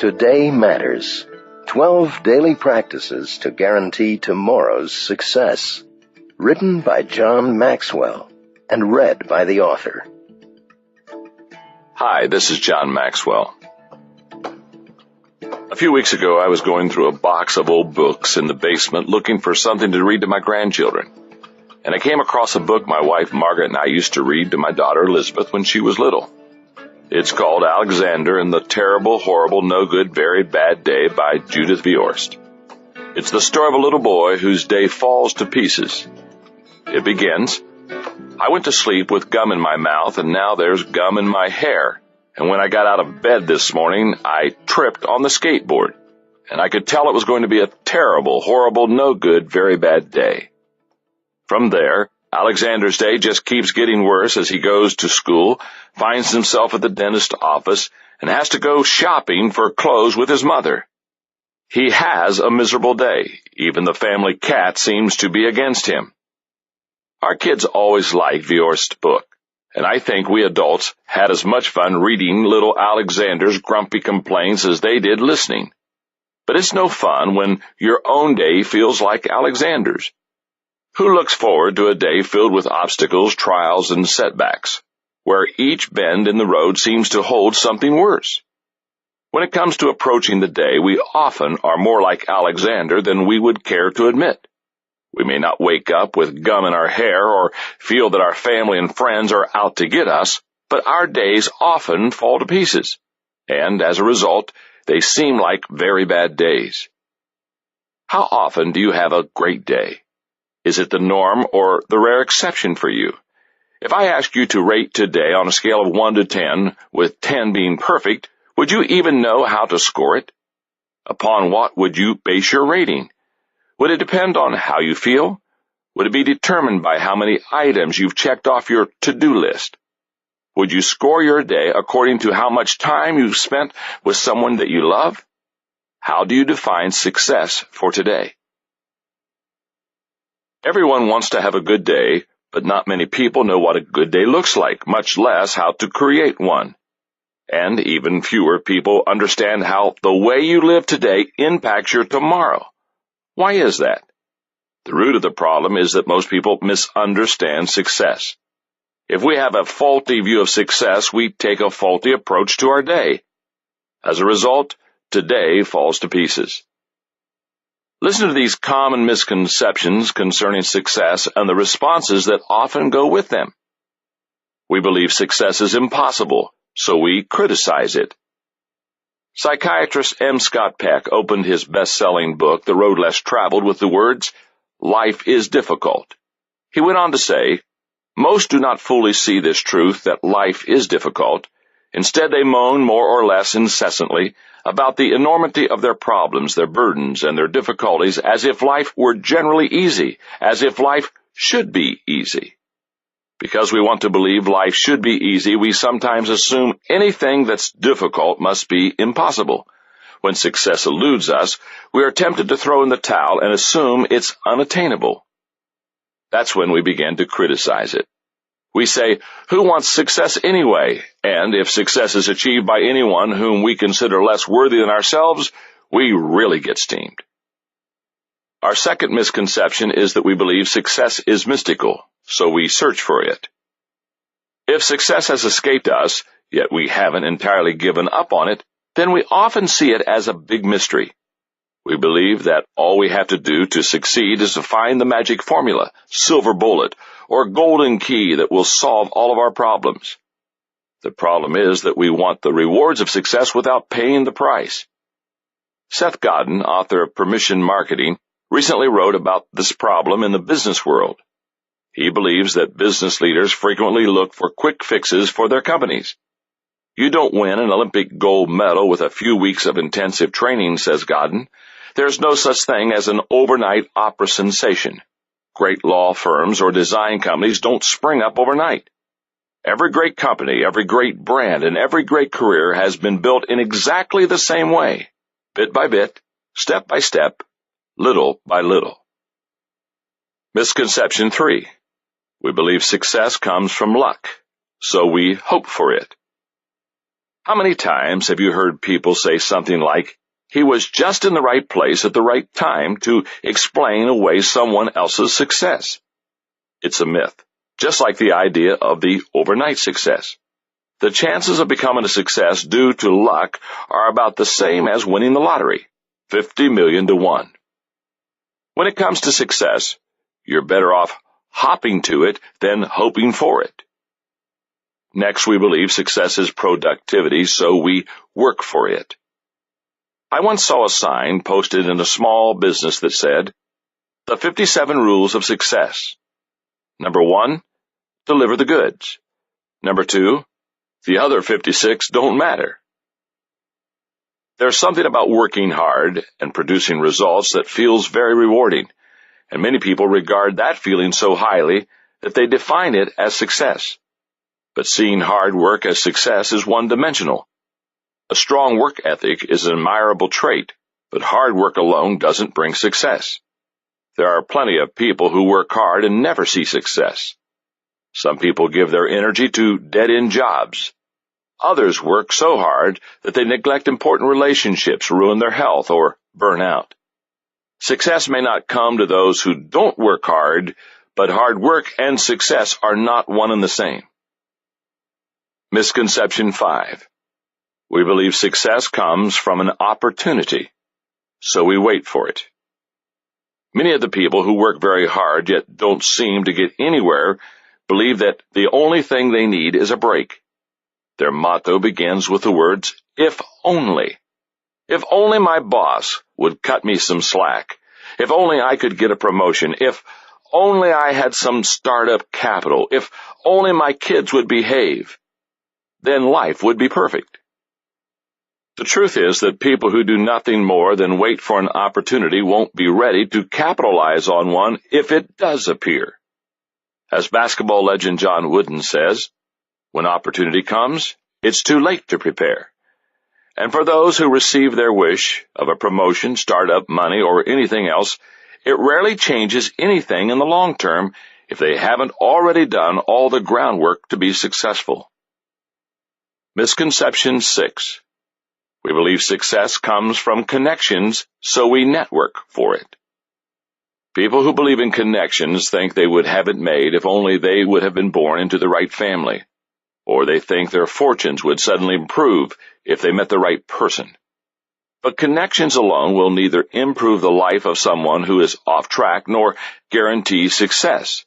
Today Matters. 12 Daily Practices to Guarantee Tomorrow's Success. Written by John Maxwell and read by the author. Hi, this is John Maxwell. A few weeks ago, I was going through a box of old books in the basement looking for something to read to my grandchildren. And I came across a book my wife Margaret and I used to read to my daughter Elizabeth when she was little. It's called Alexander and the Terrible, Horrible, No Good, Very Bad Day by Judith Viorst. It's the story of a little boy whose day falls to pieces. It begins, I went to sleep with gum in my mouth, and now there's gum in my hair. And when I got out of bed this morning, I tripped on the skateboard. And I could tell it was going to be a terrible, horrible, no good, very bad day. From there, Alexander's day just keeps getting worse as he goes to school, finds himself at the dentist's office, and has to go shopping for clothes with his mother. He has a miserable day. Even the family cat seems to be against him. Our kids always liked Viorst's book, and I think we adults had as much fun reading little Alexander's grumpy complaints as they did listening. But it's no fun when your own day feels like Alexander's. Who looks forward to a day filled with obstacles, trials, and setbacks, where each bend in the road seems to hold something worse? When it comes to approaching the day, we often are more like Alexander than we would care to admit. We may not wake up with gum in our hair or feel that our family and friends are out to get us, but our days often fall to pieces, and as a result, they seem like very bad days. How often do you have a great day? Is it the norm or the rare exception for you? If I ask you to rate today on a scale of 1 to 10, with 10 being perfect, would you even know how to score it? Upon what would you base your rating? Would it depend on how you feel? Would it be determined by how many items you've checked off your to-do list? Would you score your day according to how much time you've spent with someone that you love? How do you define success for today? Everyone wants to have a good day, but not many people know what a good day looks like, much less how to create one. And even fewer people understand how the way you live today impacts your tomorrow. Why is that? The root of the problem is that most people misunderstand success. If we have a faulty view of success, we take a faulty approach to our day. As a result, today falls to pieces. Listen to these common misconceptions concerning success and the responses that often go with them. We believe success is impossible, so we criticize it. Psychiatrist M. Scott Peck opened his best-selling book, The Road Less Traveled, with the words, "Life is difficult." He went on to say, "Most do not fully see this truth that life is difficult. Instead, they moan more or less incessantly about the enormity of their problems, their burdens, and their difficulties, as if life were generally easy, as if life should be easy. Because we want to believe life should be easy, we sometimes assume anything that's difficult must be impossible. When success eludes us, we are tempted to throw in the towel and assume it's unattainable. That's when we begin to criticize it. We say, who wants success anyway? And if success is achieved by anyone whom we consider less worthy than ourselves, we really get steamed. Our second misconception is that we believe success is mystical, so we search for it. If success has escaped us, yet we haven't entirely given up on it, then we often see it as a big mystery. We believe that all we have to do to succeed is to find the magic formula, silver bullet, or golden key that will solve all of our problems. The problem is that we want the rewards of success without paying the price. Seth Godin, author of Permission Marketing, recently wrote about this problem in the business world. He believes that business leaders frequently look for quick fixes for their companies. You don't win an Olympic gold medal with a few weeks of intensive training, says Godin. There's no such thing as an overnight opera sensation. Great law firms or design companies don't spring up overnight. Every great company, every great brand, and every great career has been built in exactly the same way, bit by bit, step by step, little by little. Misconception 3. We believe success comes from luck, so we hope for it. How many times have you heard people say something like, "He was just in the right place at the right time," to explain away someone else's success? It's a myth, just like the idea of the overnight success. The chances of becoming a success due to luck are about the same as winning the lottery, 50 million to 1. When it comes to success, you're better off hopping to it than hoping for it. Next, we believe success is productivity, so we work for it. I once saw a sign posted in a small business that said, "The 57 Rules of Success. Number 1, deliver the goods. Number 2, the other 56 don't matter." There's something about working hard and producing results that feels very rewarding, and many people regard that feeling so highly that they define it as success. But seeing hard work as success is one-dimensional. A strong work ethic is an admirable trait, but hard work alone doesn't bring success. There are plenty of people who work hard and never see success. Some people give their energy to dead-end jobs. Others work so hard that they neglect important relationships, ruin their health, or burn out. Success may not come to those who don't work hard, but hard work and success are not one and the same. Misconception 5. We believe success comes from an opportunity, so we wait for it. Many of the people who work very hard yet don't seem to get anywhere believe that the only thing they need is a break. Their motto begins with the words, "if only." If only my boss would cut me some slack. If only I could get a promotion. If only I had some startup capital. If only my kids would behave. Then life would be perfect. The truth is that people who do nothing more than wait for an opportunity won't be ready to capitalize on one if it does appear. As basketball legend John Wooden says, when opportunity comes, it's too late to prepare. And for those who receive their wish of a promotion, startup, money, or anything else, it rarely changes anything in the long term if they haven't already done all the groundwork to be successful. Misconception 6. We believe success comes from connections, so we network for it. People who believe in connections think they would have it made if only they would have been born into the right family, or they think their fortunes would suddenly improve if they met the right person. But connections alone will neither improve the life of someone who is off track nor guarantee success.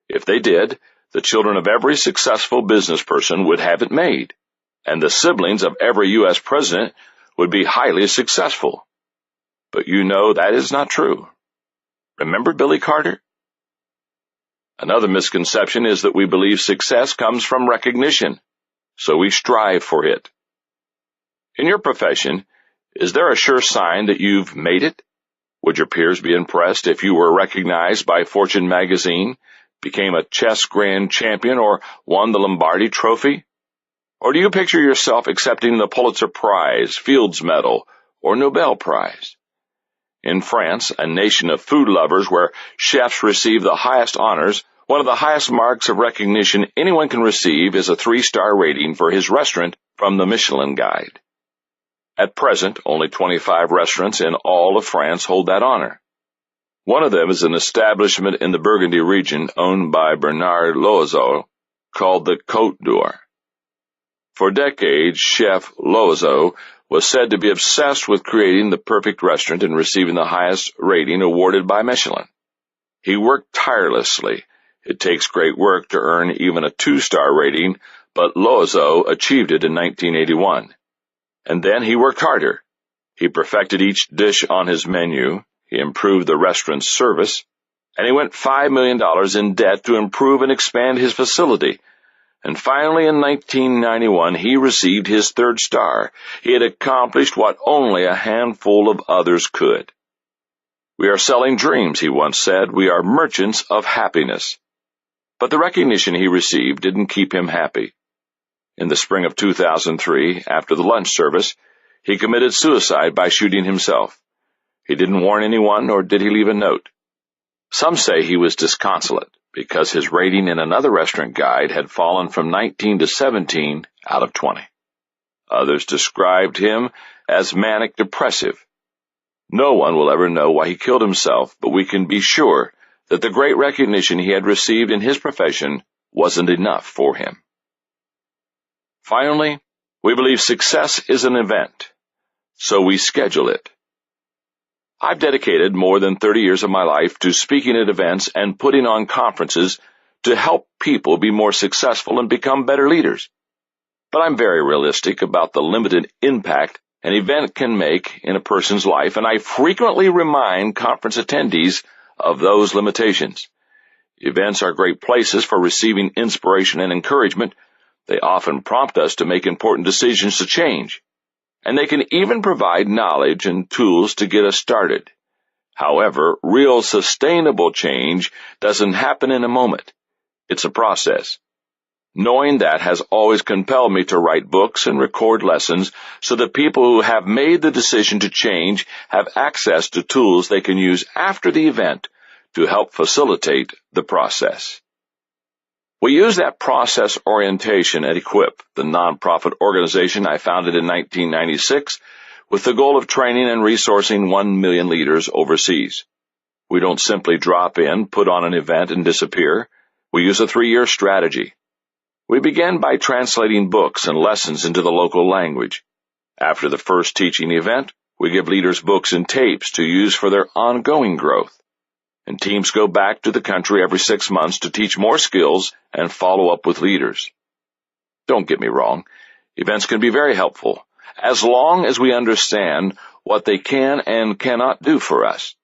If they did, the children of every successful business person would have it made, and the siblings of every U.S. president would be highly successful. But you know that is not true. Remember Billy Carter? Another misconception is that we believe success comes from recognition, so we strive for it. In your profession, is there a sure sign that you've made it? Would your peers be impressed if you were recognized by Fortune magazine, became a chess grand champion, or won the Lombardi Trophy? Or do you picture yourself accepting the Pulitzer Prize, Fields Medal, or Nobel Prize? In France, a nation of food lovers where chefs receive the highest honors, one of the highest marks of recognition anyone can receive is a 3-star rating for his restaurant from the Michelin Guide. At present, only 25 restaurants in all of France hold that honor. One of them is an establishment in the Burgundy region owned by Bernard Loiseau called the Côte d'Or. For decades, Chef Loiseau was said to be obsessed with creating the perfect restaurant and receiving the highest rating awarded by Michelin. He worked tirelessly. It takes great work to earn even a 2-star rating, but Loiseau achieved it in 1981. And then he worked harder. He perfected each dish on his menu, he improved the restaurant's service, and he went $5 million in debt to improve and expand his facility. And finally, in 1991, he received his 3rd star. He had accomplished what only a handful of others could. "We are selling dreams," he once said. "We are merchants of happiness." But the recognition he received didn't keep him happy. In the spring of 2003, after the lunch service, he committed suicide by shooting himself. He didn't warn anyone, nor did he leave a note. Some say he was disconsolate because his rating in another restaurant guide had fallen from 19 to 17 out of 20. Others described him as manic-depressive. No one will ever know why he killed himself, but we can be sure that the great recognition he had received in his profession wasn't enough for him. Finally, we believe success is an event, so we schedule it. I've dedicated more than 30 years of my life to speaking at events and putting on conferences to help people be more successful and become better leaders. But I'm very realistic about the limited impact an event can make in a person's life, and I frequently remind conference attendees of those limitations. Events are great places for receiving inspiration and encouragement. They often prompt us to make important decisions to change, and they can even provide knowledge and tools to get us started. However, real sustainable change doesn't happen in a moment. It's a process. Knowing that has always compelled me to write books and record lessons so that people who have made the decision to change have access to tools they can use after the event to help facilitate the process. We use that process orientation at Equip, the nonprofit organization I founded in 1996, with the goal of training and resourcing 1 million leaders overseas. We don't simply drop in, put on an event, and disappear. We use a 3-year strategy. We begin by translating books and lessons into the local language. After the first teaching event, we give leaders books and tapes to use for their ongoing growth. And teams go back to the country every 6 months to teach more skills and follow up with leaders. Don't get me wrong, events can be very helpful, as long as we understand what they can and cannot do for us.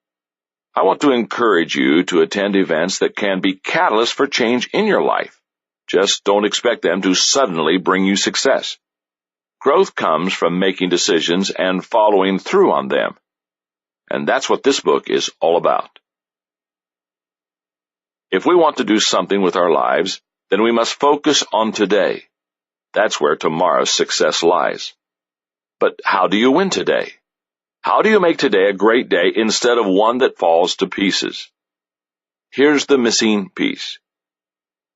I want to encourage you to attend events that can be catalysts for change in your life. Just don't expect them to suddenly bring you success. Growth comes from making decisions and following through on them. And that's what this book is all about. If we want to do something with our lives, then we must focus on today. That's where tomorrow's success lies. But how do you win today? How do you make today a great day instead of one that falls to pieces? Here's the missing piece.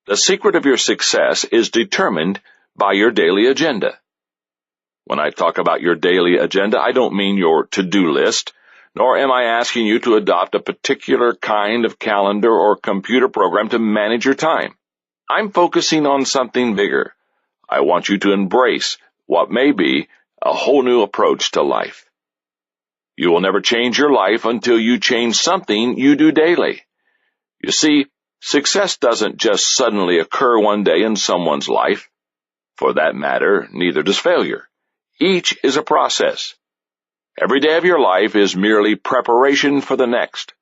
The secret of your success is determined by your daily agenda. When I talk about your daily agenda, I don't mean your to-do list, nor am I asking you to adopt a particular kind of calendar or computer program to manage your time. I'm focusing on something bigger. I want you to embrace what may be a whole new approach to life. You will never change your life until you change something you do daily. You see, success doesn't just suddenly occur one day in someone's life. For that matter, neither does failure. Each is a process. Every day of your life is merely preparation for the next.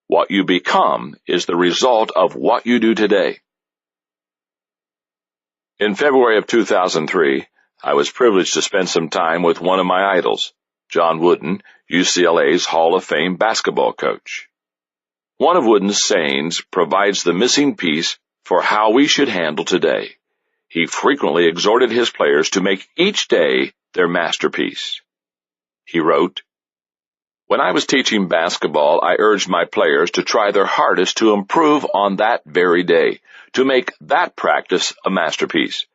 What you become is the result of what you do today. In February of 2003, I was privileged to spend some time with one of my idols, John Wooden, UCLA's Hall of Fame basketball coach. One of Wooden's sayings provides the missing piece for how we should handle today. He frequently exhorted his players to make each day their masterpiece. He wrote, "When I was teaching basketball, I urged my players to try their hardest to improve on that very day, to make that practice a masterpiece.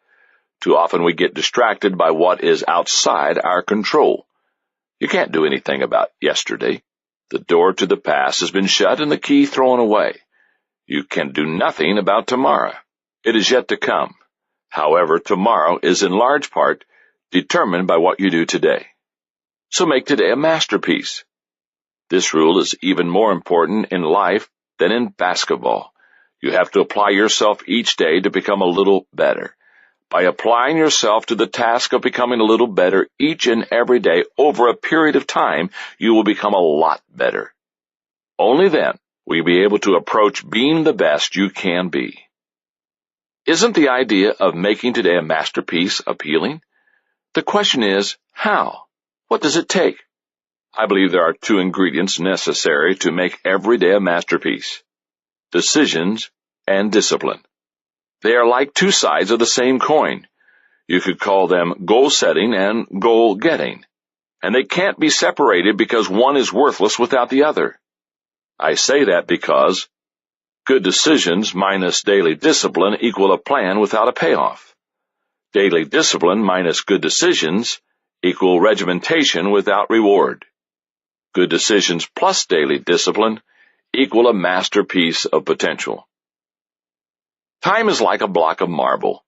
Too often we get distracted by what is outside our control. You can't do anything about yesterday. The door to the past has been shut and the key thrown away. You can do nothing about tomorrow. It is yet to come. However, tomorrow is in large part determined by what you do today. So make today a masterpiece." This rule is even more important in life than in basketball. You have to apply yourself each day to become a little better. By applying yourself to the task of becoming a little better each and every day over a period of time, you will become a lot better. Only then will you be able to approach being the best you can be. Isn't the idea of making today a masterpiece appealing? The question is, how? What does it take? I believe there are 2 ingredients necessary to make every day a masterpiece: decisions and discipline. They are like 2 sides of the same coin. You could call them goal-setting and goal-getting, and they can't be separated because one is worthless without the other. I say that because good decisions minus daily discipline equal a plan without a payoff. Daily discipline minus good decisions equal regimentation without reward. Good decisions plus daily discipline equal a masterpiece of potential. Time is like a block of marble.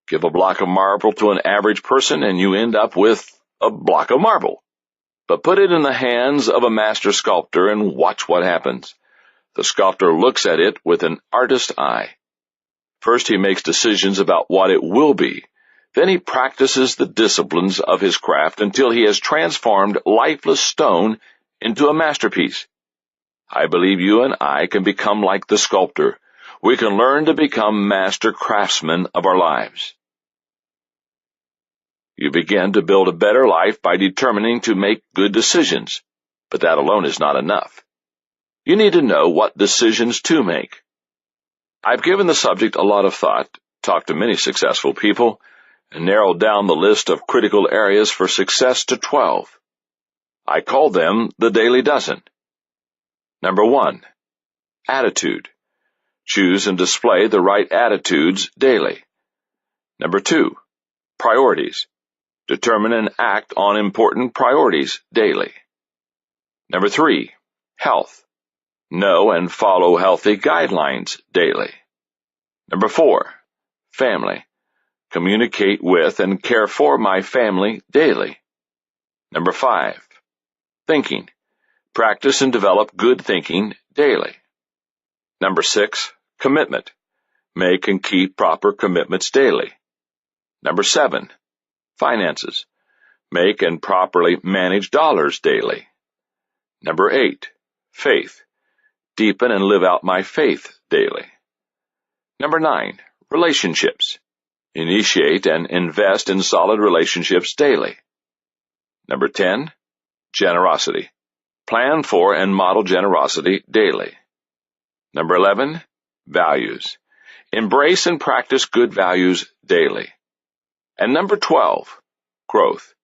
Give a block of marble to an average person and you end up with a block of marble. But put it in the hands of a master sculptor and watch what happens. The sculptor looks at it with an artist's eye. First, he makes decisions about what it will be. Then he practices the disciplines of his craft until he has transformed lifeless stone into a masterpiece. I believe you and I can become like the sculptor. We can learn to become master craftsmen of our lives. You begin to build a better life by determining to make good decisions, but that alone is not enough. You need to know what decisions to make. I've given the subject a lot of thought, talked to many successful people, and narrowed down the list of critical areas for success to 12. I call them the Daily Dozen. Number 1, attitude. Choose and display the right attitudes daily. Number 2, priorities. Determine and act on important priorities daily. Number 3, health. Know and follow healthy guidelines daily. Number 4, family. Communicate with and care for my family daily. Number 5, thinking. Practice and develop good thinking daily. Number 6, commitment. Make and keep proper commitments daily. Number 7, finances. Make and properly manage dollars daily. Number 8, faith. Deepen and live out my faith daily. Number 9, relationships. Initiate and invest in solid relationships daily. Number 10, generosity. Plan for and model generosity daily. Number 11, values. Embrace and practice good values daily. And number 12, growth.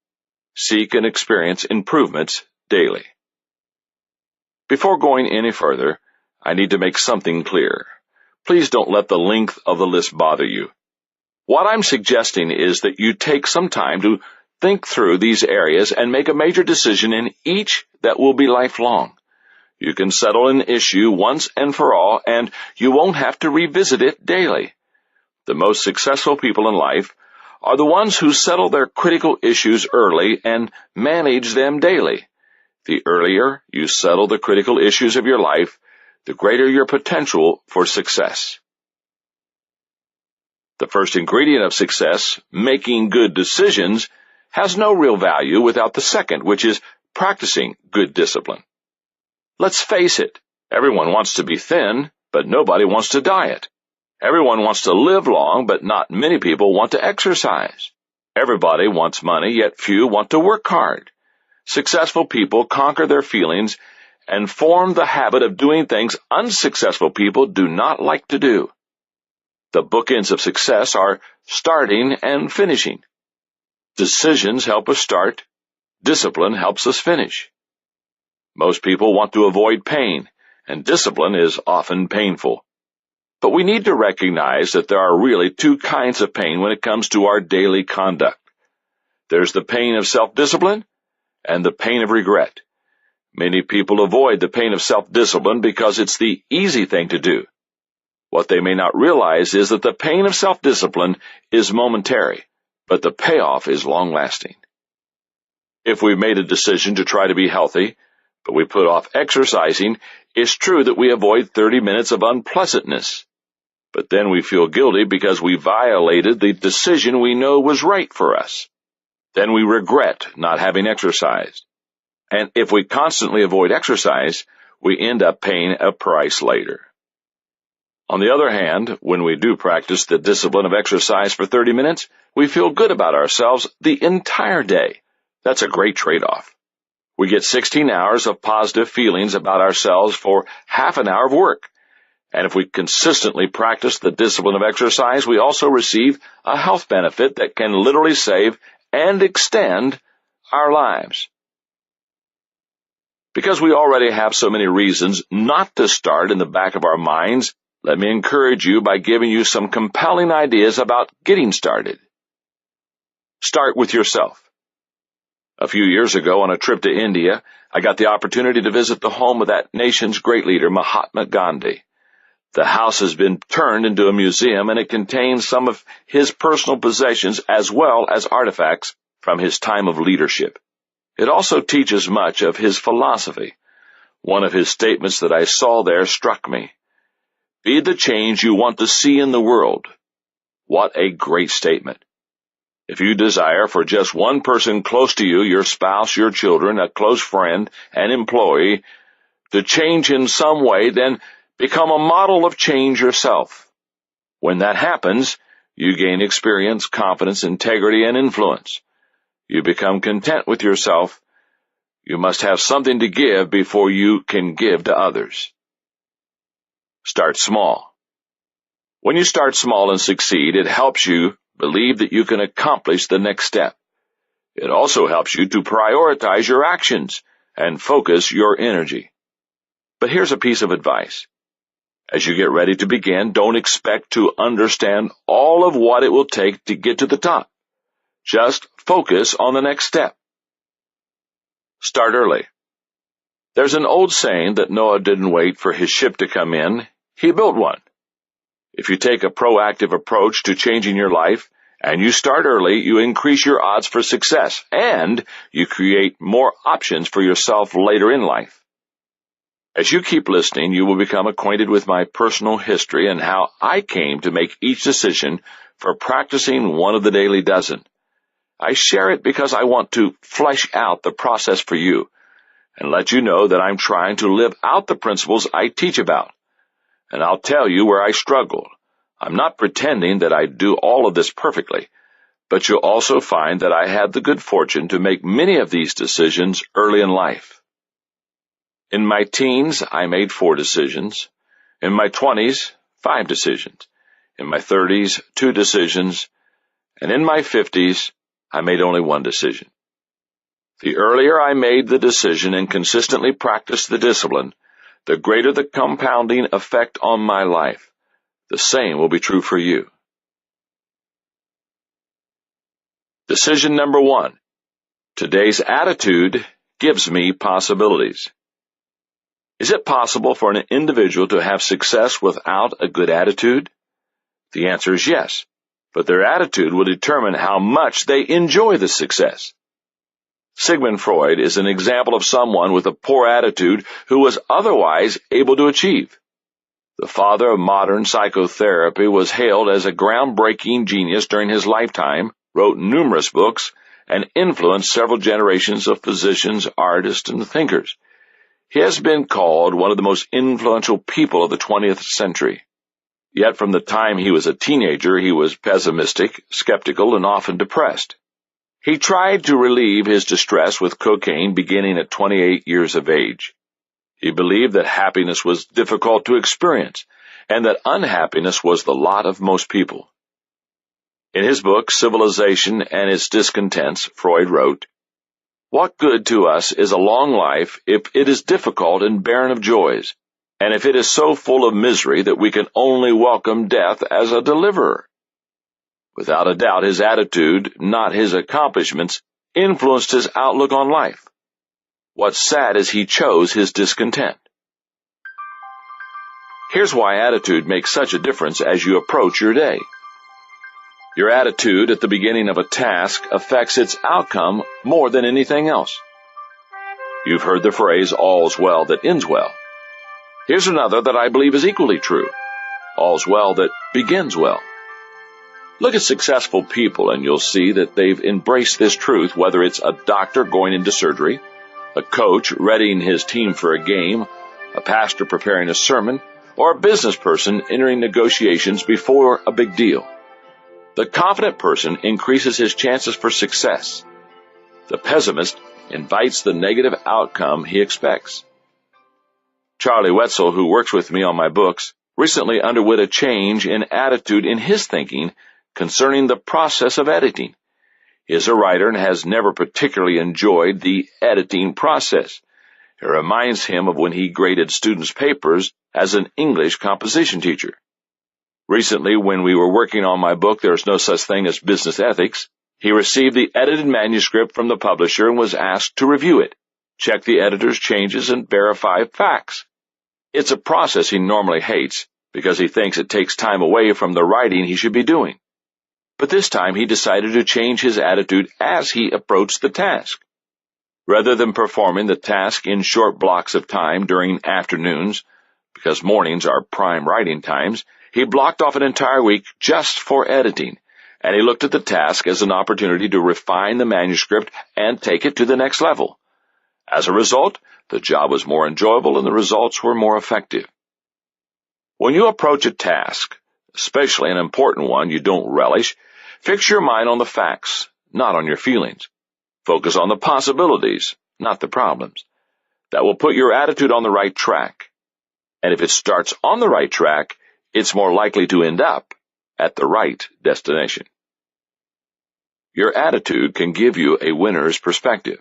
Seek and experience improvements daily. Before going any further, I need to make something clear. Please don't let the length of the list bother you. What I'm suggesting is that you take some time to think through these areas and make a major decision in each that will be lifelong. You can settle an issue once and for all, and you won't have to revisit it daily. The most successful people in life are the ones who settle their critical issues early and manage them daily. The earlier you settle the critical issues of your life, the greater your potential for success. The first ingredient of success, making good decisions, has no real value without the second, which is practicing good discipline. Let's face it, everyone wants to be thin, but nobody wants to diet. Everyone wants to live long, but not many people want to exercise. Everybody wants money, yet few want to work hard. Successful people conquer their feelings and form the habit of doing things unsuccessful people do not like to do. The bookends of success are starting and finishing. Decisions help us start. Discipline helps us finish. Most people want to avoid pain, and discipline is often painful. But we need to recognize that there are really two kinds of pain when it comes to our daily conduct. There's the pain of self-discipline and the pain of regret. Many people avoid the pain of self-discipline because it's the easy thing to do. What they may not realize is that the pain of self-discipline is momentary, but the payoff is long-lasting. If we've made a decision to try to be healthy, but we put off exercising, it's true that we avoid 30 minutes of unpleasantness. But then we feel guilty because we violated the decision we know was right for us. Then we regret not having exercised. And if we constantly avoid exercise, we end up paying a price later. On the other hand, when we do practice the discipline of exercise for 30 minutes, we feel good about ourselves the entire day. That's a great trade-off. We get 16 hours of positive feelings about ourselves for half an hour of work. And if we consistently practice the discipline of exercise, we also receive a health benefit that can literally save and extend our lives. Because we already have so many reasons not to start in the back of our minds, let me encourage you by giving you some compelling ideas about getting started. Start with yourself. A few years ago, on a trip to India, I got the opportunity to visit the home of that nation's great leader, Mahatma Gandhi. The house has been turned into a museum, and it contains some of his personal possessions as well as artifacts from his time of leadership. It also teaches much of his philosophy. One of his statements that I saw there struck me. Be the change you want to see in the world. What a great statement. If you desire for just one person close to you, your spouse, your children, a close friend, an employee, to change in some way, then become a model of change yourself. When that happens, you gain experience, confidence, integrity, and influence. You become content with yourself. You must have something to give before you can give to others. Start small. When you start small and succeed, it helps you believe that you can accomplish the next step. It also helps you to prioritize your actions and focus your energy. But here's a piece of advice. As you get ready to begin, don't expect to understand all of what it will take to get to the top. Just focus on the next step. Start early. There's an old saying that Noah didn't wait for his ship to come in, he built one. If you take a proactive approach to changing your life, and you start early, you increase your odds for success, and you create more options for yourself later in life. As you keep listening, you will become acquainted with my personal history and how I came to make each decision for practicing one of the daily dozen. I share it because I want to flesh out the process for you and let you know that I'm trying to live out the principles I teach about. And I'll tell you where I struggled. I'm not pretending that I do all of this perfectly, but you'll also find that I had the good fortune to make many of these decisions early in life. In my teens, I made 4 decisions. In my 20s, 5 decisions. In my 30s, 2 decisions. And in my 50s, I made only 1 decision. The earlier I made the decision and consistently practiced the discipline, the greater the compounding effect on my life. The same will be true for you. Decision number 1. Today's attitude gives me possibilities. Is it possible for an individual to have success without a good attitude? The answer is yes, but their attitude will determine how much they enjoy the success. Sigmund Freud is an example of someone with a poor attitude who was otherwise able to achieve. The father of modern psychotherapy was hailed as a groundbreaking genius during his lifetime, wrote numerous books, and influenced several generations of physicians, artists, and thinkers. He has been called one of the most influential people of the 20th century. Yet from the time he was a teenager, he was pessimistic, skeptical, and often depressed. He tried to relieve his distress with cocaine beginning at 28 years of age. He believed that happiness was difficult to experience, and that unhappiness was the lot of most people. In his book, Civilization and Its Discontents, Freud wrote, "What good to us is a long life if it is difficult and barren of joys, and if it is so full of misery that we can only welcome death as a deliverer?" Without a doubt, his attitude, not his accomplishments, influenced his outlook on life. What's sad is he chose his discontent. Here's why attitude makes such a difference as you approach your day. Your attitude at the beginning of a task affects its outcome more than anything else. You've heard the phrase, all's well that ends well. Here's another that I believe is equally true. All's well that begins well. Look at successful people and you'll see that they've embraced this truth, whether it's a doctor going into surgery, a coach readying his team for a game, a pastor preparing a sermon, or a business person entering negotiations before a big deal. The confident person increases his chances for success. The pessimist invites the negative outcome he expects. Charlie Wetzel, who works with me on my books, recently underwent a change in attitude in his thinking concerning the process of editing. He is a writer and has never particularly enjoyed the editing process. It reminds him of when he graded students' papers as an English composition teacher. Recently, when we were working on my book, There's No Such Thing as Business Ethics, He received the edited manuscript from the publisher and was asked to review it, check the editor's changes, and verify facts. It's a process he normally hates because he thinks it takes time away from the writing he should be doing. But this time he decided to change his attitude as he approached the task. Rather than performing the task in short blocks of time during afternoons, because mornings are prime writing times, he blocked off an entire week just for editing, and he looked at the task as an opportunity to refine the manuscript and take it to the next level. As a result, the job was more enjoyable and the results were more effective. When you approach a task, especially an important one you don't relish, fix your mind on the facts, not on your feelings. Focus on the possibilities, not the problems. That will put your attitude on the right track. And if it starts on the right track, it's more likely to end up at the right destination. Your attitude can give you a winner's perspective.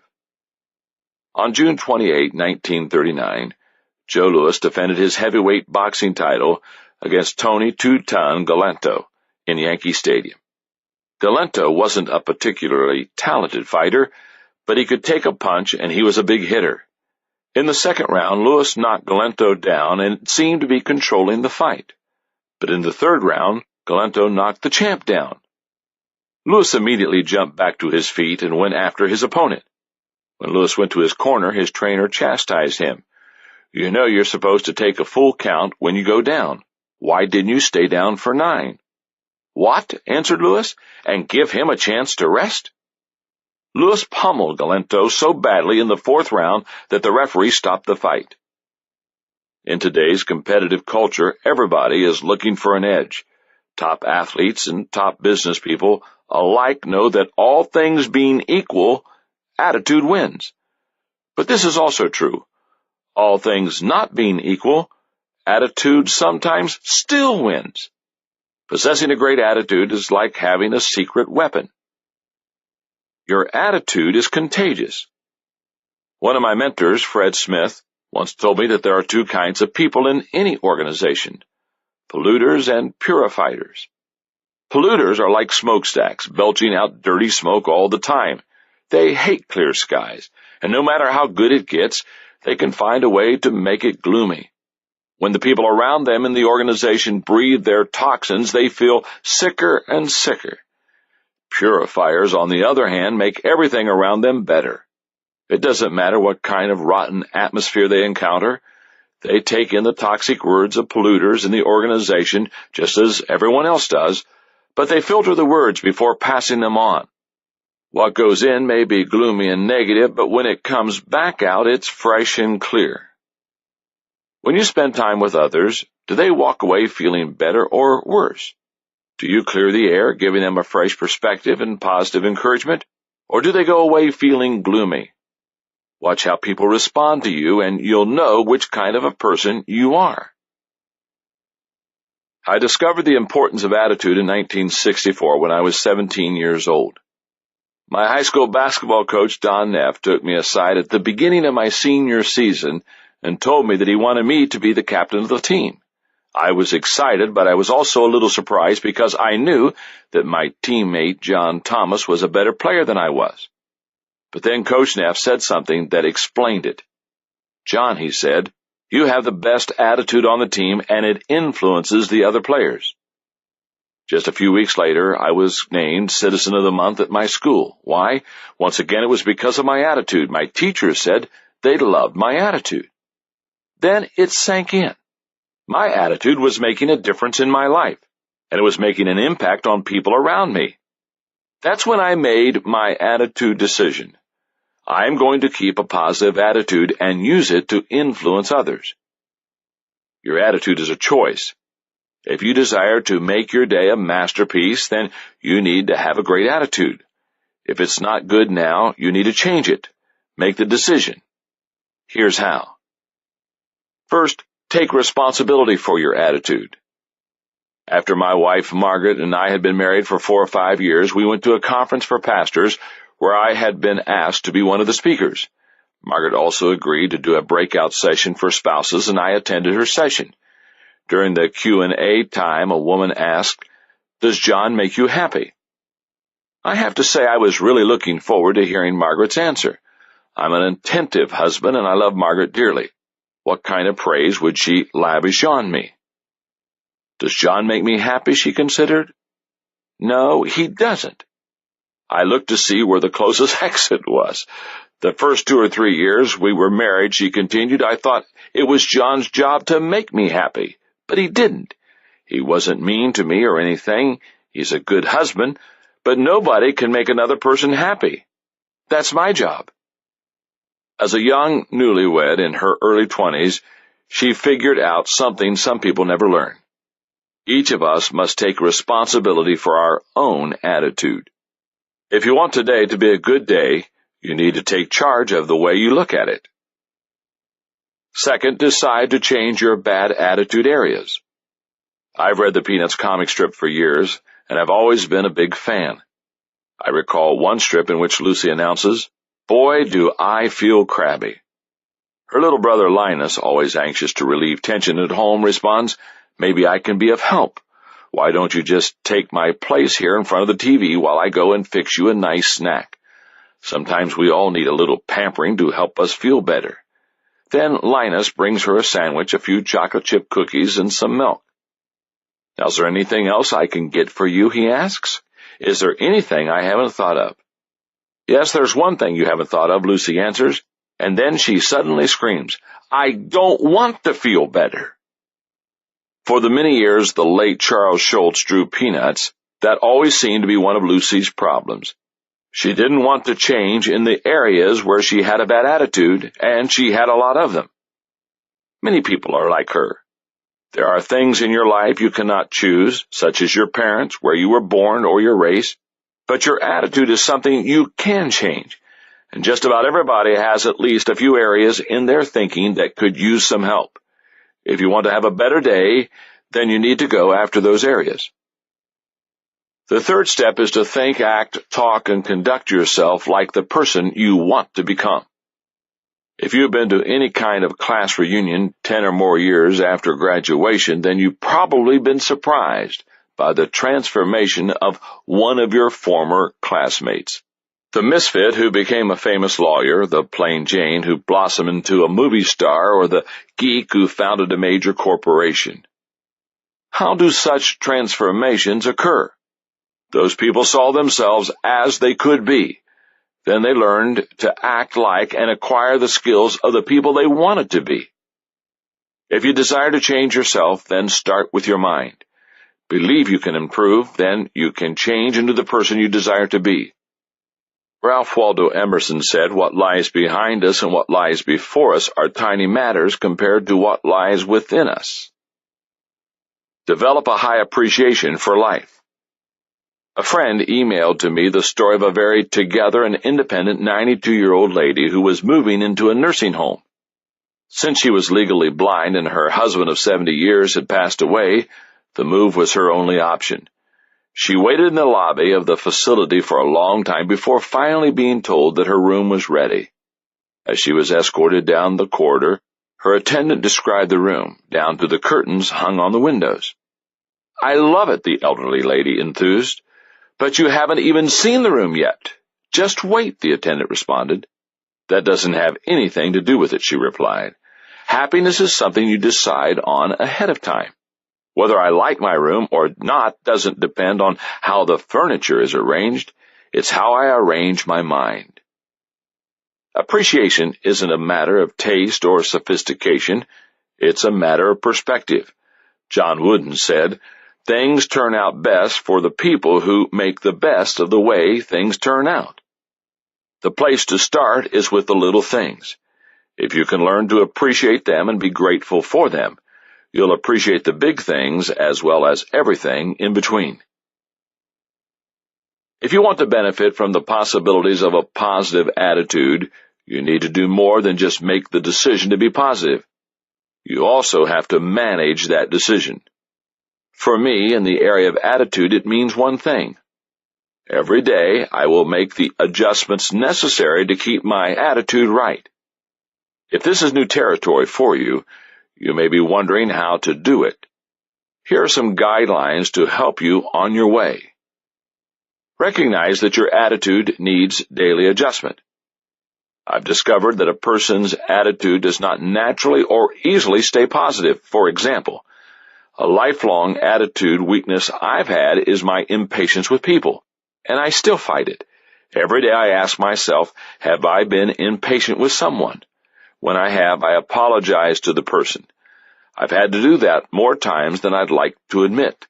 On June 28, 1939, Joe Louis defended his heavyweight boxing title against Tony Two-Ton Galento in Yankee Stadium. Galento wasn't a particularly talented fighter, but he could take a punch and he was a big hitter. In the second round, Louis knocked Galento down and seemed to be controlling the fight. But in the third round, Galento knocked the champ down. Louis immediately jumped back to his feet and went after his opponent. When Louis went to his corner, his trainer chastised him. "You know you're supposed to take a full count when you go down. Why didn't you stay down for 9? "What?" answered Louis, "and give him a chance to rest?" Louis pummeled Galento so badly in the fourth round that the referee stopped the fight. In today's competitive culture, everybody is looking for an edge. Top athletes and top business people alike know that all things being equal, attitude wins. But this is also true. All things not being equal, attitude sometimes still wins. Possessing a great attitude is like having a secret weapon. Your attitude is contagious. One of my mentors, Fred Smith, once told me that there are 2 kinds of people in any organization: polluters and purifiers. Polluters are like smokestacks, belching out dirty smoke all the time. They hate clear skies, and no matter how good it gets, they can find a way to make it gloomy. When the people around them in the organization breathe their toxins, they feel sicker and sicker. Purifiers, on the other hand, make everything around them better. It doesn't matter what kind of rotten atmosphere they encounter. They take in the toxic words of polluters in the organization just as everyone else does, but they filter the words before passing them on. What goes in may be gloomy and negative, but when it comes back out, it's fresh and clear. When you spend time with others, do they walk away feeling better or worse? Do you clear the air, giving them a fresh perspective and positive encouragement, or do they go away feeling gloomy? Watch how people respond to you, and you'll know which kind of a person you are. I discovered the importance of attitude in 1964 when I was 17 years old. My high school basketball coach, Don Neff, took me aside at the beginning of my senior season and told me that he wanted me to be the captain of the team. I was excited, but I was also a little surprised because I knew that my teammate, John Thomas, was a better player than I was. But then Coach Neff said something that explained it. "John," he said, "you have the best attitude on the team, and it influences the other players." Just a few weeks later, I was named Citizen of the Month at my school. Why? Once again, it was because of my attitude. My teachers said they loved my attitude. Then it sank in. My attitude was making a difference in my life, and it was making an impact on people around me. That's when I made my attitude decision. I'm going to keep a positive attitude and use it to influence others. Your attitude is a choice. If you desire to make your day a masterpiece, then you need to have a great attitude. If it's not good now, you need to change it. Make the decision. Here's how. First, take responsibility for your attitude. After my wife, Margaret, and I had been married for 4 or 5 years, we went to a conference for pastors where I had been asked to be one of the speakers. Margaret also agreed to do a breakout session for spouses, and I attended her session. During the Q&A time, a woman asked, "Does John make you happy?" I have to say I was really looking forward to hearing Margaret's answer. I'm an attentive husband, and I love Margaret dearly. What kind of praise would she lavish on me? Does John make me happy, she considered. No, he doesn't. I looked to see where the closest exit was. The first 2 or 3 years we were married, she continued, I thought it was John's job to make me happy, but he didn't. He wasn't mean to me or anything. He's a good husband, but nobody can make another person happy. That's my job. As a young newlywed in her early 20s, she figured out something some people never learn. Each of us must take responsibility for our own attitude. If you want today to be a good day, you need to take charge of the way you look at it. Second, decide to change your bad attitude areas. I've read the Peanuts comic strip for years, and I've always been a big fan. I recall one strip in which Lucy announces, "Boy, do I feel crabby." Her little brother Linus, always anxious to relieve tension at home, responds, "Maybe I can be of help. Why don't you just take my place here in front of the TV while I go and fix you a nice snack? Sometimes we all need a little pampering to help us feel better." Then Linus brings her a sandwich, a few chocolate chip cookies, and some milk. "Now, is there anything else I can get for you?" he asks. "Is there anything I haven't thought of?" "Yes, there's one thing you haven't thought of," Lucy answers, and then she suddenly screams, "I don't want to feel better." For the many years the late Charles Schulz drew Peanuts, that always seemed to be one of Lucy's problems. She didn't want to change in the areas where she had a bad attitude, and she had a lot of them. Many people are like her. There are things in your life you cannot choose, such as your parents, where you were born, or your race, but your attitude is something you can change, and just about everybody has at least a few areas in their thinking that could use some help. If you want to have a better day, then you need to go after those areas. The third step is to think, act, talk, and conduct yourself like the person you want to become. If you've been to any kind of class reunion 10 or more years after graduation, then you've probably been surprised by the transformation of one of your former classmates. The misfit who became a famous lawyer, the plain Jane who blossomed into a movie star, or the geek who founded a major corporation. How do such transformations occur? Those people saw themselves as they could be. Then they learned to act like and acquire the skills of the people they wanted to be. If you desire to change yourself, then start with your mind. Believe you can improve, then you can change into the person you desire to be. Ralph Waldo Emerson said, "What lies behind us and what lies before us are tiny matters compared to what lies within us." Develop a high appreciation for life. A friend emailed to me the story of a very together and independent 92-year-old lady who was moving into a nursing home. Since she was legally blind and her husband of 70 years had passed away, the move was her only option. She waited in the lobby of the facility for a long time before finally being told that her room was ready. As she was escorted down the corridor, her attendant described the room, down to the curtains hung on the windows. "I love it," the elderly lady enthused. "But you haven't even seen the room yet." "Just wait," the attendant responded. "That doesn't have anything to do with it," she replied. "Happiness is something you decide on ahead of time. Whether I like my room or not doesn't depend on how the furniture is arranged. It's how I arrange my mind." Appreciation isn't a matter of taste or sophistication. It's a matter of perspective. John Wooden said, "Things turn out best for the people who make the best of the way things turn out." The place to start is with the little things. If you can learn to appreciate them and be grateful for them, you'll appreciate the big things as well as everything in between. If you want to benefit from the possibilities of a positive attitude, you need to do more than just make the decision to be positive. You also have to manage that decision. For me, in the area of attitude, it means one thing. Every day, I will make the adjustments necessary to keep my attitude right. If this is new territory for you, you may be wondering how to do it. Here are some guidelines to help you on your way. Recognize that your attitude needs daily adjustment. I've discovered that a person's attitude does not naturally or easily stay positive. For example, a lifelong attitude weakness I've had is my impatience with people, and I still fight it. Every day I ask myself, have I been impatient with someone? When I have, I apologize to the person. I've had to do that more times than I'd like to admit.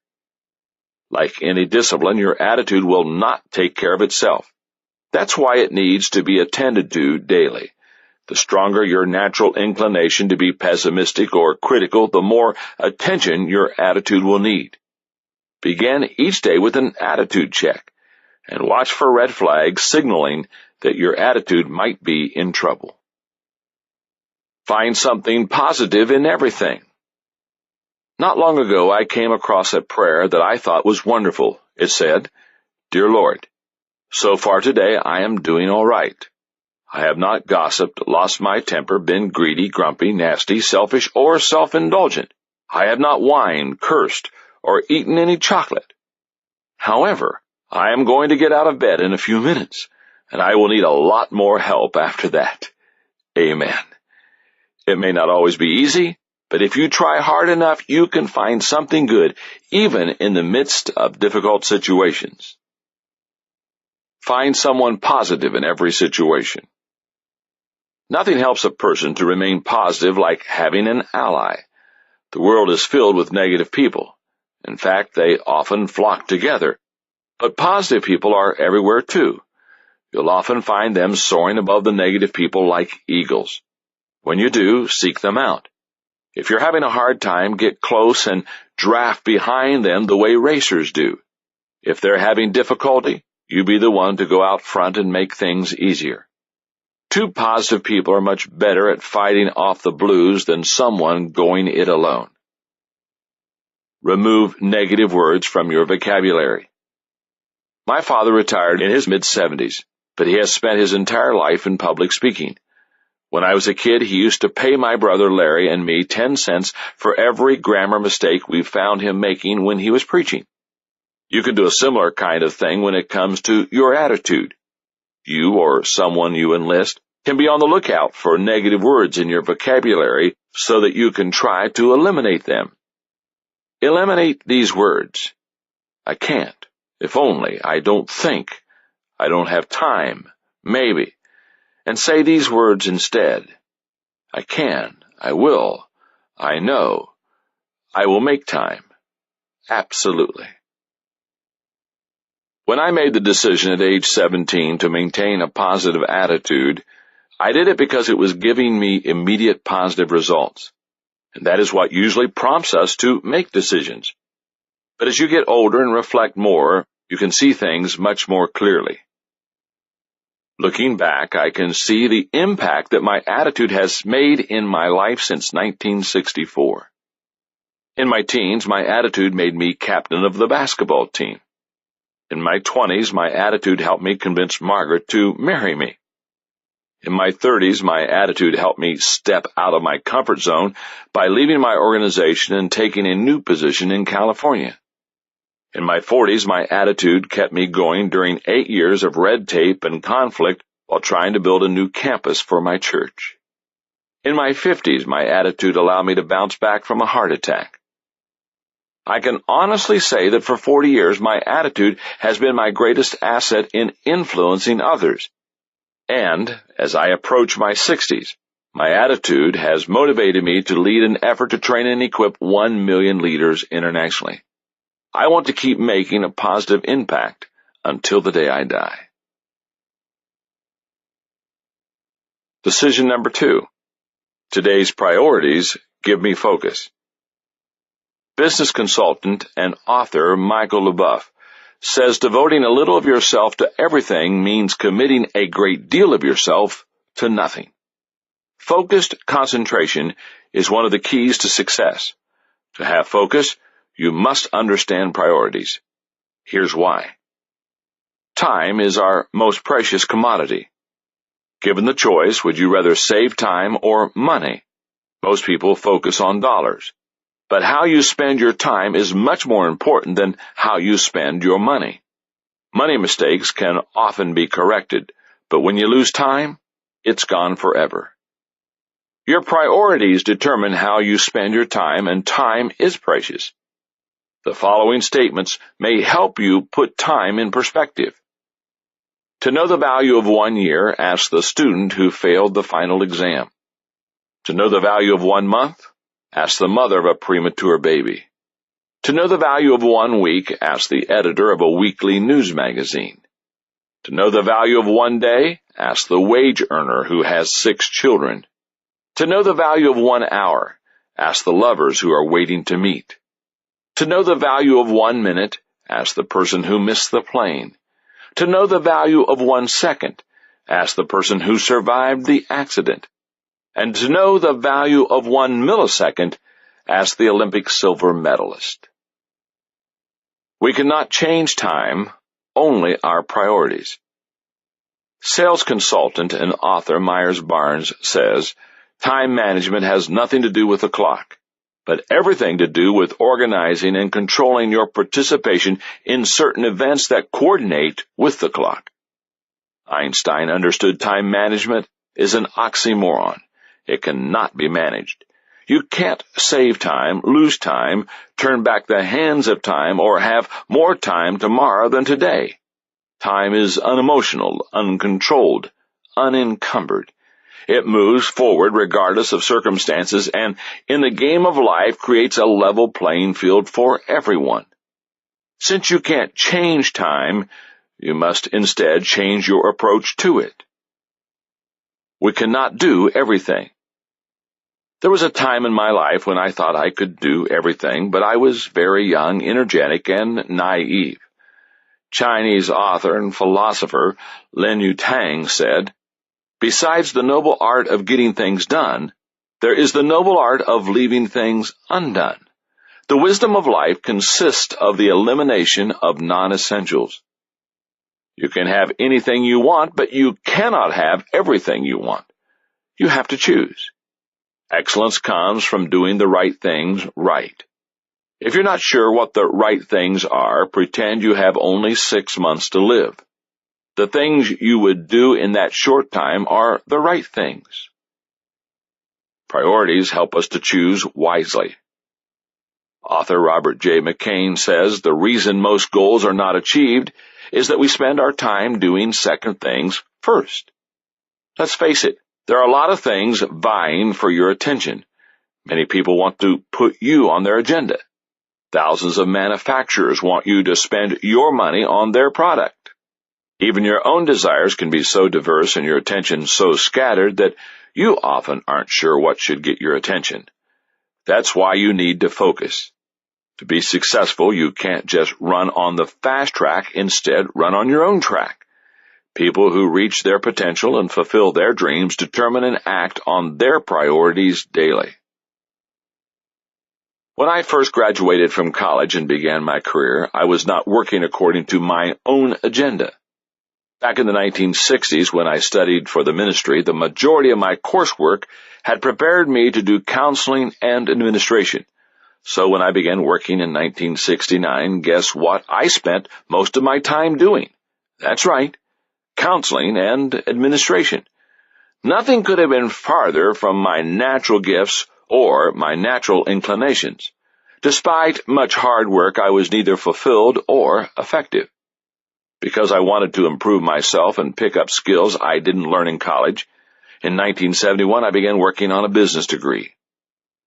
Like any discipline, your attitude will not take care of itself. That's why it needs to be attended to daily. The stronger your natural inclination to be pessimistic or critical, the more attention your attitude will need. Begin each day with an attitude check, and watch for red flags signaling that your attitude might be in trouble. Find something positive in everything. Not long ago, I came across a prayer that I thought was wonderful. It said, "Dear Lord, so far today I am doing all right. I have not gossiped, lost my temper, been greedy, grumpy, nasty, selfish, or self-indulgent. I have not whined, cursed, or eaten any chocolate. However, I am going to get out of bed in a few minutes, and I will need a lot more help after that. Amen." It may not always be easy, but if you try hard enough, you can find something good, even in the midst of difficult situations. Find someone positive in every situation. Nothing helps a person to remain positive like having an ally. The world is filled with negative people. In fact, they often flock together. But positive people are everywhere too. You'll often find them soaring above the negative people like eagles. When you do, seek them out. If you're having a hard time, get close and draft behind them the way racers do. If they're having difficulty, you be the one to go out front and make things easier. Two positive people are much better at fighting off the blues than someone going it alone. Remove negative words from your vocabulary. My father retired in his mid-70s, but he has spent his entire life in public speaking. When I was a kid, he used to pay my brother Larry and me 10 cents for every grammar mistake we found him making when he was preaching. You can do a similar kind of thing when it comes to your attitude. You or someone you enlist can be on the lookout for negative words in your vocabulary so that you can try to eliminate them. Eliminate these words. I can't. If only. I don't think. I don't have time. Maybe. And say these words instead. I can. I will. I know. I will make time. Absolutely. When I made the decision at age 17 to maintain a positive attitude, I did it because it was giving me immediate positive results. And that is what usually prompts us to make decisions. But as you get older and reflect more, you can see things much more clearly. Looking back, I can see the impact that my attitude has made in my life since 1964. In my teens, my attitude made me captain of the basketball team. In my 20s, my attitude helped me convince Margaret to marry me. In my 30s, my attitude helped me step out of my comfort zone by leaving my organization and taking a new position in California. In my 40s, my attitude kept me going during 8 years of red tape and conflict while trying to build a new campus for my church. In my 50s, my attitude allowed me to bounce back from a heart attack. I can honestly say that for 40 years, my attitude has been my greatest asset in influencing others. And, as I approach my 60s, my attitude has motivated me to lead an effort to train and equip 1 million leaders internationally. I want to keep making a positive impact until the day I die. Decision number 2. Today's priorities give me focus. Business consultant and author Michael LeBoeuf says devoting a little of yourself to everything means committing a great deal of yourself to nothing. Focused concentration is one of the keys to success. To have focus, you must understand priorities. Here's why. Time is our most precious commodity. Given the choice, would you rather save time or money? Most people focus on dollars. But how you spend your time is much more important than how you spend your money. Money mistakes can often be corrected, but when you lose time, it's gone forever. Your priorities determine how you spend your time, and time is precious. The following statements may help you put time in perspective. To know the value of 1 year, ask the student who failed the final exam. To know the value of 1 month, ask the mother of a premature baby. To know the value of 1 week, ask the editor of a weekly news magazine. To know the value of 1 day, ask the wage earner who has 6 children. To know the value of 1 hour, ask the lovers who are waiting to meet. To know the value of 1 minute, ask the person who missed the plane. To know the value of 1 second, ask the person who survived the accident. And to know the value of 1 millisecond, ask the Olympic silver medalist. We cannot change time, only our priorities. Sales consultant and author Myers Barnes says, time management has nothing to do with the clock, but everything to do with organizing and controlling your participation in certain events that coordinate with the clock. Einstein understood time management is an oxymoron. It cannot be managed. You can't save time, lose time, turn back the hands of time, or have more time tomorrow than today. Time is unemotional, uncontrolled, unencumbered. It moves forward regardless of circumstances, and in the game of life creates a level playing field for everyone. Since you can't change time, you must instead change your approach to it. We cannot do everything. There was a time in my life when I thought I could do everything, but I was very young, energetic, and naive. Chinese author and philosopher Lin Yutang said, "Besides the noble art of getting things done, there is the noble art of leaving things undone. The wisdom of life consists of the elimination of non-essentials." You can have anything you want, but you cannot have everything you want. You have to choose. Excellence comes from doing the right things right. If you're not sure what the right things are, pretend you have only 6 months to live. The things you would do in that short time are the right things. Priorities help us to choose wisely. Author Robert J. McCain says the reason most goals are not achieved is that we spend our time doing second things first. Let's face it, there are a lot of things vying for your attention. Many people want to put you on their agenda. Thousands of manufacturers want you to spend your money on their product. Even your own desires can be so diverse and your attention so scattered that you often aren't sure what should get your attention. That's why you need to focus. To be successful, you can't just run on the fast track, instead run on your own track. People who reach their potential and fulfill their dreams determine and act on their priorities daily. When I first graduated from college and began my career, I was not working according to my own agenda. Back in the 1960s, when I studied for the ministry, the majority of my coursework had prepared me to do counseling and administration. So when I began working in 1969, guess what I spent most of my time doing? That's right, counseling and administration. Nothing could have been farther from my natural gifts or my natural inclinations. Despite much hard work, I was neither fulfilled or effective. Because I wanted to improve myself and pick up skills I didn't learn in college, in 1971 I began working on a business degree.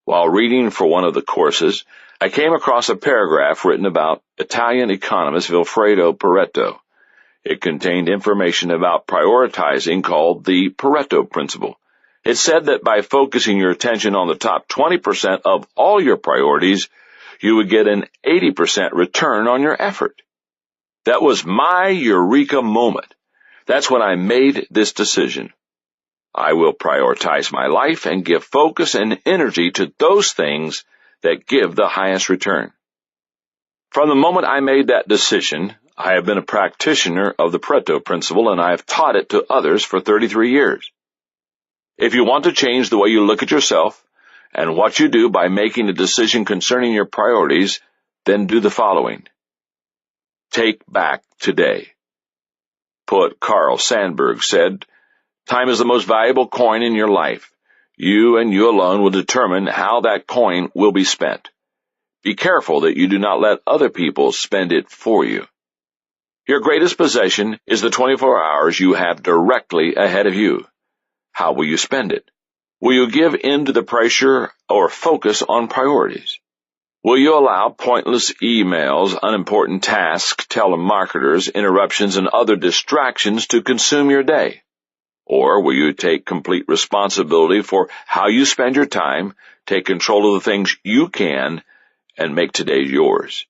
While reading for one of the courses, I came across a paragraph written about Italian economist Vilfredo Pareto. It contained information about prioritizing called the Pareto principle. It said that by focusing your attention on the top 20% of all your priorities, you would get an 80% return on your effort. That was my eureka moment. That's when I made this decision. I will prioritize my life and give focus and energy to those things that give the highest return. From the moment I made that decision, I have been a practitioner of the Pareto principle, and I have taught it to others for 33 years. If you want to change the way you look at yourself and what you do by making a decision concerning your priorities, then do the following. Take back today. Poet Carl Sandburg said, "Time is the most valuable coin in your life. You and you alone will determine how that coin will be spent. Be careful that you do not let other people spend it for you." Your greatest possession is the 24 hours you have directly ahead of you. How will you spend it? Will you give in to the pressure or focus on priorities? Will you allow pointless emails, unimportant tasks, telemarketers, interruptions, and other distractions to consume your day? Or will you take complete responsibility for how you spend your time, take control of the things you can, and make today yours?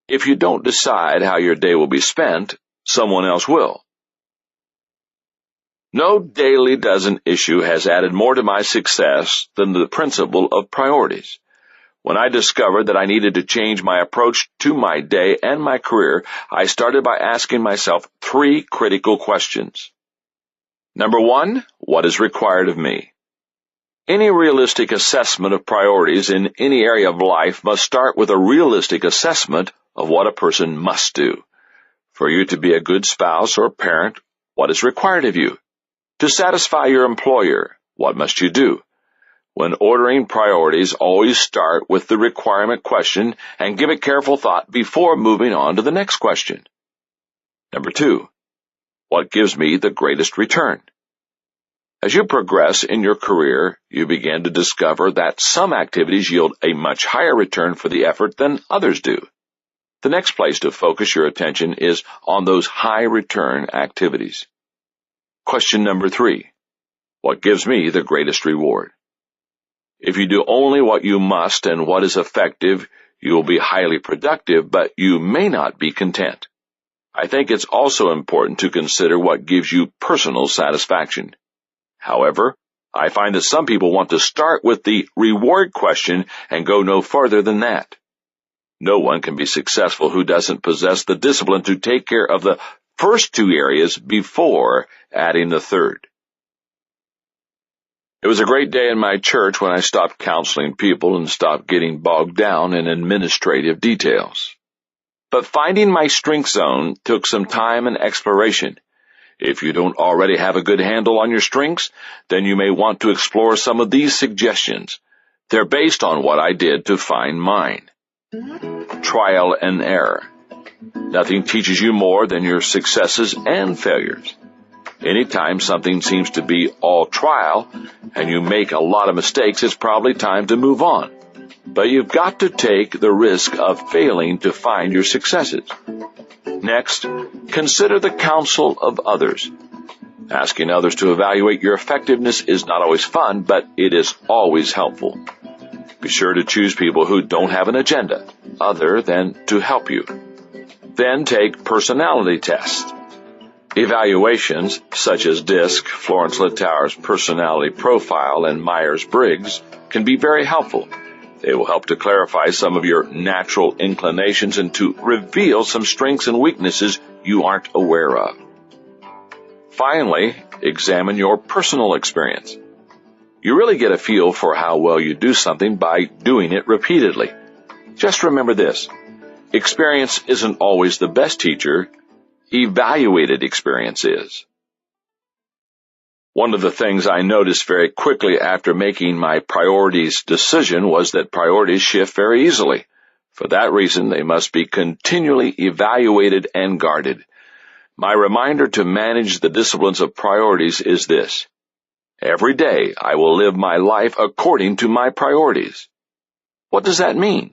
If you don't decide how your day will be spent, someone else will. No daily dozen issue has added more to my success than the principle of priorities. When I discovered that I needed to change my approach to my day and my career, I started by asking myself 3 critical questions. Number 1, what is required of me? Any realistic assessment of priorities in any area of life must start with a realistic assessment of what a person must do. For you to be a good spouse or parent, what is required of you? To satisfy your employer, what must you do? When ordering priorities, always start with the requirement question and give it careful thought before moving on to the next question. Number 2, what gives me the greatest return? As you progress in your career, you begin to discover that some activities yield a much higher return for the effort than others do. The next place to focus your attention is on those high-return activities. Question number 3, what gives me the greatest reward? If you do only what you must and what is effective, you will be highly productive, but you may not be content. I think it's also important to consider what gives you personal satisfaction. However, I find that some people want to start with the reward question and go no further than that. No one can be successful who doesn't possess the discipline to take care of the first 2 areas before adding the third. It was a great day in my church when I stopped counseling people and stopped getting bogged down in administrative details. But finding my strength zone took some time and exploration. If you don't already have a good handle on your strengths, then you may want to explore some of these suggestions. They're based on what I did to find mine. Trial and error. Nothing teaches you more than your successes and failures. Anytime something seems to be all trial and you make a lot of mistakes, it's probably time to move on. But you've got to take the risk of failing to find your successes. Next, consider the counsel of others. Asking others to evaluate your effectiveness is not always fun, but it is always helpful. Be sure to choose people who don't have an agenda other than to help you. Then take personality tests. Evaluations, such as DISC, Florence Littauer's personality profile, and Myers-Briggs, can be very helpful. They will help to clarify some of your natural inclinations and to reveal some strengths and weaknesses you aren't aware of. Finally, examine your personal experience. You really get a feel for how well you do something by doing it repeatedly. Just remember this: experience isn't always the best teacher. Evaluated experience is. One of the things I noticed very quickly after making my priorities decision was that priorities shift very easily. For that reason, they must be continually evaluated and guarded. My reminder to manage the disciplines of priorities is this: every day I will live my life according to my priorities. What does that mean?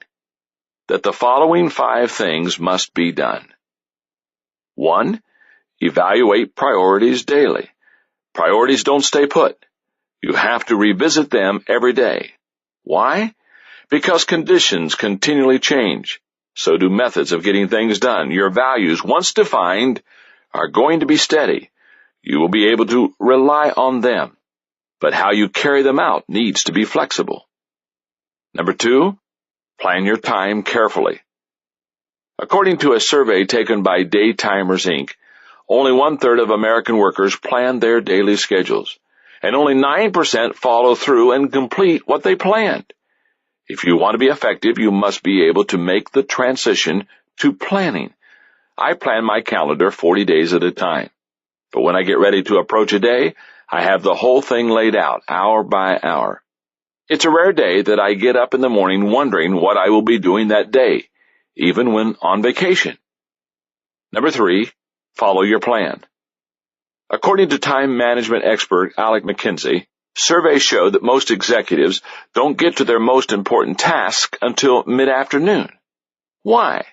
That the following 5 things must be done. 1. Evaluate priorities daily. Priorities don't stay put. You have to revisit them every day. Why? Because conditions continually change. So do methods of getting things done. Your values, once defined, are going to be steady. You will be able to rely on them. But how you carry them out needs to be flexible. Number 2, plan your time carefully. According to a survey taken by Daytimers, Inc., only 1/3 of American workers plan their daily schedules, and only 9% follow through and complete what they planned. If you want to be effective, you must be able to make the transition to planning. I plan my calendar 40 days at a time. But when I get ready to approach a day, I have the whole thing laid out, hour by hour. It's a rare day that I get up in the morning wondering what I will be doing that day, even when on vacation. Number 3, follow your plan. According to time management expert Alec McKinsey, surveys show that most executives don't get to their most important task until mid-afternoon. Why?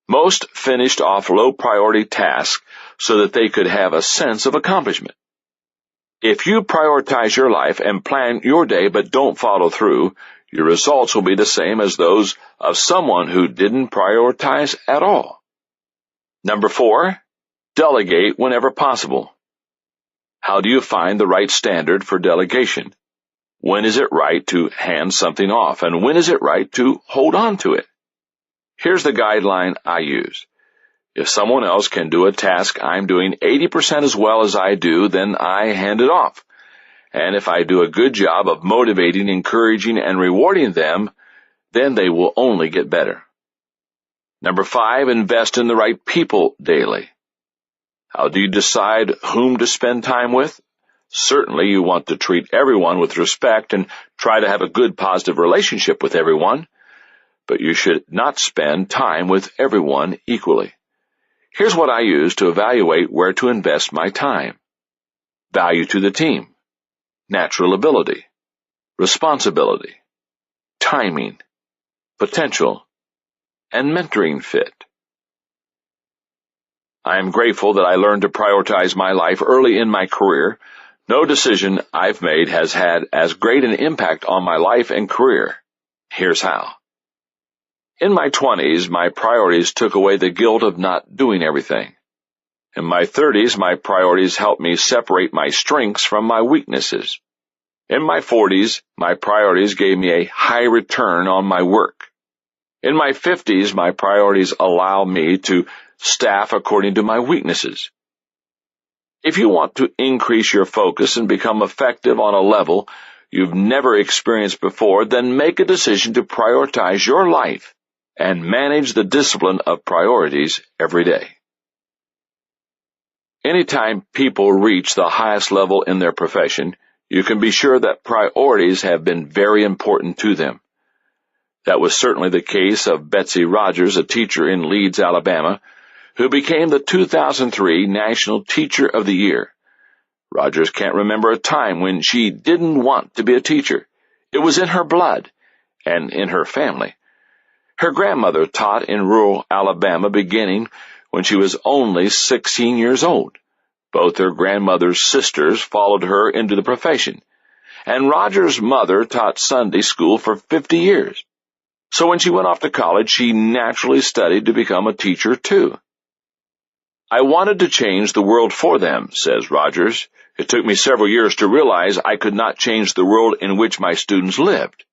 Most finished off low-priority tasks so that they could have a sense of accomplishment. If you prioritize your life and plan your day but don't follow through, your results will be the same as those of someone who didn't prioritize at all. Number 4, delegate whenever possible. How do you find the right standard for delegation? When is it right to hand something off, and when is it right to hold on to it? Here's the guideline I use. If someone else can do a task I'm doing 80% as well as I do, then I hand it off. And if I do a good job of motivating, encouraging, and rewarding them, then they will only get better. Number 5, invest in the right people daily. How do you decide whom to spend time with? Certainly you want to treat everyone with respect and try to have a good, positive relationship with everyone, but you should not spend time with everyone equally. Here's what I use to evaluate where to invest my time. Value to the team, natural ability, responsibility, timing, potential, and mentoring fit. I am grateful that I learned to prioritize my life early in my career. No decision I've made has had as great an impact on my life and career. Here's how. In my 20s, my priorities took away the guilt of not doing everything. In my 30s, my priorities helped me separate my strengths from my weaknesses. In my 40s, my priorities gave me a high return on my work. In my 50s, my priorities allow me to staff according to my weaknesses. If you want to increase your focus and become effective on a level you've never experienced before, then make a decision to prioritize your life and manage the discipline of priorities every day. Anytime people reach the highest level in their profession, you can be sure that priorities have been very important to them. That was certainly the case of Betsy Rogers, a teacher in Leeds, Alabama, who became the 2003 National Teacher of the Year. Rogers can't remember a time when she didn't want to be a teacher. It was in her blood and in her family. Her grandmother taught in rural Alabama beginning when she was only 16 years old. Both her grandmother's sisters followed her into the profession, and Rogers' mother taught Sunday school for 50 years. So when she went off to college, she naturally studied to become a teacher too. I wanted to change the world for them, says Rogers. It took me several years to realize I could not change the world in which my students lived.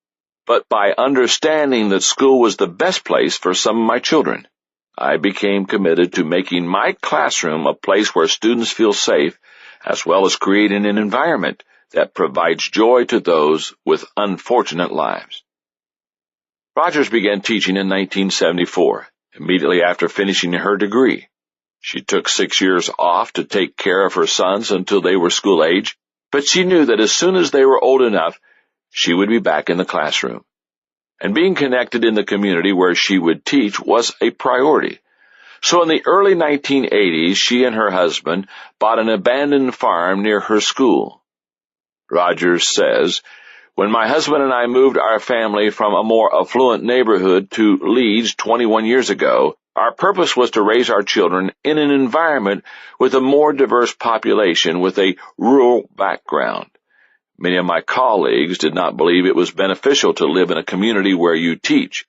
But by understanding that school was the best place for some of my children, I became committed to making my classroom a place where students feel safe, as well as creating an environment that provides joy to those with unfortunate lives. Rogers began teaching in 1974, immediately after finishing her degree. She took 6 years off to take care of her sons until they were school age, but she knew that as soon as they were old enough, she would be back in the classroom. And being connected in the community where she would teach was a priority. So in the early 1980s, she and her husband bought an abandoned farm near her school. Rogers says, "When my husband and I moved our family from a more affluent neighborhood to Leeds 21 years ago, our purpose was to raise our children in an environment with a more diverse population with a rural background. Many of my colleagues did not believe it was beneficial to live in a community where you teach,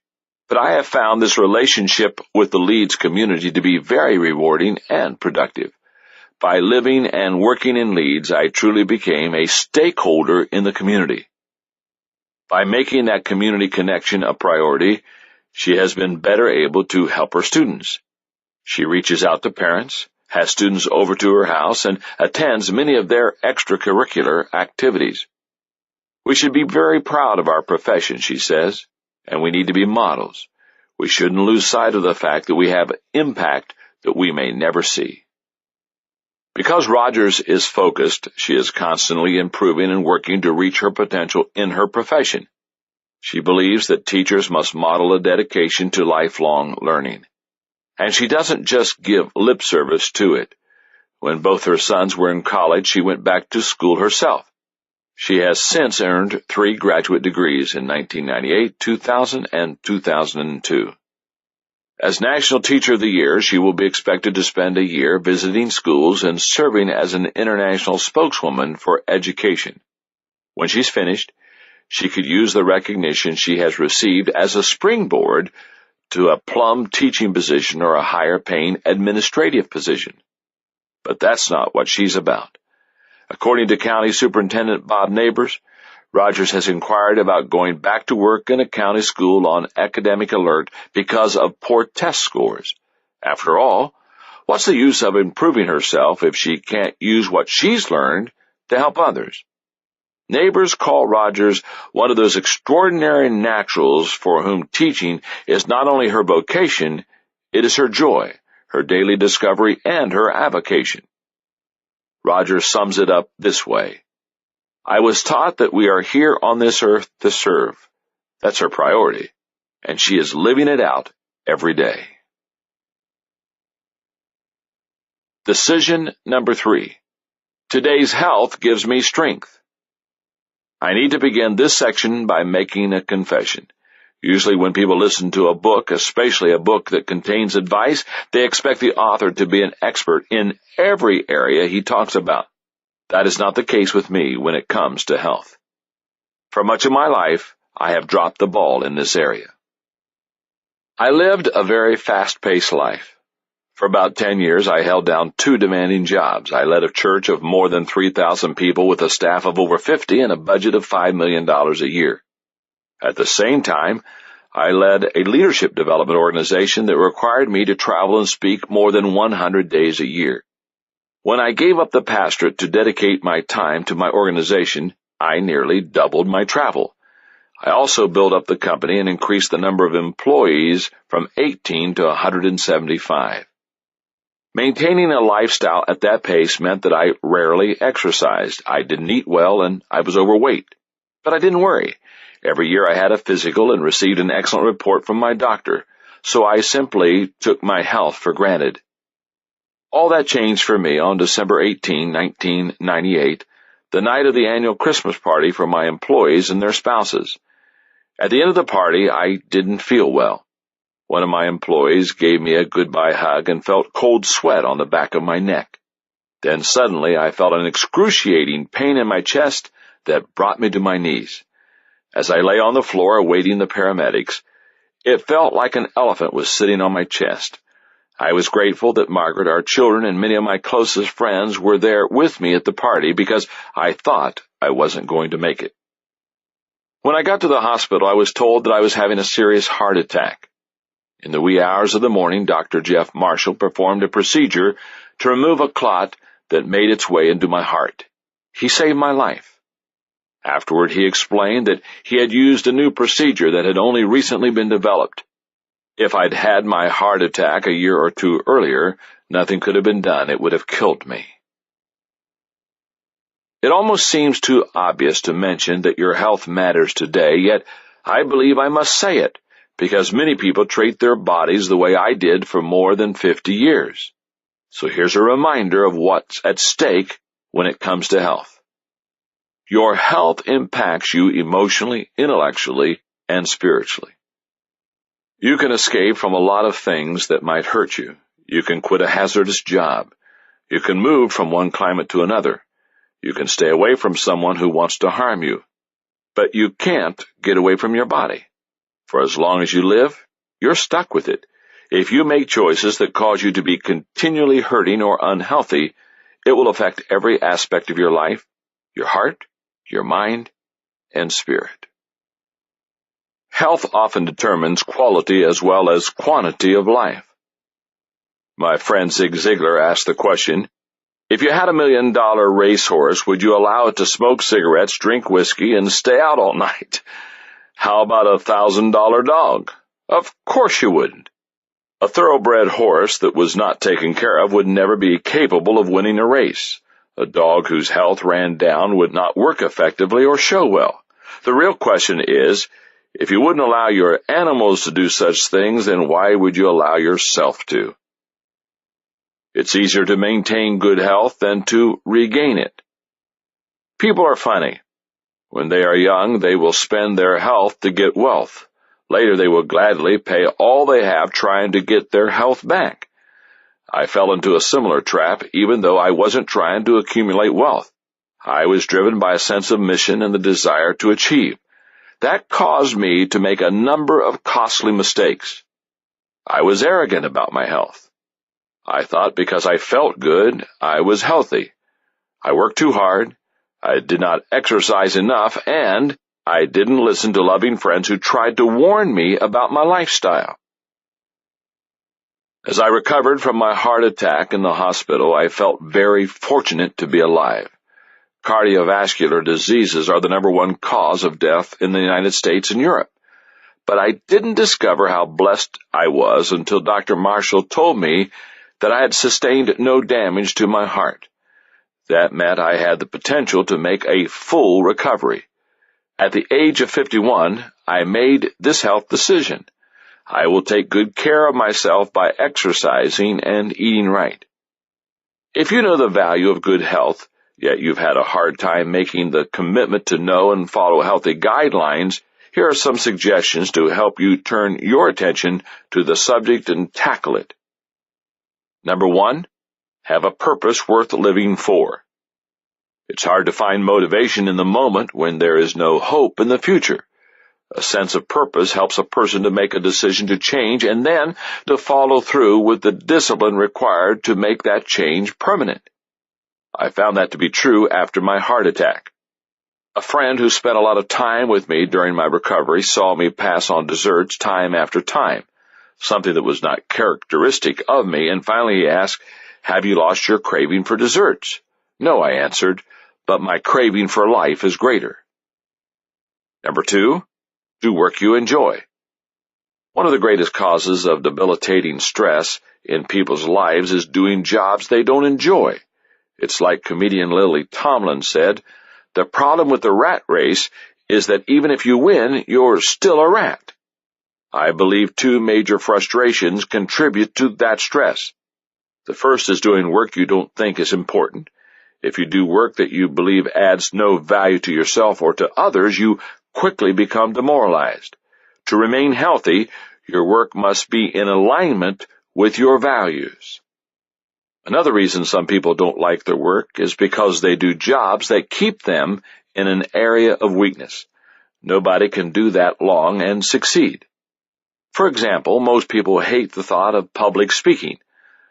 but I have found this relationship with the Leeds community to be very rewarding and productive. By living and working in Leeds, I truly became a stakeholder in the community." By making that community connection a priority, she has been better able to help her students. She reaches out to parents, has students over to her house, and attends many of their extracurricular activities. "We should be very proud of our profession," she says, "and we need to be models. We shouldn't lose sight of the fact that we have impact that we may never see." Because Rogers is focused, she is constantly improving and working to reach her potential in her profession. She believes that teachers must model a dedication to lifelong learning. And she doesn't just give lip service to it. When both her sons were in college, she went back to school herself. She has since earned 3 graduate degrees in 1998, 2000, and 2002. As National Teacher of the Year, she will be expected to spend a year visiting schools and serving as an international spokeswoman for education. When she's finished, she could use the recognition she has received as a springboard to a plum teaching position or a higher-paying administrative position. But that's not what she's about. According to County Superintendent Bob Neighbors, Rogers has inquired about going back to work in a county school on academic alert because of poor test scores. After all, what's the use of improving herself if she can't use what she's learned to help others? Neighbors call Rogers one of those extraordinary naturals for whom teaching is not only her vocation, it is her joy, her daily discovery, and her avocation. Rogers sums it up this way: I was taught that we are here on this earth to serve. That's her priority, and she is living it out every day. Decision number 3. Today's health gives me strength. I need to begin this section by making a confession. Usually when people listen to a book, especially a book that contains advice, they expect the author to be an expert in every area he talks about. That is not the case with me when it comes to health. For much of my life, I have dropped the ball in this area. I lived a very fast-paced life. For about 10 years, I held down 2 demanding jobs. I led a church of more than 3,000 people with a staff of over 50 and a budget of $5 million a year. At the same time, I led a leadership development organization that required me to travel and speak more than 100 days a year. When I gave up the pastorate to dedicate my time to my organization, I nearly doubled my travel. I also built up the company and increased the number of employees from 18 to 175. Maintaining a lifestyle at that pace meant that I rarely exercised. I didn't eat well, and I was overweight. But I didn't worry. Every year I had a physical and received an excellent report from my doctor, so I simply took my health for granted. All that changed for me on December 18, 1998, the night of the annual Christmas party for my employees and their spouses. At the end of the party, I didn't feel well. One of my employees gave me a goodbye hug and felt cold sweat on the back of my neck. Then suddenly I felt an excruciating pain in my chest that brought me to my knees. As I lay on the floor awaiting the paramedics, it felt like an elephant was sitting on my chest. I was grateful that Margaret, our children, and many of my closest friends were there with me at the party because I thought I wasn't going to make it. When I got to the hospital, I was told that I was having a serious heart attack. In the wee hours of the morning, Dr. Jeff Marshall performed a procedure to remove a clot that made its way into my heart. He saved my life. Afterward, he explained that he had used a new procedure that had only recently been developed. If I'd had my heart attack a year or 2 earlier, nothing could have been done. It would have killed me. It almost seems too obvious to mention that your health matters today, yet I believe I must say it, because many people treat their bodies the way I did for more than 50 years. So here's a reminder of what's at stake when it comes to health. Your health impacts you emotionally, intellectually, and spiritually. You can escape from a lot of things that might hurt you. You can quit a hazardous job. You can move from one climate to another. You can stay away from someone who wants to harm you. But you can't get away from your body. For as long as you live, you're stuck with it. If you make choices that cause you to be continually hurting or unhealthy, it will affect every aspect of your life, your heart, your mind, and spirit. Health often determines quality as well as quantity of life. My friend Zig Ziglar asked the question, if you had $1 million racehorse, would you allow it to smoke cigarettes, drink whiskey, and stay out all night? How about $1,000 dog? Of course you wouldn't. A thoroughbred horse that was not taken care of would never be capable of winning a race. A dog whose health ran down would not work effectively or show well. The real question is, if you wouldn't allow your animals to do such things, then why would you allow yourself to? It's easier to maintain good health than to regain it. People are funny. When they are young, they will spend their health to get wealth. Later, they will gladly pay all they have trying to get their health back. I fell into a similar trap, even though I wasn't trying to accumulate wealth. I was driven by a sense of mission and the desire to achieve. That caused me to make a number of costly mistakes. I was arrogant about my health. I thought because I felt good, I was healthy. I worked too hard, I did not exercise enough, and I didn't listen to loving friends who tried to warn me about my lifestyle. As I recovered from my heart attack in the hospital, I felt very fortunate to be alive. Cardiovascular diseases are the #1 cause of death in the United States and Europe. But I didn't discover how blessed I was until Dr. Marshall told me that I had sustained no damage to my heart. That meant I had the potential to make a full recovery. At the age of 51, I made this health decision. I will take good care of myself by exercising and eating right. If you know the value of good health, yet you've had a hard time making the commitment to know and follow healthy guidelines, here are some suggestions to help you turn your attention to the subject and tackle it. #1, have a purpose worth living for. It's hard to find motivation in the moment when there is no hope in the future. A sense of purpose helps a person to make a decision to change and then to follow through with the discipline required to make that change permanent. I found that to be true after my heart attack. A friend who spent a lot of time with me during my recovery saw me pass on desserts time after time, something that was not characteristic of me, and finally he asked, "Have you lost your craving for desserts?" "No," I answered, "but my craving for life is greater." #2, do work you enjoy. One of the greatest causes of debilitating stress in people's lives is doing jobs they don't enjoy. It's like comedian Lily Tomlin said, "The problem with the rat race is that even if you win, you're still a rat." I believe 2 major frustrations contribute to that stress. The first is doing work you don't think is important. If you do work that you believe adds no value to yourself or to others, you quickly become demoralized. To remain healthy, your work must be in alignment with your values. Another reason some people don't like their work is because they do jobs that keep them in an area of weakness. Nobody can do that long and succeed. For example, most people hate the thought of public speaking.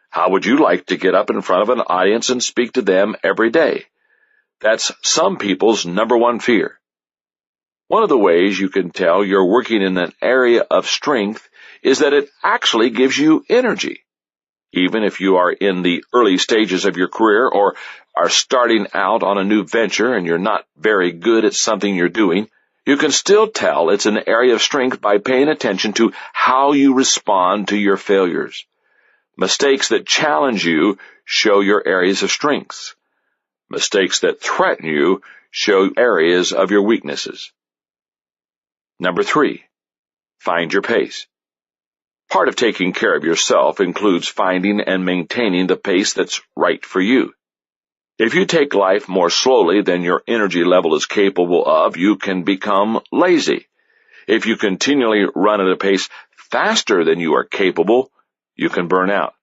How would you like to get up in front of an audience and speak to them every day? That's some people's #1 fear. One of the ways you can tell you're working in an area of strength is that it actually gives you energy. Even if you are in the early stages of your career or are starting out on a new venture and you're not very good at something you're doing, you can still tell it's an area of strength by paying attention to how you respond to your failures. Mistakes that challenge you show your areas of strengths. Mistakes that threaten you show areas of your weaknesses. #3, find your pace. Part of taking care of yourself includes finding and maintaining the pace that's right for you. If you take life more slowly than your energy level is capable of, you can become lazy. If you continually run at a pace faster than you are capable, you can burn out.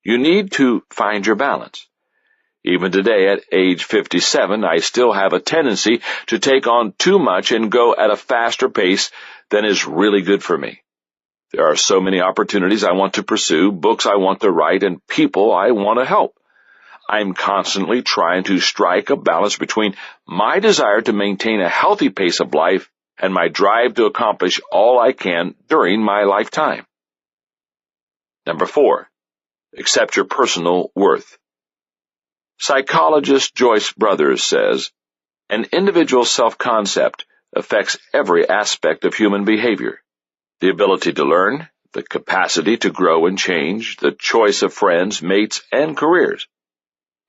You need to find your balance. Even today, at age 57, I still have a tendency to take on too much and go at a faster pace than is really good for me. There are so many opportunities I want to pursue, books I want to write, and people I want to help. I'm constantly trying to strike a balance between my desire to maintain a healthy pace of life and my drive to accomplish all I can during my lifetime. #4, accept your personal worth. Psychologist Joyce Brothers says, "An individual's self-concept affects every aspect of human behavior. The ability to learn, the capacity to grow and change, the choice of friends, mates, and careers.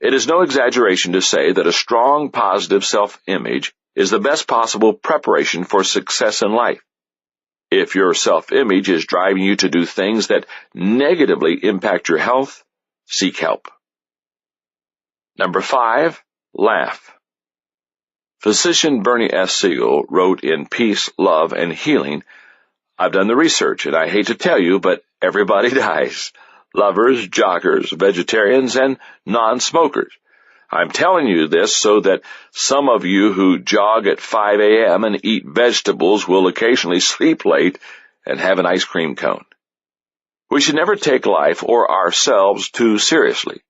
It is no exaggeration to say that a strong, positive self-image is the best possible preparation for success in life. If your self-image is driving you to do things that negatively impact your health, seek help. Number 5, laugh. Physician Bernie S. Siegel wrote in Peace, Love, and Healing, "I've done the research, and I hate to tell you, but everybody dies. Lovers, joggers, vegetarians, and non-smokers. I'm telling you this so that some of you who jog at 5 a.m. and eat vegetables will occasionally sleep late and have an ice cream cone. We should never take life or ourselves too seriously.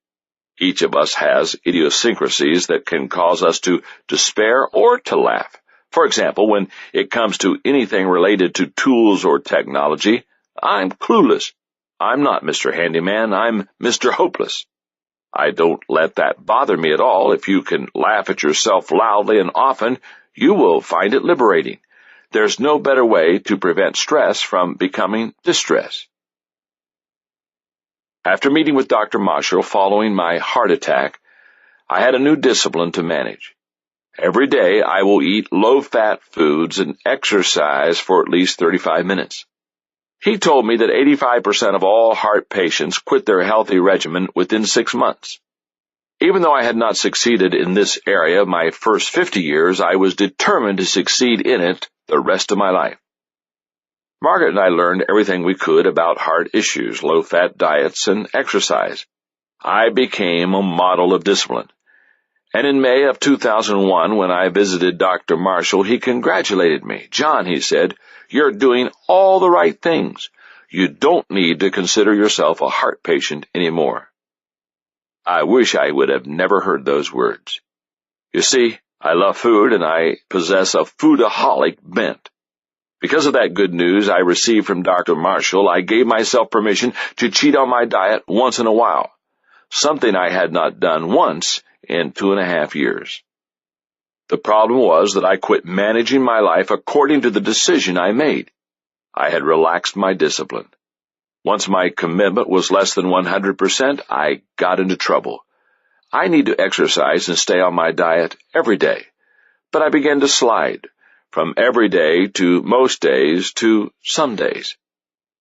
Each of us has idiosyncrasies that can cause us to despair or to laugh. For example, when it comes to anything related to tools or technology, I'm clueless. I'm not Mr. Handyman, I'm Mr. Hopeless. I don't let that bother me at all. If you can laugh at yourself loudly and often, you will find it liberating. There's no better way to prevent stress from becoming distress." After meeting with Dr. Marshall following my heart attack, I had a new discipline to manage. Every day I will eat low-fat foods and exercise for at least 35 minutes. He told me that 85% of all heart patients quit their healthy regimen within 6 months. Even though I had not succeeded in this area my first 50 years, I was determined to succeed in it the rest of my life. Margaret and I learned everything we could about heart issues, low-fat diets, and exercise. I became a model of discipline. And in May of 2001, when I visited Dr. Marshall, he congratulated me. "John," he said, "you're doing all the right things. You don't need to consider yourself a heart patient anymore." I wish I would have never heard those words. You see, I love food and I possess a foodaholic bent. Because of that good news I received from Dr. Marshall, I gave myself permission to cheat on my diet once in a while, something I had not done once in 2.5 years. The problem was that I quit managing my life according to the decision I made. I had relaxed my discipline. Once my commitment was less than 100%, I got into trouble. I need to exercise and stay on my diet every day, but I began to slide from every day to most days to some days.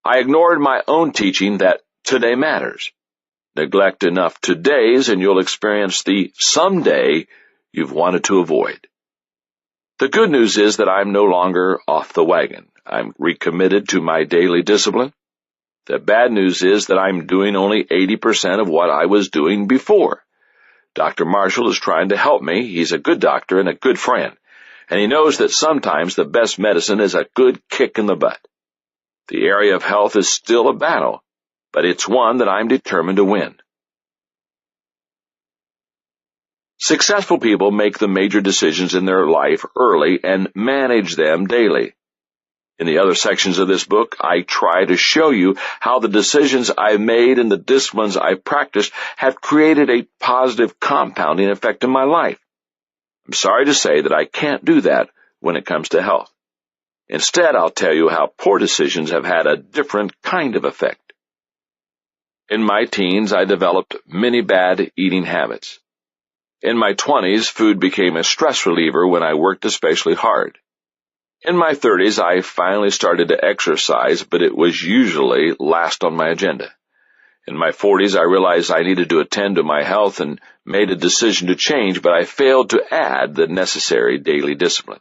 I ignored my own teaching that today matters. Neglect enough todays and you'll experience the someday you've wanted to avoid. The good news is that I'm no longer off the wagon. I'm recommitted to my daily discipline. The bad news is that I'm doing only 80% of what I was doing before. Dr. Marshall is trying to help me. He's a good doctor and a good friend, and he knows that sometimes the best medicine is a good kick in the butt. The area of health is still a battle, but it's one that I'm determined to win. Successful people make the major decisions in their life early and manage them daily. In the other sections of this book, I try to show you how the decisions I've made and the disciplines I've practiced have created a positive compounding effect in my life. I'm sorry to say that I can't do that when it comes to health. Instead, I'll tell you how poor decisions have had a different kind of effect. In my teens, I developed many bad eating habits. In my 20s, food became a stress reliever when I worked especially hard. In my 30s, I finally started to exercise, but it was usually last on my agenda. In my 40s, I realized I needed to attend to my health and made a decision to change, but I failed to add the necessary daily discipline.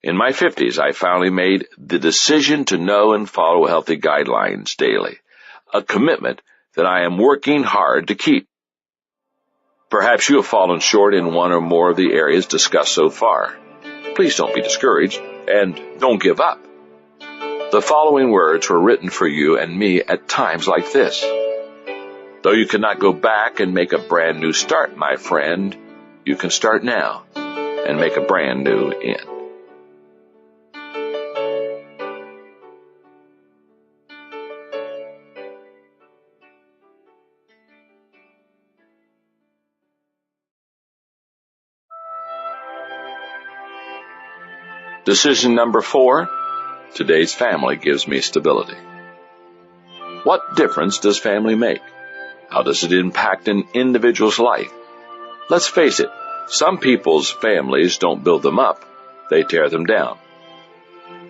In my 50s, I finally made the decision to know and follow healthy guidelines daily, a commitment that I am working hard to keep. Perhaps you have fallen short in one or more of the areas discussed so far. Please don't be discouraged, and don't give up. The following words were written for you and me at times like this. Though you cannot go back and make a brand new start, my friend, you can start now and make a brand new end. Decision number 4, today's family gives me stability. What difference does family make? How does it impact an individual's life? Let's face it, some people's families don't build them up, they tear them down.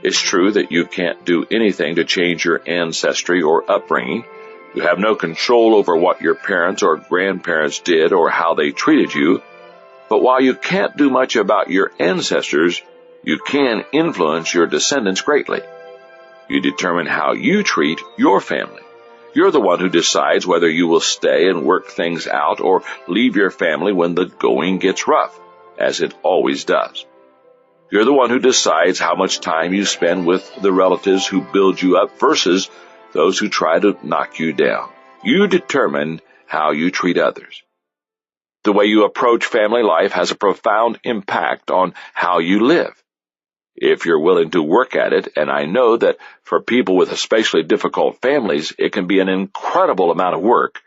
It's true that you can't do anything to change your ancestry or upbringing. You have no control over what your parents or grandparents did or how they treated you. But while you can't do much about your ancestors, you can influence your descendants greatly. You determine how you treat your family. You're the one who decides whether you will stay and work things out or leave your family when the going gets rough, as it always does. You're the one who decides how much time you spend with the relatives who build you up versus those who try to knock you down. You determine how you treat others. The way you approach family life has a profound impact on how you live. If you're willing to work at it, and I know that for people with especially difficult families, it can be an incredible amount of work,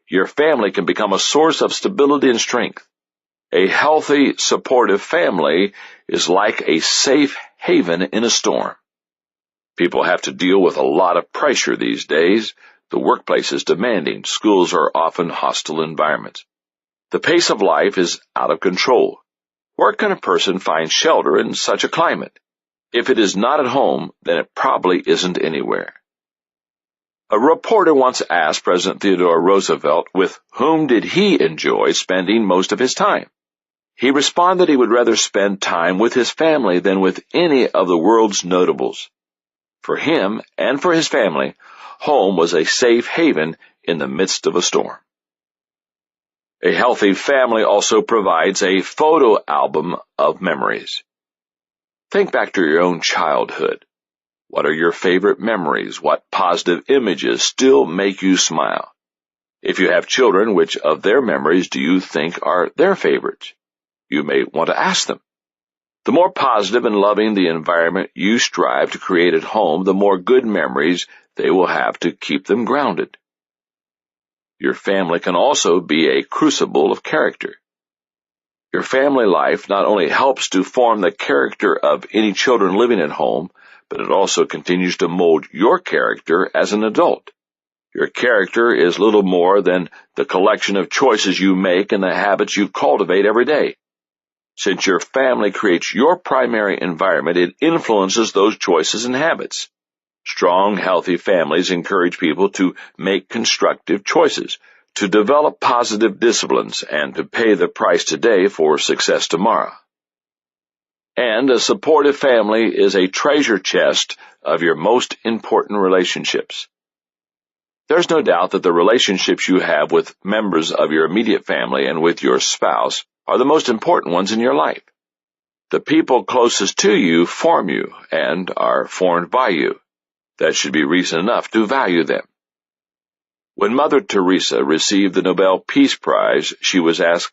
your family can become a source of stability and strength. A healthy, supportive family is like a safe haven in a storm. People have to deal with a lot of pressure these days. The workplace is demanding. Schools are often hostile environments. The pace of life is out of control. Where can a person find shelter in such a climate? If it is not at home, then it probably isn't anywhere. A reporter once asked President Theodore Roosevelt with whom did he enjoy spending most of his time. He responded he would rather spend time with his family than with any of the world's notables. For him and for his family, home was a safe haven in the midst of a storm. A healthy family also provides a photo album of memories. Think back to your own childhood. What are your favorite memories? What positive images still make you smile? If you have children, which of their memories do you think are their favorites? You may want to ask them. The more positive and loving the environment you strive to create at home, the more good memories they will have to keep them grounded. Your family can also be a crucible of character. Your family life not only helps to form the character of any children living at home, but it also continues to mold your character as an adult. Your character is little more than the collection of choices you make and the habits you cultivate every day. Since your family creates your primary environment, it influences those choices and habits. Strong, healthy families encourage people to make constructive choices, to develop positive disciplines, and to pay the price today for success tomorrow. And a supportive family is a treasure chest of your most important relationships. There's no doubt that the relationships you have with members of your immediate family and with your spouse are the most important ones in your life. The people closest to you form you and are formed by you. That should be reason enough to value them. When Mother Teresa received the Nobel Peace Prize, she was asked,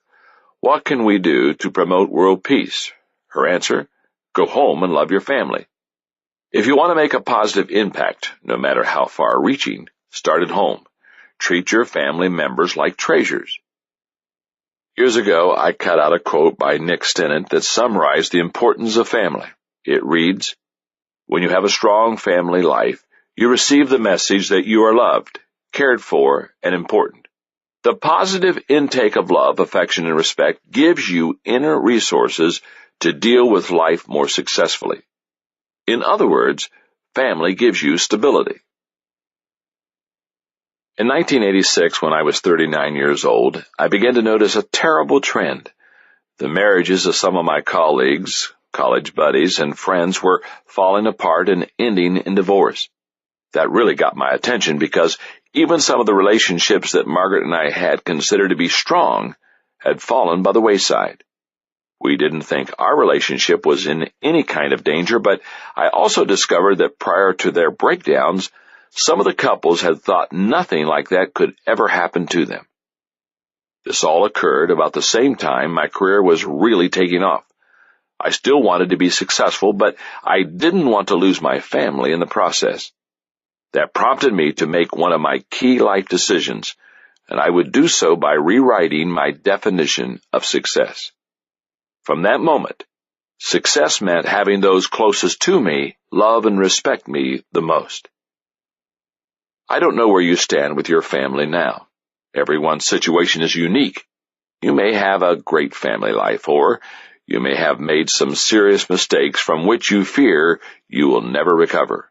"What can we do to promote world peace?" Her answer, "Go home and love your family." If you want to make a positive impact, no matter how far-reaching, start at home. Treat your family members like treasures. Years ago, I cut out a quote by Nick Stennett that summarized the importance of family. It reads, "When you have a strong family life, you receive the message that you are loved, cared for, and important. The positive intake of love, affection, and respect gives you inner resources to deal with life more successfully. In other words, family gives you stability." In 1986, when I was 39 years old, I began to notice a terrible trend. The marriages of some of my colleagues, college buddies, and friends were falling apart and ending in divorce. That really got my attention because even some of the relationships that Margaret and I had considered to be strong had fallen by the wayside. We didn't think our relationship was in any kind of danger, but I also discovered that prior to their breakdowns, some of the couples had thought nothing like that could ever happen to them. This all occurred about the same time my career was really taking off. I still wanted to be successful, but I didn't want to lose my family in the process. That prompted me to make one of my key life decisions, and I would do so by rewriting my definition of success. From that moment, success meant having those closest to me love and respect me the most. I don't know where you stand with your family now. Everyone's situation is unique. You may have a great family life, or you may have made some serious mistakes from which you fear you will never recover.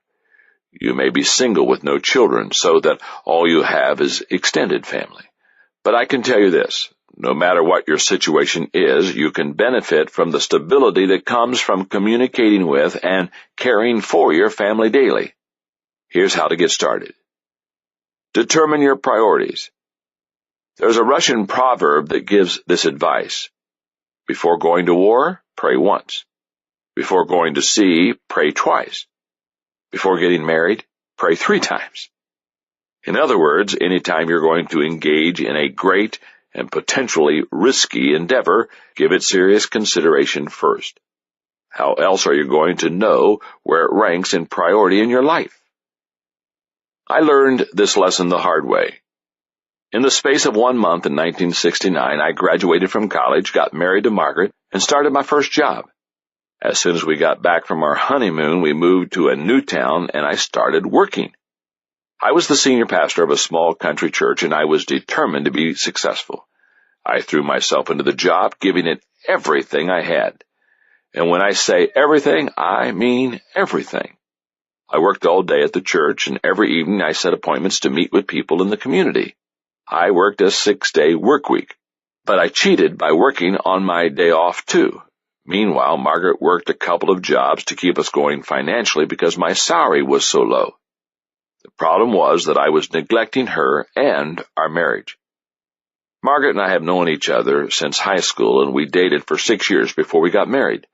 You may be single with no children, so that all you have is extended family. But I can tell you this, no matter what your situation is, you can benefit from the stability that comes from communicating with and caring for your family daily. Here's how to get started. Determine your priorities. There's a Russian proverb that gives this advice. Before going to war, pray once. Before going to sea, pray twice. Before getting married, pray 3 times. In other words, anytime you're going to engage in a great and potentially risky endeavor, give it serious consideration first. How else are you going to know where it ranks in priority in your life? I learned this lesson the hard way. In the space of 1 month in 1969, I graduated from college, got married to Margaret, and started my first job. As soon as we got back from our honeymoon, we moved to a new town, and I started working. I was the senior pastor of a small country church, and I was determined to be successful. I threw myself into the job, giving it everything I had. And when I say everything, I mean everything. I worked all day at the church, and every evening I set appointments to meet with people in the community. I worked a 6-day work week, but I cheated by working on my day off too. Meanwhile, Margaret worked a couple of jobs to keep us going financially because my salary was so low. The problem was that I was neglecting her and our marriage. Margaret and I have known each other since high school, and we dated for 6 years before we got married.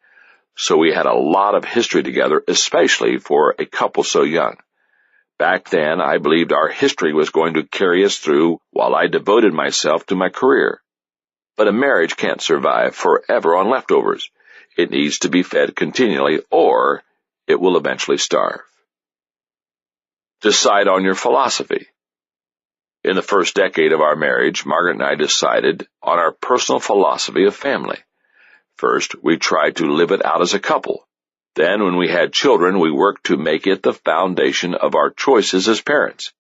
So we had a lot of history together, especially for a couple so young. Back then, I believed our history was going to carry us through while I devoted myself to my career. But a marriage can't survive forever on leftovers. It needs to be fed continually, or it will eventually starve. Decide on your philosophy. In the first decade of our marriage, Margaret and I decided on our personal philosophy of family. First, we tried to live it out as a couple. Then, when we had children, we worked to make it the foundation of our choices as parents.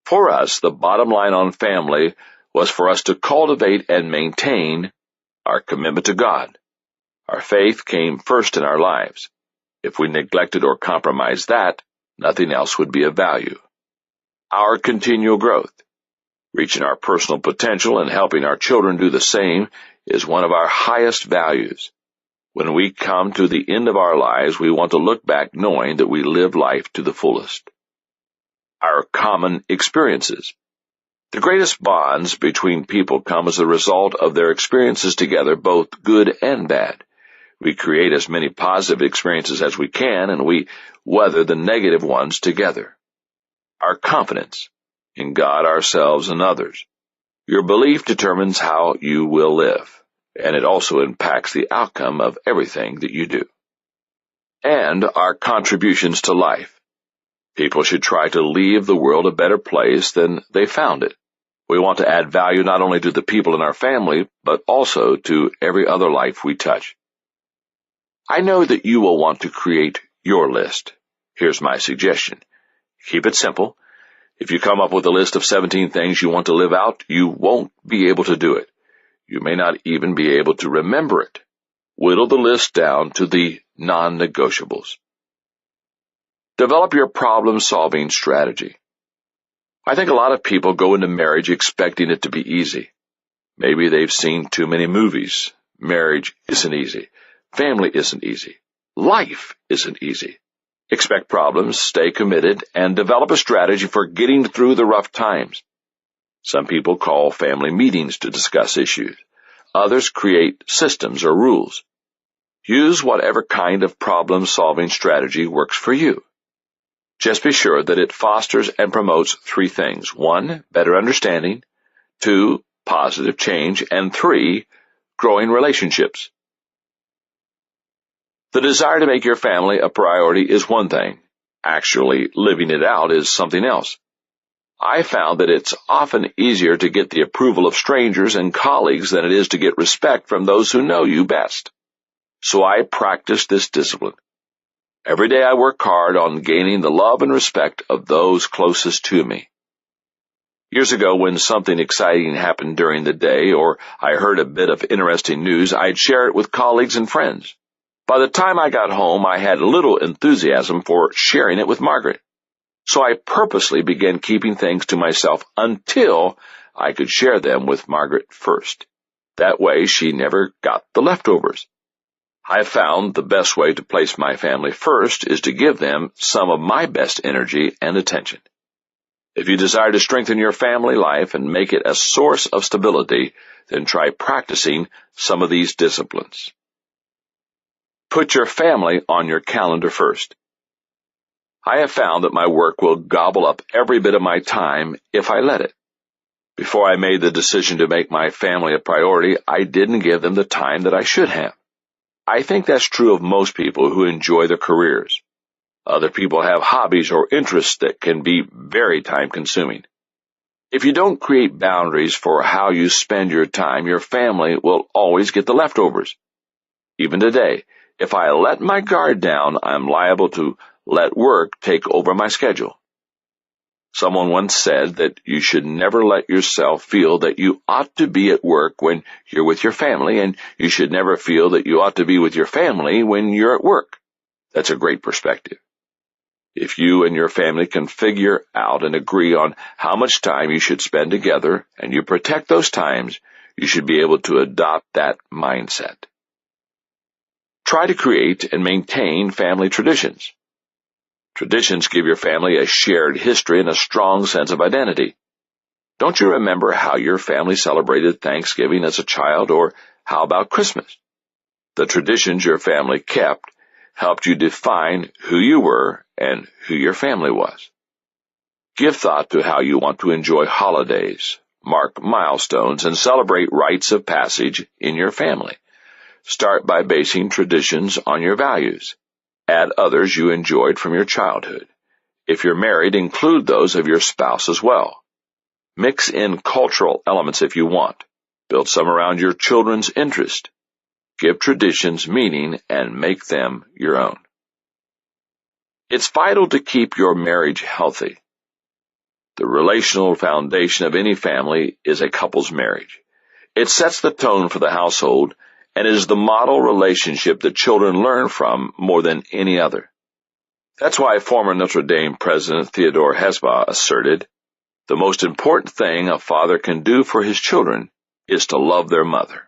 For us, the bottom line on family was for us to cultivate and maintain our commitment to God. Our faith came first in our lives. If we neglected or compromised that, nothing else would be of value. Our continual growth. Reaching our personal potential and helping our children do the same is one of our highest values. When we come to the end of our lives, we want to look back knowing that we lived life to the fullest. Our common experiences. The greatest bonds between people come as a result of their experiences together, both good and bad. We create as many positive experiences as we can, and we weather the negative ones together. Our confidence in God, ourselves, and others. Your belief determines how you will live, and it also impacts the outcome of everything that you do. And our contributions to life. People should try to leave the world a better place than they found it. We want to add value not only to the people in our family, but also to every other life we touch. I know that you will want to create your list. Here's my suggestion. Keep it simple. If you come up with a list of 17 things you want to live out, you won't be able to do it. You may not even be able to remember it. Whittle the list down to the non-negotiables. Develop your problem-solving strategy. I think a lot of people go into marriage expecting it to be easy. Maybe they've seen too many movies. Marriage isn't easy. Family isn't easy. Life isn't easy. Expect problems, stay committed, and develop a strategy for getting through the rough times. Some people call family meetings to discuss issues. Others create systems or rules. Use whatever kind of problem-solving strategy works for you. Just be sure that it fosters and promotes 3 things. 1, better understanding. 2, positive change. And 3, growing relationships. The desire to make your family a priority is one thing. Actually, living it out is something else. I found that it's often easier to get the approval of strangers and colleagues than it is to get respect from those who know you best. So I practice this discipline. Every day I work hard on gaining the love and respect of those closest to me. Years ago, when something exciting happened during the day or I heard a bit of interesting news, I'd share it with colleagues and friends. By the time I got home, I had little enthusiasm for sharing it with Margaret. So I purposely began keeping things to myself until I could share them with Margaret first. That way, she never got the leftovers. I found the best way to place my family first is to give them some of my best energy and attention. If you desire to strengthen your family life and make it a source of stability, then try practicing some of these disciplines. Put your family on your calendar first. I have found that my work will gobble up every bit of my time if I let it. Before I made the decision to make my family a priority, I didn't give them the time that I should have. I think that's true of most people who enjoy their careers. Other people have hobbies or interests that can be very time-consuming. If you don't create boundaries for how you spend your time, your family will always get the leftovers. Even today, if I let my guard down, I'm liable to let work take over my schedule. Someone once said that you should never let yourself feel that you ought to be at work when you're with your family, and you should never feel that you ought to be with your family when you're at work. That's a great perspective. If you and your family can figure out and agree on how much time you should spend together, and you protect those times, you should be able to adopt that mindset. Try to create and maintain family traditions. Traditions give your family a shared history and a strong sense of identity. Don't you remember how your family celebrated Thanksgiving as a child, or how about Christmas? The traditions your family kept helped you define who you were and who your family was. Give thought to how you want to enjoy holidays, mark milestones, and celebrate rites of passage in your family. Start by basing traditions on your values. Add others you enjoyed from your childhood. If you're married, include those of your spouse as well. Mix in cultural elements if you want. Build some around your children's interest. Give traditions meaning and make them your own. It's vital to keep your marriage healthy. The relational foundation of any family is a couple's marriage. It sets the tone for the household and is the model relationship that children learn from more than any other. That's why former Notre Dame President Theodore Hesbaugh asserted, "The most important thing a father can do for his children is to love their mother."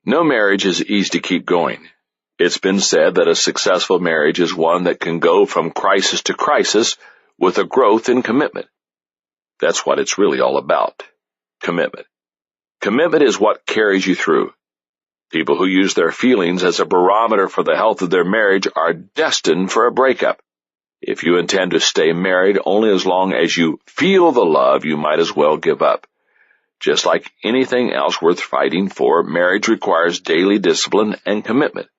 No marriage is easy to keep going. It's been said that a successful marriage is one that can go from crisis to crisis with a growth in commitment. That's what it's really all about. Commitment. Commitment is what carries you through. People who use their feelings as a barometer for the health of their marriage are destined for a breakup. If you intend to stay married only as long as you feel the love, you might as well give up. Just like anything else worth fighting for, marriage requires daily discipline and commitment.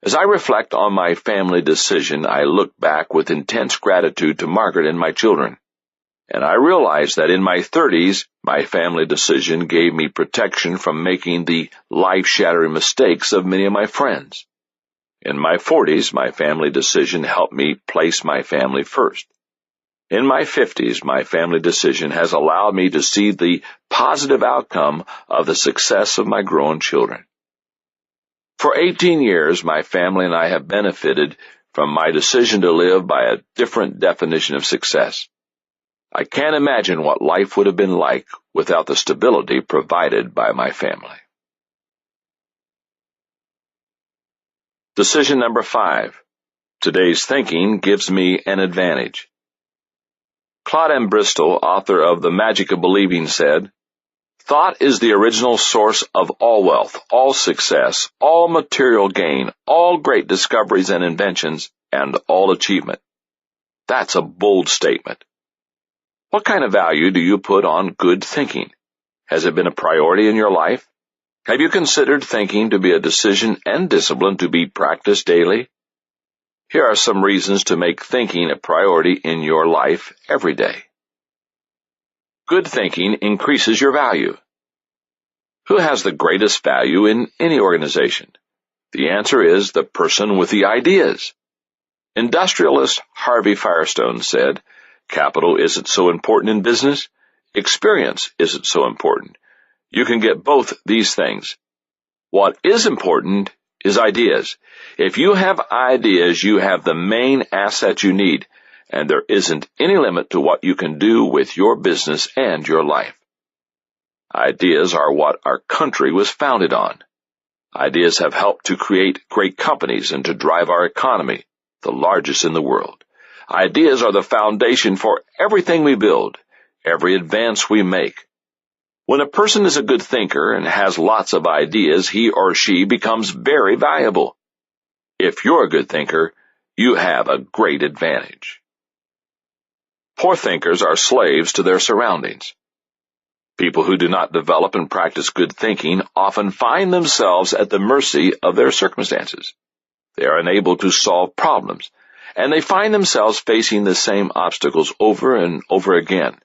As I reflect on my family decision, I look back with intense gratitude to Margaret and my children. And I realize that in my 30s, my family decision gave me protection from making the life-shattering mistakes of many of my friends. In my 40s, my family decision helped me place my family first. In my 50s, my family decision has allowed me to see the positive outcome of the success of my grown children. For 18 years, my family and I have benefited from my decision to live by a different definition of success. I can't imagine what life would have been like without the stability provided by my family. Decision number 5. Today's thinking gives me an advantage. Claude M. Bristol, author of The Magic of Believing, said, "Thought is the original source of all wealth, all success, all material gain, all great discoveries and inventions, and all achievement." That's a bold statement. What kind of value do you put on good thinking? Has it been a priority in your life? Have you considered thinking to be a decision and discipline to be practiced daily? Here are some reasons to make thinking a priority in your life every day. Good thinking increases your value. Who has the greatest value in any organization? The answer is the person with the ideas. Industrialist Harvey Firestone said, "Capital isn't so important in business. Experience isn't so important. You can get both these things. What is important is ideas. If you have ideas, you have the main asset you need, and there isn't any limit to what you can do with your business and your life." Ideas are what our country was founded on. Ideas have helped to create great companies and to drive our economy, the largest in the world. Ideas are the foundation for everything we build, every advance we make. When a person is a good thinker and has lots of ideas, he or she becomes very valuable. If you're a good thinker, you have a great advantage. Poor thinkers are slaves to their surroundings. People who do not develop and practice good thinking often find themselves at the mercy of their circumstances. They are unable to solve problems, and they find themselves facing the same obstacles over and over again.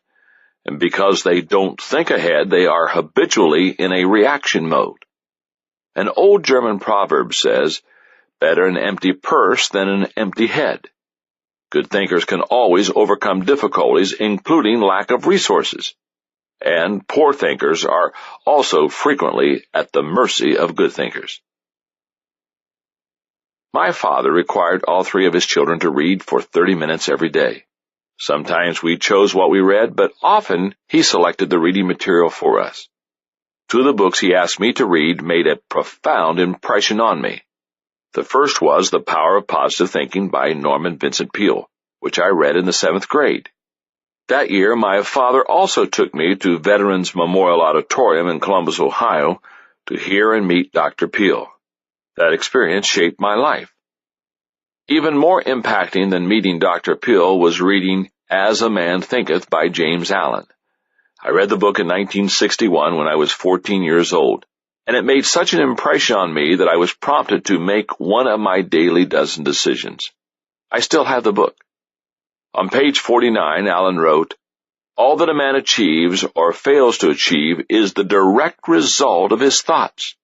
And because they don't think ahead, they are habitually in a reaction mode. An old German proverb says, "Better an empty purse than an empty head." Good thinkers can always overcome difficulties, including lack of resources. And poor thinkers are also frequently at the mercy of good thinkers. My father required all three of his children to read for 30 minutes every day. Sometimes we chose what we read, but often he selected the reading material for us. Two of the books he asked me to read made a profound impression on me. The first was The Power of Positive Thinking by Norman Vincent Peale, which I read in the 7th grade. That year, my father also took me to Veterans Memorial Auditorium in Columbus, Ohio, to hear and meet Dr. Peale. That experience shaped my life. Even more impacting than meeting Dr. Peale was reading As a Man Thinketh by James Allen. I read the book in 1961 when I was 14 years old, and it made such an impression on me that I was prompted to make one of my daily dozen decisions. I still have the book. On page 49, Allen wrote, "All that a man achieves or fails to achieve is the direct result of his thoughts."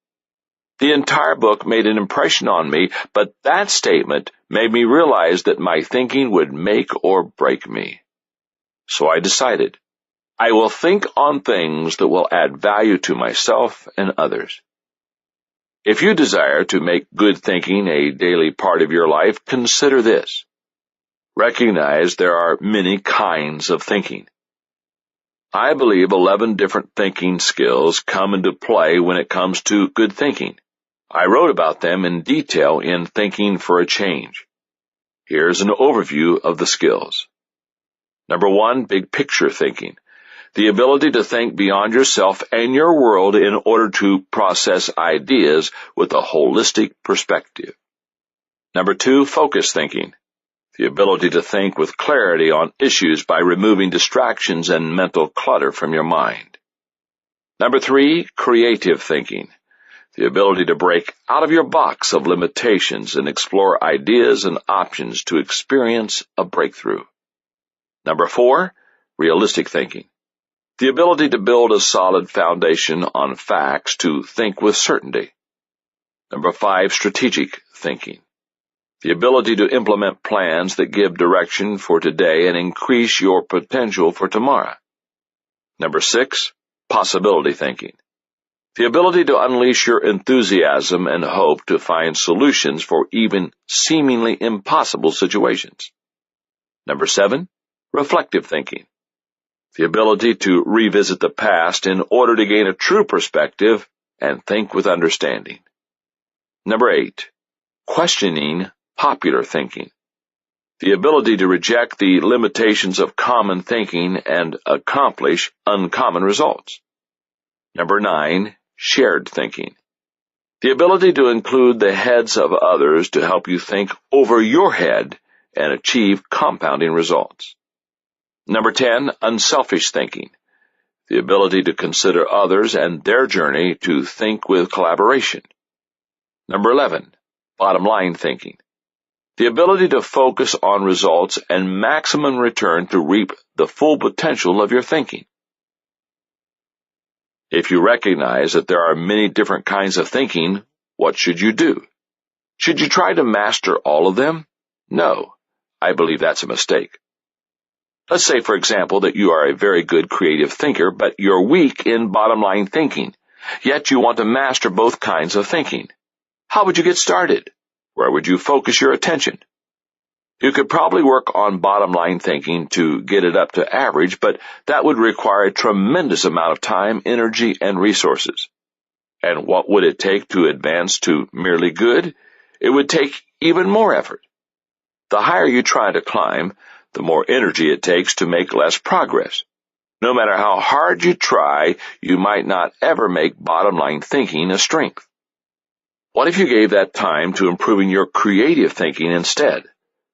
The entire book made an impression on me, but that statement made me realize that my thinking would make or break me. So I decided, I will think on things that will add value to myself and others. If you desire to make good thinking a daily part of your life, consider this. Recognize there are many kinds of thinking. I believe 11 different thinking skills come into play when it comes to good thinking. I wrote about them in detail in Thinking for a Change. Here's an overview of the skills. Number 1, big picture thinking. The ability to think beyond yourself and your world in order to process ideas with a holistic perspective. Number 2, focus thinking. The ability to think with clarity on issues by removing distractions and mental clutter from your mind. Number 3, creative thinking. The ability to break out of your box of limitations and explore ideas and options to experience a breakthrough. Number 4, realistic thinking. The ability to build a solid foundation on facts to think with certainty. Number 5, strategic thinking. The ability to implement plans that give direction for today and increase your potential for tomorrow. Number 6, possibility thinking. The ability to unleash your enthusiasm and hope to find solutions for even seemingly impossible situations. Number 7, reflective thinking. The ability to revisit the past in order to gain a true perspective and think with understanding. Number 8, questioning popular thinking. The ability to reject the limitations of common thinking and accomplish uncommon results. Number 9, shared thinking. The ability to include the heads of others to help you think over your head and achieve compounding results. Number 10, unselfish thinking. The ability to consider others and their journey to think with collaboration. Number 11, bottom line thinking. The ability to focus on results and maximum return to reap the full potential of your thinking. If you recognize that there are many different kinds of thinking, what should you do? Should you try to master all of them? No, I believe that's a mistake. Let's say, for example, that you are a very good creative thinker, but you're weak in bottom-line thinking, yet you want to master both kinds of thinking. How would you get started? Where would you focus your attention? You could probably work on bottom-line thinking to get it up to average, but that would require a tremendous amount of time, energy, and resources. And what would it take to advance to merely good? It would take even more effort. The higher you try to climb, the more energy it takes to make less progress. No matter how hard you try, you might not ever make bottom-line thinking a strength. What if you gave that time to improving your creative thinking instead?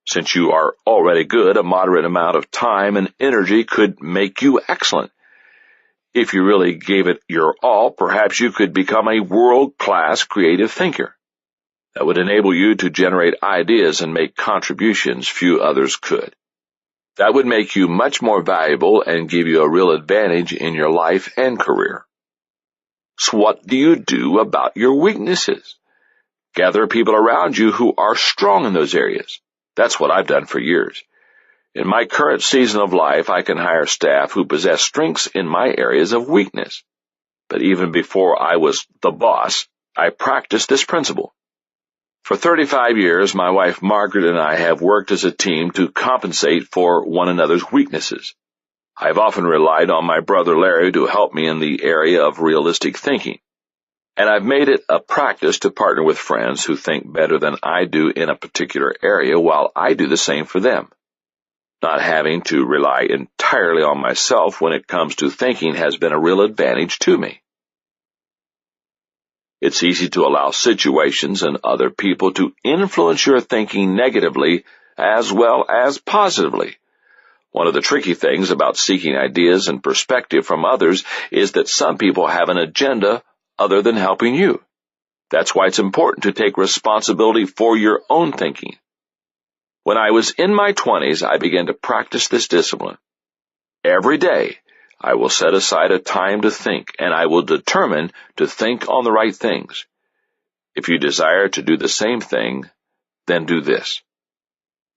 Since you are already good, a moderate amount of time and energy could make you excellent. If you really gave it your all, perhaps you could become a world-class creative thinker. That would enable you to generate ideas and make contributions few others could. That would make you much more valuable and give you a real advantage in your life and career. So what do you do about your weaknesses? Gather people around you who are strong in those areas. That's what I've done for years. In my current season of life, I can hire staff who possess strengths in my areas of weakness. But even before I was the boss, I practiced this principle. For 35 years, my wife Margaret and I have worked as a team to compensate for one another's weaknesses. I've often relied on my brother Larry to help me in the area of realistic thinking. And I've made it a practice to partner with friends who think better than I do in a particular area while I do the same for them. Not having to rely entirely on myself when it comes to thinking has been a real advantage to me. It's easy to allow situations and other people to influence your thinking negatively as well as positively. One of the tricky things about seeking ideas and perspective from others is that some people have an agenda other than helping you. That's why it's important to take responsibility for your own thinking. When I was in my 20s, I began to practice this discipline. Every day, I will set aside a time to think, and I will determine to think on the right things. If you desire to do the same thing, then do this.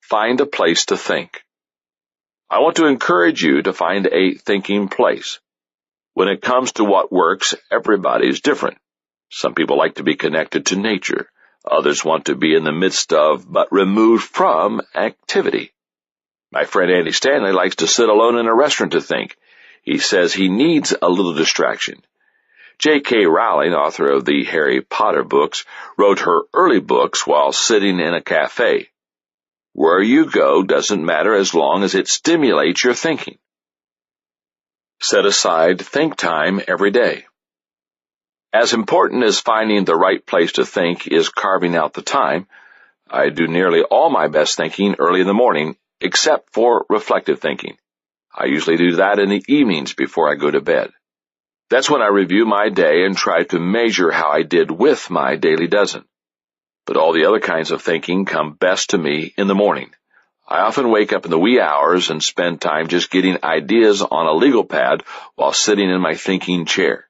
Find a place to think. I want to encourage you to find a thinking place. When it comes to what works, everybody is different. Some people like to be connected to nature. Others want to be in the midst of, but removed from, activity. My friend Andy Stanley likes to sit alone in a restaurant to think. He says he needs a little distraction. J.K. Rowling, author of the Harry Potter books, wrote her early books while sitting in a cafe. Where you go doesn't matter as long as it stimulates your thinking. Set aside think time every day. As important as finding the right place to think is carving out the time. I do nearly all my best thinking early in the morning, except for reflective thinking. I usually do that in the evenings before I go to bed. That's when I review my day and try to measure how I did with my daily dozen. But all the other kinds of thinking come best to me in the morning. I often wake up in the wee hours and spend time just getting ideas on a legal pad while sitting in my thinking chair.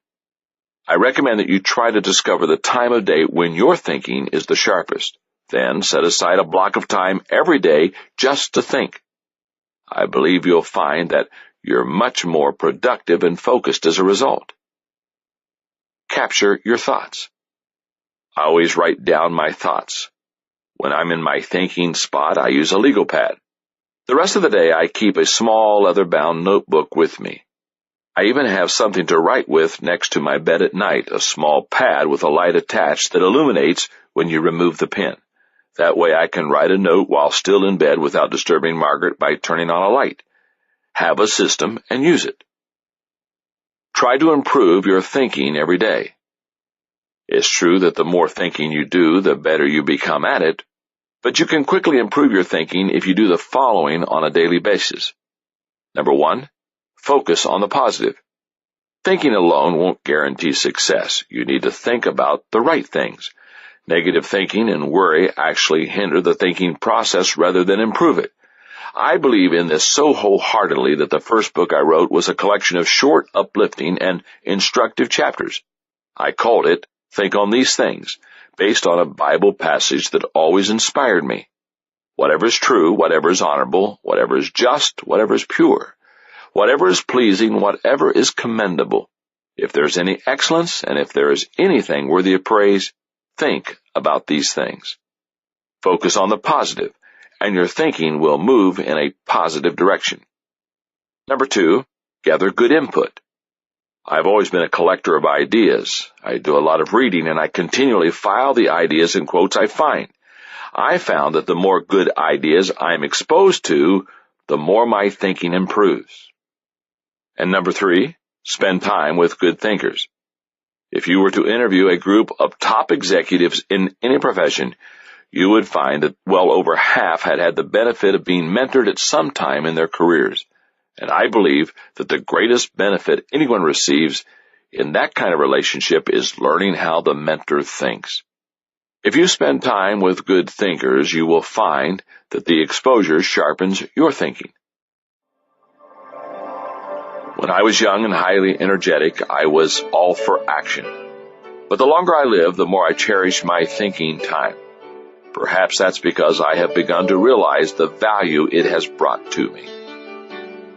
I recommend that you try to discover the time of day when your thinking is the sharpest. Then set aside a block of time every day just to think. I believe you'll find that you're much more productive and focused as a result. Capture your thoughts. I always write down my thoughts. When I'm in my thinking spot, I use a legal pad. The rest of the day, I keep a small leather-bound notebook with me. I even have something to write with next to my bed at night, a small pad with a light attached that illuminates when you remove the pen. That way I can write a note while still in bed without disturbing Margaret by turning on a light. Have a system and use it. Try to improve your thinking every day. It's true that the more thinking you do, the better you become at it, but you can quickly improve your thinking if you do the following on a daily basis. Number 1, focus on the positive. Thinking alone won't guarantee success. You need to think about the right things. Negative thinking and worry actually hinder the thinking process rather than improve it. I believe in this so wholeheartedly that the first book I wrote was a collection of short, uplifting, and instructive chapters. I called it Think on These Things, based on a Bible passage that always inspired me. Whatever is true, whatever is honorable, whatever is just, whatever is pure, whatever is pleasing, whatever is commendable, if there is any excellence, and if there is anything worthy of praise, think about these things. Focus on the positive, and your thinking will move in a positive direction. Number 2, gather good input. I've always been a collector of ideas. I do a lot of reading, and I continually file the ideas and quotes I find. I found that the more good ideas I'm exposed to, the more my thinking improves. And number 3, spend time with good thinkers. If you were to interview a group of top executives in any profession, you would find that well over half had had the benefit of being mentored at some time in their careers. And I believe that the greatest benefit anyone receives in that kind of relationship is learning how the mentor thinks. If you spend time with good thinkers, you will find that the exposure sharpens your thinking. When I was young and highly energetic, I was all for action. But the longer I live, the more I cherish my thinking time. Perhaps that's because I have begun to realize the value it has brought to me.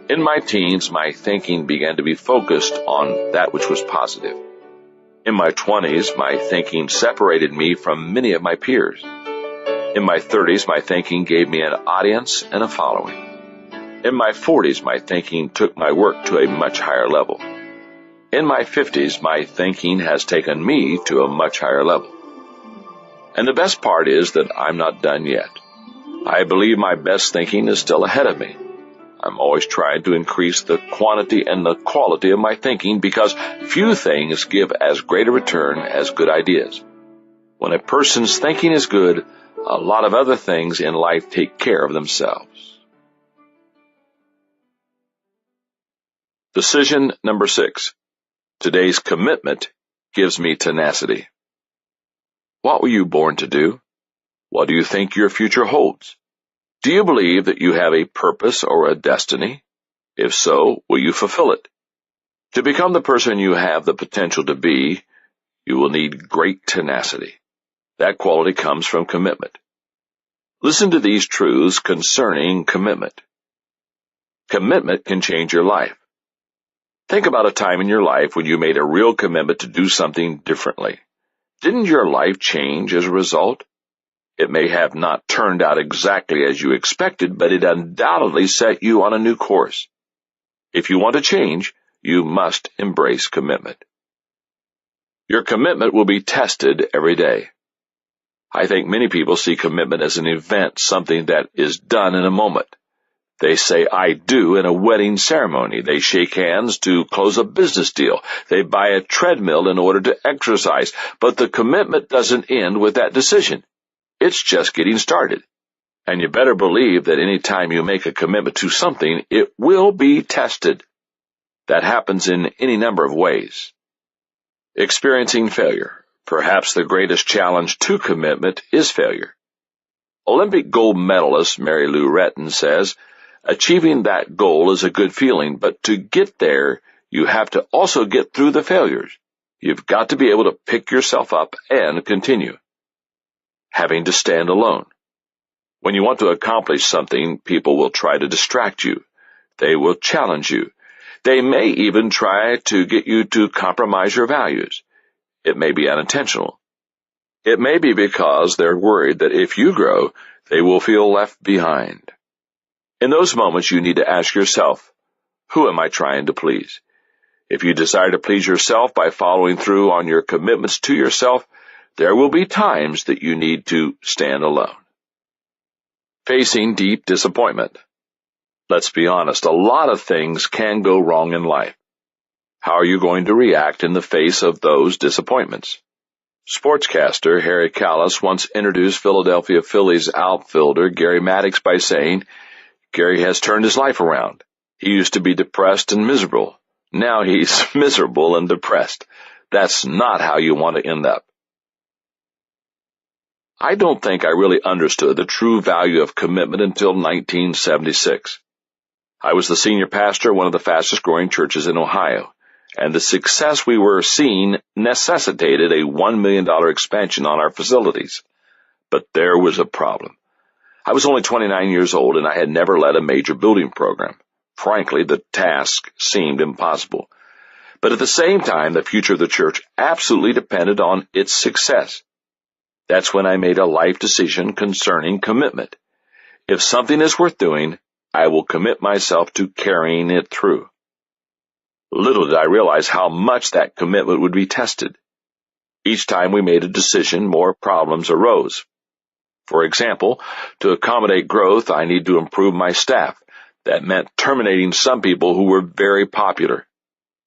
In my teens, my thinking began to be focused on that which was positive. In my 20s, my thinking separated me from many of my peers. In my 30s, my thinking gave me an audience and a following. In my 40s, my thinking took my work to a much higher level. In my 50s, my thinking has taken me to a much higher level. And the best part is that I'm not done yet. I believe my best thinking is still ahead of me. I'm always trying to increase the quantity and the quality of my thinking because few things give as great a return as good ideas. When a person's thinking is good, a lot of other things in life take care of themselves. Decision number 6. Today's commitment gives me tenacity. What were you born to do? What do you think your future holds? Do you believe that you have a purpose or a destiny? If so, will you fulfill it? To become the person you have the potential to be, you will need great tenacity. That quality comes from commitment. Listen to these truths concerning commitment. Commitment can change your life. Think about a time in your life when you made a real commitment to do something differently. Didn't your life change as a result? It may have not turned out exactly as you expected, but it undoubtedly set you on a new course. If you want to change, you must embrace commitment. Your commitment will be tested every day. I think many people see commitment as an event, something that is done in a moment. They say, I do in a wedding ceremony. They shake hands to close a business deal. They buy a treadmill in order to exercise. But the commitment doesn't end with that decision. It's just getting started. And you better believe that any time you make a commitment to something, it will be tested. That happens in any number of ways. Experiencing failure. Perhaps the greatest challenge to commitment is failure. Olympic gold medalist Mary Lou Retton says, achieving that goal is a good feeling, but to get there, you have to also get through the failures. You've got to be able to pick yourself up and continue. Having to stand alone. When you want to accomplish something, people will try to distract you. They will challenge you. They may even try to get you to compromise your values. It may be unintentional. It may be because they're worried that if you grow, they will feel left behind. In those moments, you need to ask yourself, who am I trying to please? If you desire to please yourself by following through on your commitments to yourself, there will be times that you need to stand alone. Facing deep disappointment. Let's be honest, a lot of things can go wrong in life. How are you going to react in the face of those disappointments? Sportscaster Harry Callis once introduced Philadelphia Phillies outfielder Gary Maddox by saying, Gary has turned his life around. He used to be depressed and miserable. Now he's miserable and depressed. That's not how you want to end up. I don't think I really understood the true value of commitment until 1976. I was the senior pastor of one of the fastest-growing churches in Ohio, and the success we were seeing necessitated a $1 million expansion on our facilities. But there was a problem. I was only 29 years old, and I had never led a major building program. Frankly, the task seemed impossible. But at the same time, the future of the church absolutely depended on its success. That's when I made a life decision concerning commitment. If something is worth doing, I will commit myself to carrying it through. Little did I realize how much that commitment would be tested. Each time we made a decision, more problems arose. For example, to accommodate growth, I needed to improve my staff. That meant terminating some people who were very popular.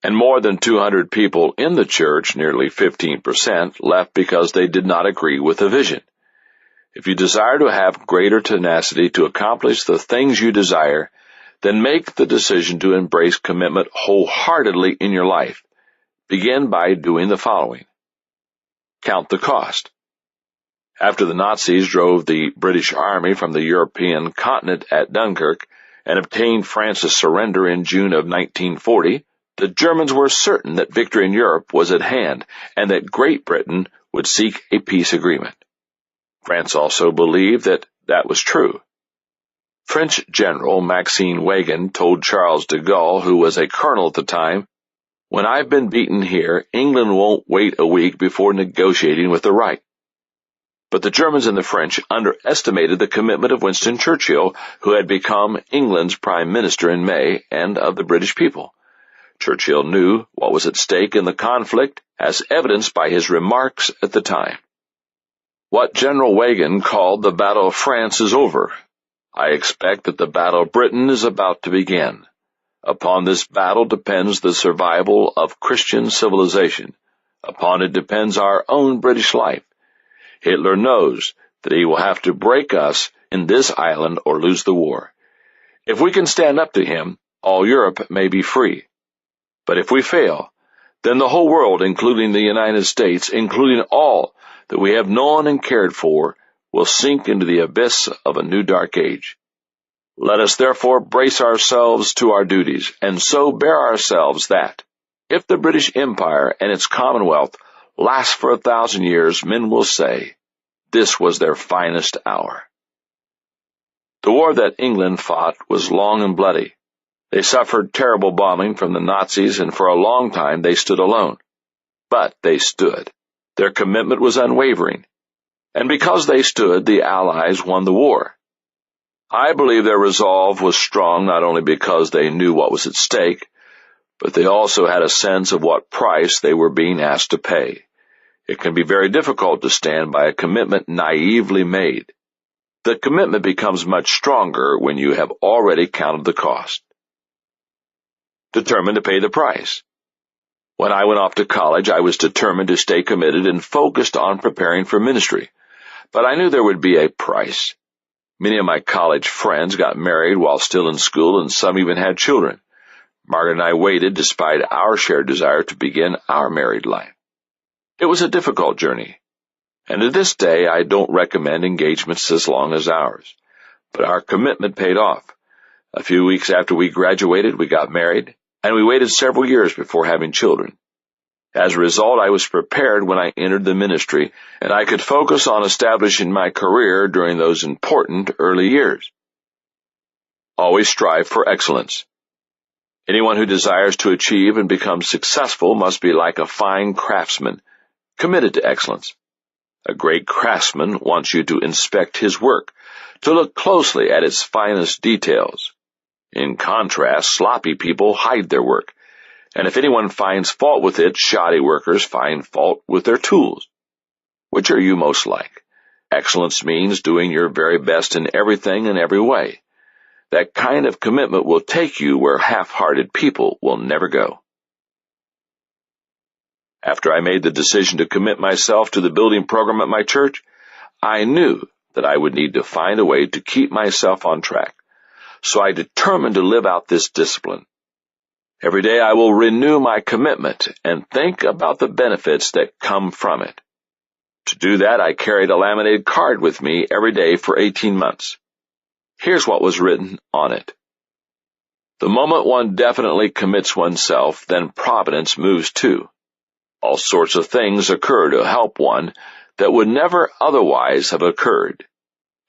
And more than 200 people in the church, nearly 15%, left because they did not agree with the vision. If you desire to have greater tenacity to accomplish the things you desire, then make the decision to embrace commitment wholeheartedly in your life. Begin by doing the following. Count the cost. After the Nazis drove the British Army from the European continent at Dunkirk and obtained France's surrender in June of 1940, the Germans were certain that victory in Europe was at hand and that Great Britain would seek a peace agreement. France also believed that that was true. French General Maxwell told Charles de Gaulle, who was a colonel at the time, "When I've been beaten here, England won't wait a week before negotiating with the Reich." But the Germans and the French underestimated the commitment of Winston Churchill, who had become England's Prime Minister in May, and of the British people. Churchill knew what was at stake in the conflict, as evidenced by his remarks at the time. What General Wagen called the Battle of France is over. I expect that the Battle of Britain is about to begin. Upon this battle depends the survival of Christian civilization. Upon it depends our own British life. Hitler knows that he will have to break us in this island or lose the war. If we can stand up to him, all Europe may be free. But if we fail, then the whole world, including the United States, including all that we have known and cared for, will sink into the abyss of a new dark age. Let us therefore brace ourselves to our duties, and so bear ourselves that, if the British Empire and its Commonwealth last for 1,000 years, men will say, this was their finest hour. The war that England fought was long and bloody. They suffered terrible bombing from the Nazis, and for a long time they stood alone. But they stood. Their commitment was unwavering. And because they stood, the Allies won the war. I believe their resolve was strong not only because they knew what was at stake, but they also had a sense of what price they were being asked to pay. It can be very difficult to stand by a commitment naively made. The commitment becomes much stronger when you have already counted the cost. Determined to pay the price. When I went off to college, I was determined to stay committed and focused on preparing for ministry. But I knew there would be a price. Many of my college friends got married while still in school, and some even had children. Margaret and I waited despite our shared desire to begin our married life. It was a difficult journey, and to this day I don't recommend engagements as long as ours. But our commitment paid off. A few weeks after we graduated, we got married, and we waited several years before having children. As a result, I was prepared when I entered the ministry, and I could focus on establishing my career during those important early years. Always strive for excellence. Anyone who desires to achieve and become successful must be like a fine craftsman, committed to excellence. A great craftsman wants you to inspect his work, to look closely at its finest details. In contrast, sloppy people hide their work, and if anyone finds fault with it, shoddy workers find fault with their tools. Which are you most like? Excellence means doing your very best in everything and every way. That kind of commitment will take you where half-hearted people will never go. After I made the decision to commit myself to the building program at my church, I knew that I would need to find a way to keep myself on track. So I determined to live out this discipline. Every day I will renew my commitment and think about the benefits that come from it. To do that, I carried a laminated card with me every day for 18 months. Here's what was written on it. The moment one definitely commits oneself, then providence moves too. All sorts of things occur to help one that would never otherwise have occurred.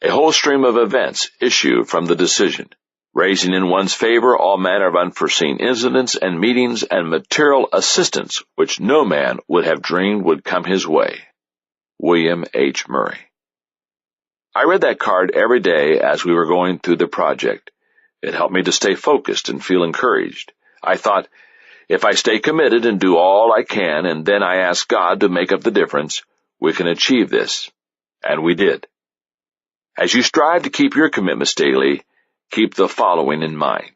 A whole stream of events issue from the decision, raising in one's favor all manner of unforeseen incidents and meetings and material assistance which no man would have dreamed would come his way. William H. Murray. I read that card every day as we were going through the project. It helped me to stay focused and feel encouraged. I thought, if I stay committed and do all I can, and then I ask God to make up the difference, we can achieve this. And we did. As you strive to keep your commitments daily, keep the following in mind.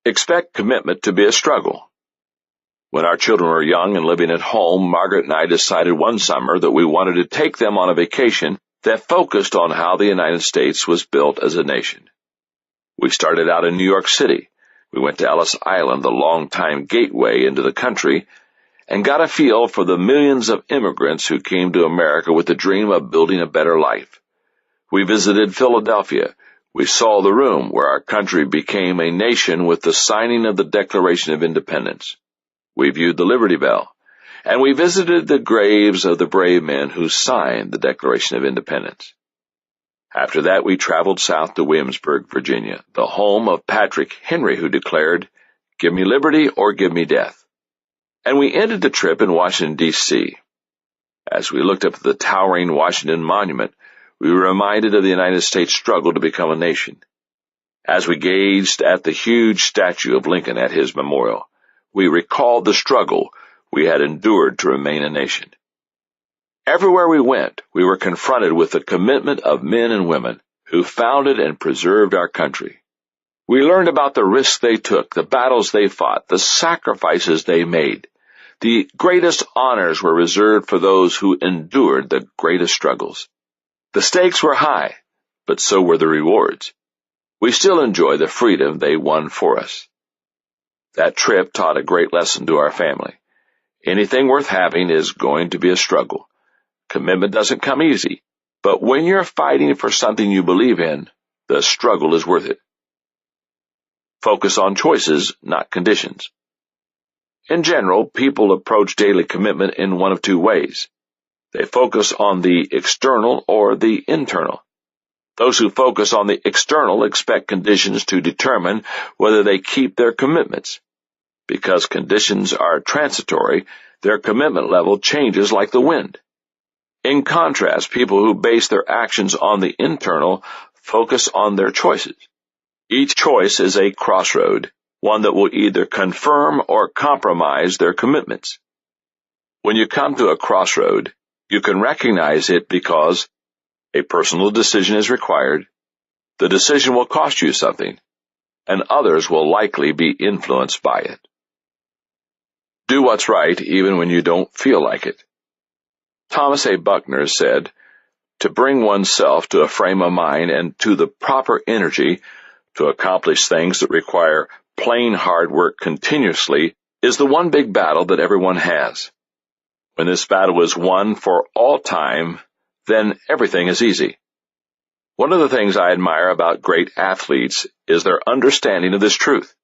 Expect commitment to be a struggle. When our children were young and living at home, Margaret and I decided one summer that we wanted to take them on a vacation that focused on how the United States was built as a nation. We started out in New York City. We went to Ellis Island, the long-time gateway into the country, and got a feel for the millions of immigrants who came to America with the dream of building a better life. We visited Philadelphia. We saw the room where our country became a nation with the signing of the Declaration of Independence. We viewed the Liberty Bell, and we visited the graves of the brave men who signed the Declaration of Independence. After that, we traveled south to Williamsburg, Virginia, the home of Patrick Henry, who declared, "Give me liberty or give me death." And we ended the trip in Washington, D.C. As we looked up at the towering Washington Monument, we were reminded of the United States struggle to become a nation. As we gazed at the huge statue of Lincoln at his memorial, we recalled the struggle we had endured to remain a nation. Everywhere we went, we were confronted with the commitment of men and women who founded and preserved our country. We learned about the risks they took, the battles they fought, the sacrifices they made. The greatest honors were reserved for those who endured the greatest struggles. The stakes were high, but so were the rewards. We still enjoy the freedom they won for us. That trip taught a great lesson to our family. Anything worth having is going to be a struggle. Commitment doesn't come easy, but when you're fighting for something you believe in, the struggle is worth it. Focus on choices, not conditions. In general, people approach daily commitment in one of two ways. They focus on the external or the internal. Those who focus on the external expect conditions to determine whether they keep their commitments. Because conditions are transitory, their commitment level changes like the wind. In contrast, people who base their actions on the internal focus on their choices. Each choice is a crossroad, one that will either confirm or compromise their commitments. When you come to a crossroad, you can recognize it because a personal decision is required, the decision will cost you something, and others will likely be influenced by it. Do what's right even when you don't feel like it. Thomas A. Buckner said, "To bring oneself to a frame of mind and to the proper energy to accomplish things that require plain hard work continuously is the one big battle that everyone has. When this battle is won for all time, then everything is easy." One of the things I admire about great athletes is their understanding of this truth.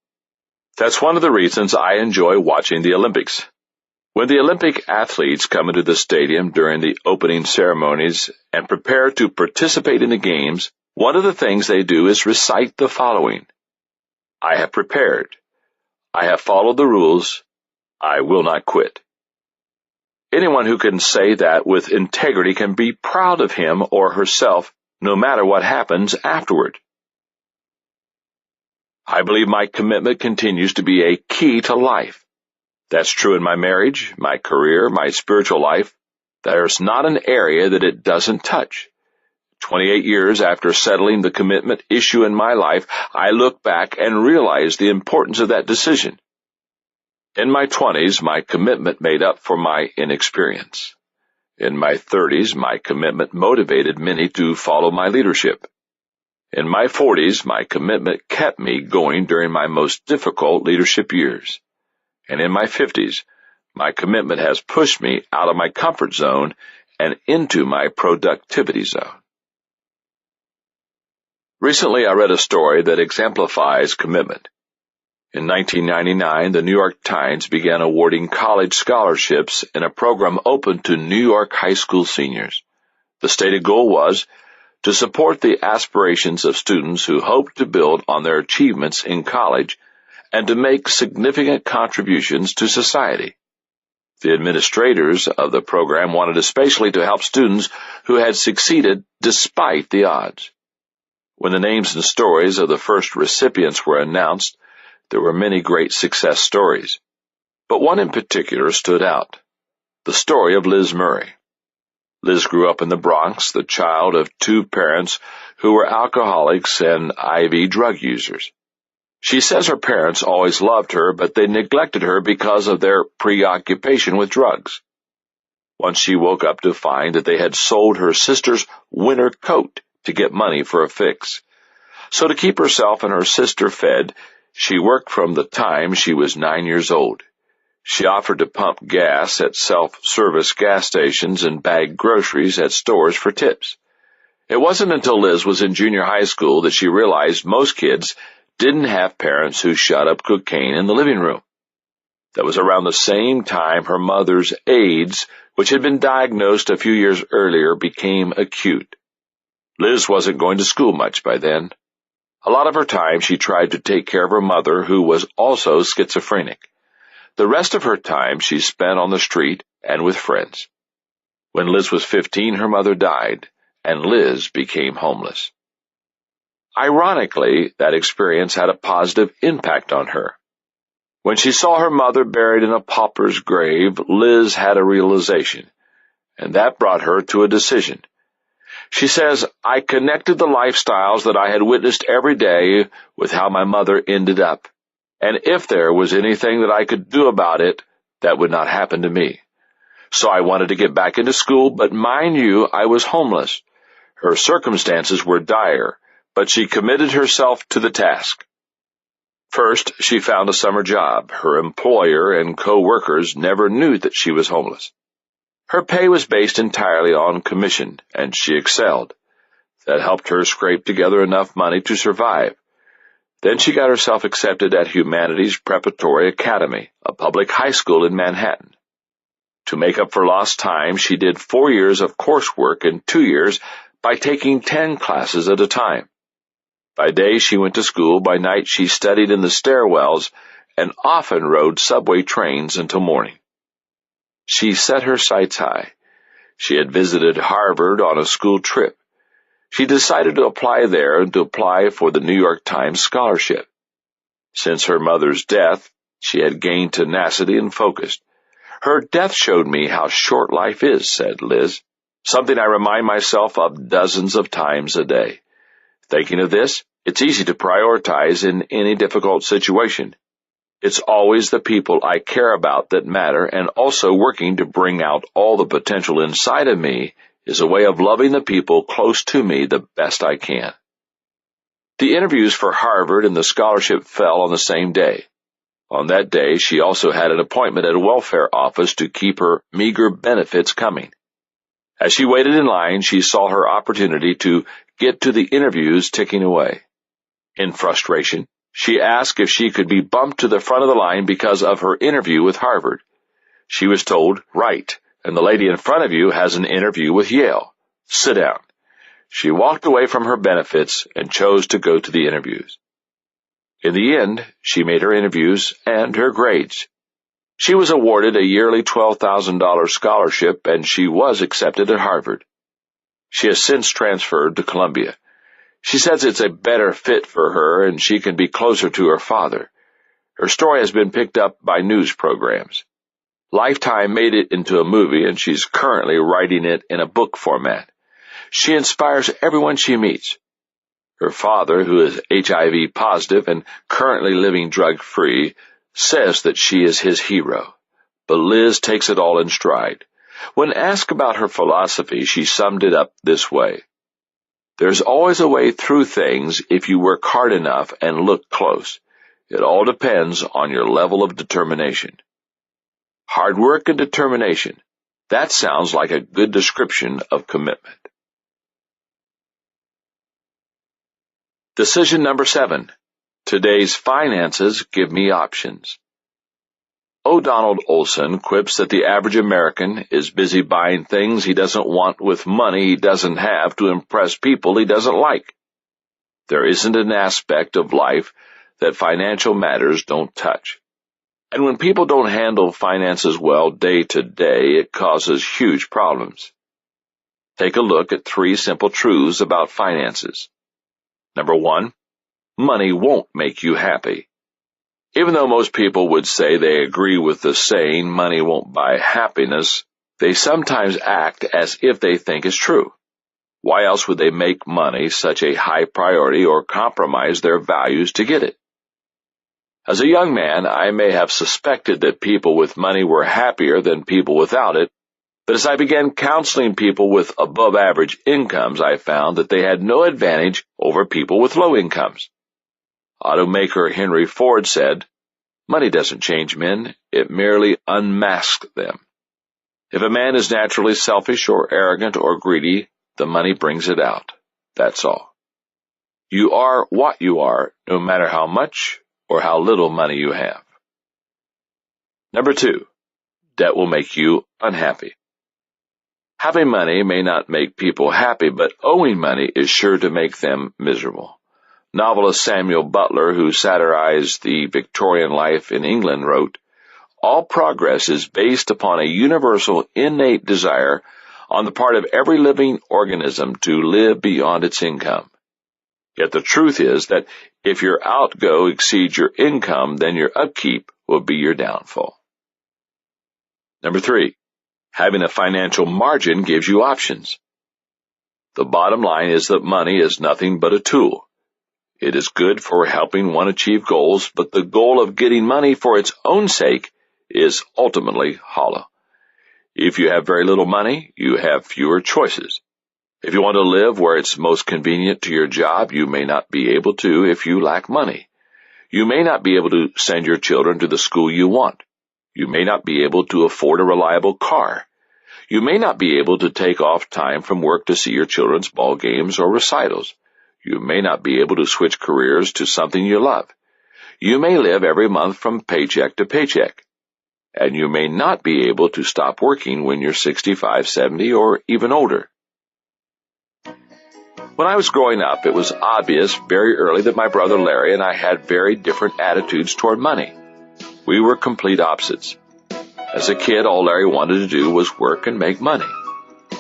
That's one of the reasons I enjoy watching the Olympics. When the Olympic athletes come into the stadium during the opening ceremonies and prepare to participate in the games, one of the things they do is recite the following: "I have prepared. I have followed the rules. I will not quit." Anyone who can say that with integrity can be proud of him or herself, no matter what happens afterward. I believe my commitment continues to be a key to life. That's true in my marriage, my career, my spiritual life. There's not an area that it doesn't touch. 28 years after settling the commitment issue in my life, I look back and realize the importance of that decision. In my 20s, my commitment made up for my inexperience. In my 30s, my commitment motivated many to follow my leadership. In my 40s, my commitment kept me going during my most difficult leadership years. And in my 50s, my commitment has pushed me out of my comfort zone and into my productivity zone. Recently, I read a story that exemplifies commitment. In 1999, the New York Times began awarding college scholarships in a program open to New York high school seniors. The stated goal was to support the aspirations of students who hope to build on their achievements in college and to make significant contributions to society. The administrators of the program wanted especially to help students who had succeeded despite the odds. When the names and stories of the first recipients were announced, there were many great success stories, but one in particular stood out: the story of Liz Murray. Liz grew up in the Bronx, the child of two parents who were alcoholics and IV drug users. She says her parents always loved her, but they neglected her because of their preoccupation with drugs. Once she woke up to find that they had sold her sister's winter coat to get money for a fix. So to keep herself and her sister fed, she worked from the time she was 9 years old. She offered to pump gas at self-service gas stations and bag groceries at stores for tips. It wasn't until Liz was in junior high school that she realized most kids didn't have parents who shot up cocaine in the living room. That was around the same time her mother's AIDS, which had been diagnosed a few years earlier, became acute. Liz wasn't going to school much by then. A lot of her time she tried to take care of her mother, who was also schizophrenic. The rest of her time she spent on the street and with friends. When Liz was 15, her mother died, and Liz became homeless. Ironically, that experience had a positive impact on her. When she saw her mother buried in a pauper's grave, Liz had a realization, and that brought her to a decision. She says, "I connected the lifestyles that I had witnessed every day with how my mother ended up, and if there was anything that I could do about it, that would not happen to me. So I wanted to get back into school, but mind you, I was homeless. Her circumstances were dire, but she committed herself to the task. First, she found a summer job. Her employer and co-workers never knew that she was homeless. Her pay was based entirely on commission, and she excelled. That helped her scrape together enough money to survive. Then she got herself accepted at Humanities Preparatory Academy, a public high school in Manhattan. To make up for lost time, she did 4 years of coursework in 2 years by taking 10 classes at a time. By day she went to school, by night she studied in the stairwells, and often rode subway trains until morning. She set her sights high. She had visited Harvard on a school trip. She decided to apply there and to apply for the New York Times scholarship. Since her mother's death, she had gained tenacity and focus. Her death showed me how short life is, said Liz, something I remind myself of dozens of times a day. Thinking of this, it's easy to prioritize in any difficult situation. It's always the people I care about that matter, and also working to bring out all the potential inside of me is a way of loving the people close to me the best I can. The interviews for Harvard and the scholarship fell on the same day. On that day, she also had an appointment at a welfare office to keep her meager benefits coming. As she waited in line, she saw her opportunity to get to the interviews ticking away. In frustration, she asked if she could be bumped to the front of the line because of her interview with Harvard. She was told, "Right, and the lady in front of you has an interview with Yale. Sit down." She walked away from her benefits and chose to go to the interviews. In the end, she made her interviews and her grades. She was awarded a yearly $12,000 scholarship, and she was accepted at Harvard. She has since transferred to Columbia. She says it's a better fit for her and she can be closer to her father. Her story has been picked up by news programs. Lifetime made it into a movie, and she's currently writing it in a book format. She inspires everyone she meets. Her father, who is HIV positive and currently living drug-free, says that she is his hero. But Liz takes it all in stride. When asked about her philosophy, she summed it up this way: "There's always a way through things if you work hard enough and look close. It all depends on your level of determination." Hard work and determination. That sounds like a good description of commitment. Decision number 7. Today's finances give me options. O. Donald Olson quips that the average American is busy buying things he doesn't want with money he doesn't have to impress people he doesn't like. There isn't an aspect of life that financial matters don't touch. And when people don't handle finances well day to day, it causes huge problems. Take a look at 3 simple truths about finances. Number 1, money won't make you happy. Even though most people would say they agree with the saying, money won't buy happiness, they sometimes act as if they think it's true. Why else would they make money such a high priority or compromise their values to get it? As a young man, I may have suspected that people with money were happier than people without it, but as I began counseling people with above-average incomes, I found that they had no advantage over people with low incomes. Automaker Henry Ford said, "Money doesn't change men, it merely unmasks them. If a man is naturally selfish or arrogant or greedy, the money brings it out. That's all. You are what you are, no matter how much or how little money you have." Number 2, debt will make you unhappy. Having money may not make people happy, but owing money is sure to make them miserable. Novelist Samuel Butler, who satirized the Victorian life in England, wrote, "All progress is based upon a universal innate desire on the part of every living organism to live beyond its income. Yet the truth is that if your outgo exceeds your income, then your upkeep will be your downfall." Number 3, having a financial margin gives you options. The bottom line is that money is nothing but a tool. It is good for helping one achieve goals, but the goal of getting money for its own sake is ultimately hollow. If you have very little money, you have fewer choices. If you want to live where it's most convenient to your job, you may not be able to if you lack money. You may not be able to send your children to the school you want. You may not be able to afford a reliable car. You may not be able to take off time from work to see your children's ball games or recitals. You may not be able to switch careers to something you love. You may live every month from paycheck to paycheck. And you may not be able to stop working when you're 65, 70, or even older. When I was growing up, it was obvious very early that my brother Larry and I had very different attitudes toward money. We were complete opposites. As a kid, all Larry wanted to do was work and make money.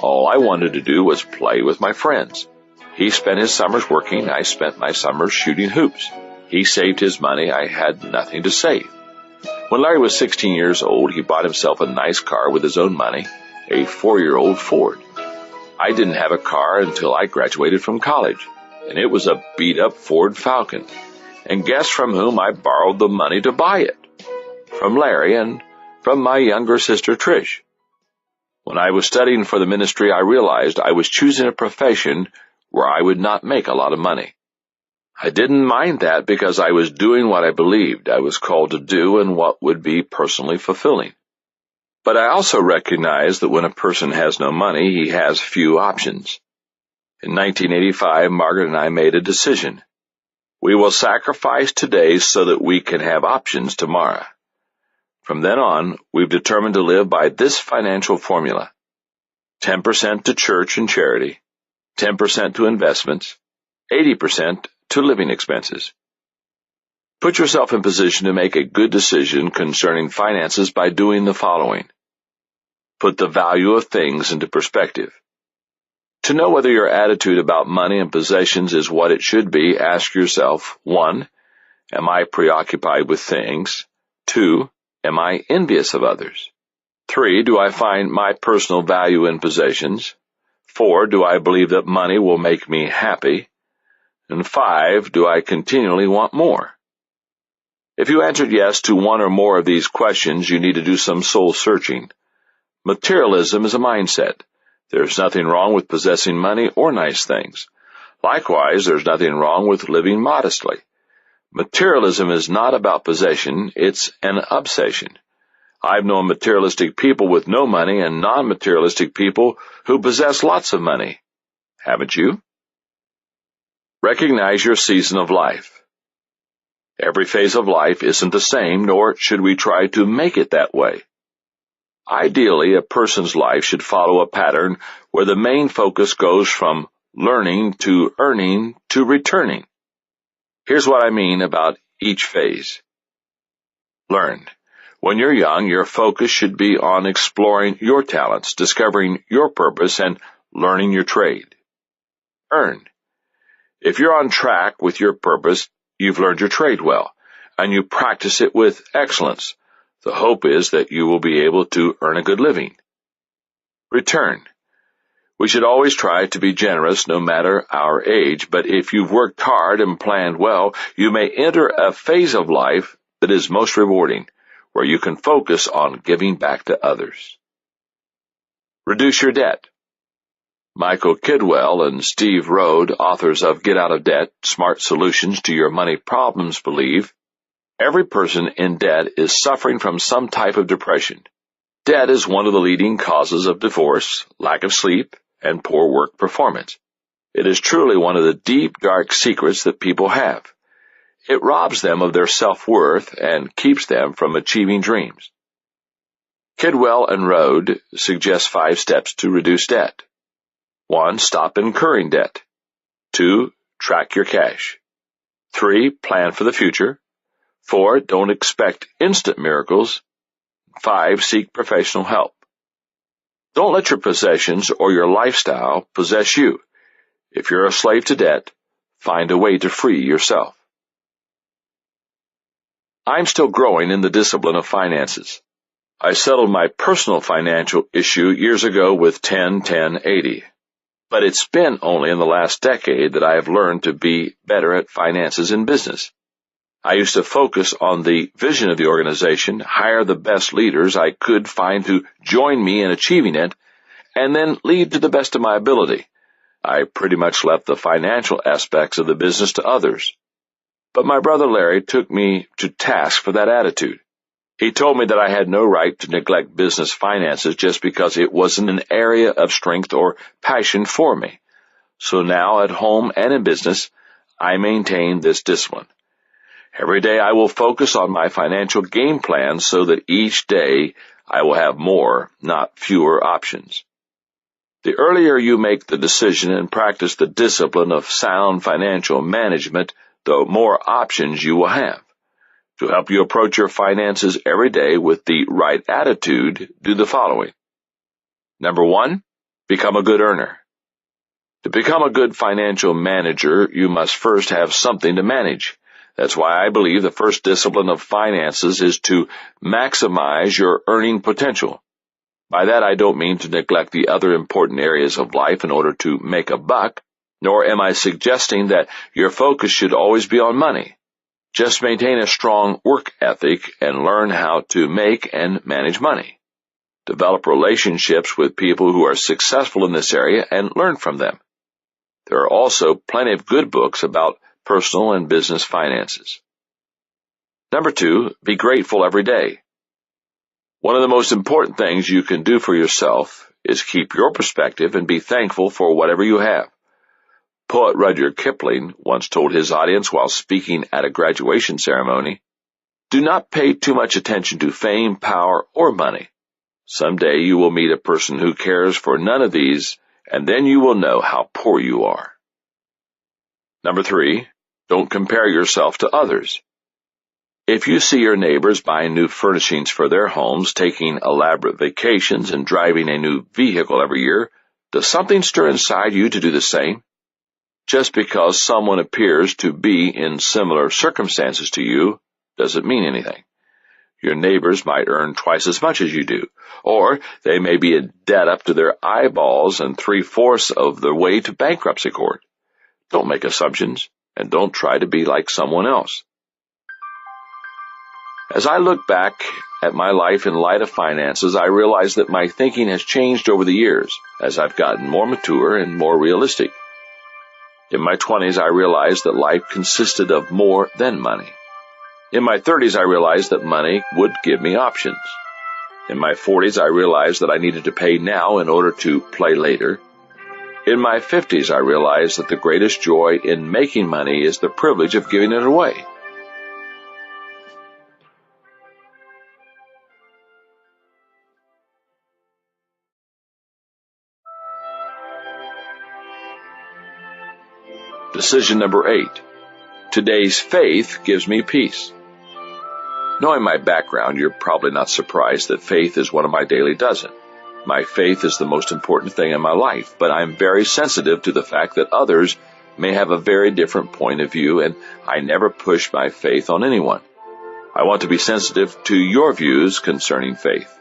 All I wanted to do was play with my friends. He spent his summers working, I spent my summers shooting hoops. He saved his money, I had nothing to save. When Larry was 16 years old, he bought himself a nice car with his own money, a 4-year-old Ford. I didn't have a car until I graduated from college, and it was a beat-up Ford Falcon. And guess from whom I borrowed the money to buy it? From Larry and from my younger sister Trish. When I was studying for the ministry, I realized I was choosing a profession where I would not make a lot of money. I didn't mind that because I was doing what I believed I was called to do and what would be personally fulfilling. But I also recognize that when a person has no money, he has few options. In 1985, Margaret and I made a decision. We will sacrifice today so that we can have options tomorrow. From then on, we've determined to live by this financial formula: 10% to church and charity, 10% to investments, 80% to living expenses. Put yourself in position to make a good decision concerning finances by doing the following. Put the value of things into perspective. To know whether your attitude about money and possessions is what it should be, ask yourself, 1, am I preoccupied with things? 2, am I envious of others? 3, do I find my personal value in possessions? 4, do I believe that money will make me happy? And 5, do I continually want more? If you answered yes to one or more of these questions, you need to do some soul searching. Materialism is a mindset. There's nothing wrong with possessing money or nice things. Likewise, there's nothing wrong with living modestly. Materialism is not about possession, it's an obsession. I've known materialistic people with no money and non-materialistic people who possess lots of money. Haven't you? Recognize your season of life. Every phase of life isn't the same, nor should we try to make it that way. Ideally, a person's life should follow a pattern where the main focus goes from learning to earning to returning. Here's what I mean about each phase. Learn. When you're young, your focus should be on exploring your talents, discovering your purpose, and learning your trade. Earn. If you're on track with your purpose, you've learned your trade well, and you practice it with excellence. The hope is that you will be able to earn a good living. Return. We should always try to be generous no matter our age, but if you've worked hard and planned well, you may enter a phase of life that is most rewarding, where you can focus on giving back to others. Reduce your debt. Michael Kidwell and Steve Rode, authors of Get Out of Debt, Smart Solutions to Your Money Problems, believe every person in debt is suffering from some type of depression. Debt is one of the leading causes of divorce, lack of sleep, and poor work performance. It is truly one of the deep, dark secrets that people have. It robs them of their self-worth and keeps them from achieving dreams. Kidwell and Rode suggest 5 steps to reduce debt. 1. Stop incurring debt. 2. Track your cash. 3. Plan for the future. 4. Don't expect instant miracles. 5. Seek professional help. Don't let your possessions or your lifestyle possess you. If you're a slave to debt, find a way to free yourself. I'm still growing in the discipline of finances. I settled my personal financial issue years ago with 10-10-80. But it's been only in the last decade that I have learned to be better at finances in business. I used to focus on the vision of the organization, hire the best leaders I could find to join me in achieving it, and then lead to the best of my ability. I pretty much left the financial aspects of the business to others. But my brother Larry took me to task for that attitude. He told me that I had no right to neglect business finances just because it wasn't an area of strength or passion for me. So now at home and in business, I maintain this discipline. Every day I will focus on my financial game plan so that each day I will have more, not fewer options. The earlier you make the decision and practice the discipline of sound financial management, the more options you will have. To help you approach your finances every day with the right attitude, do the following. Number 1, become a good earner. To become a good financial manager, you must first have something to manage. That's why I believe the first discipline of finances is to maximize your earning potential. By that I don't mean to neglect the other important areas of life in order to make a buck, nor am I suggesting that your focus should always be on money. Just maintain a strong work ethic and learn how to make and manage money. Develop relationships with people who are successful in this area and learn from them. There are also plenty of good books about personal and business finances. Number 2, be grateful every day. One of the most important things you can do for yourself is keep your perspective and be thankful for whatever you have. Poet Rudyard Kipling once told his audience while speaking at a graduation ceremony, "Do not pay too much attention to fame, power, or money. Someday you will meet a person who cares for none of these, and then you will know how poor you are." Number 3, don't compare yourself to others. If you see your neighbors buying new furnishings for their homes, taking elaborate vacations, and driving a new vehicle every year, does something stir inside you to do the same? Just because someone appears to be in similar circumstances to you doesn't mean anything. Your neighbors might earn twice as much as you do, or they may be in debt up to their eyeballs and 3/4 of the way to bankruptcy court. Don't make assumptions, and don't try to be like someone else. As I look back at my life in light of finances, I realize that my thinking has changed over the years as I've gotten more mature and more realistic. In my 20s, I realized that life consisted of more than money. In my 30s, I realized that money would give me options. In my 40s, I realized that I needed to pay now in order to play later. In my 50s, I realized that the greatest joy in making money is the privilege of giving it away. Decision number 8. Today's faith gives me peace. Knowing my background, you're probably not surprised that faith is one of my daily dozen. My faith is the most important thing in my life, but I'm very sensitive to the fact that others may have a very different point of view, and I never push my faith on anyone. I want to be sensitive to your views concerning faith.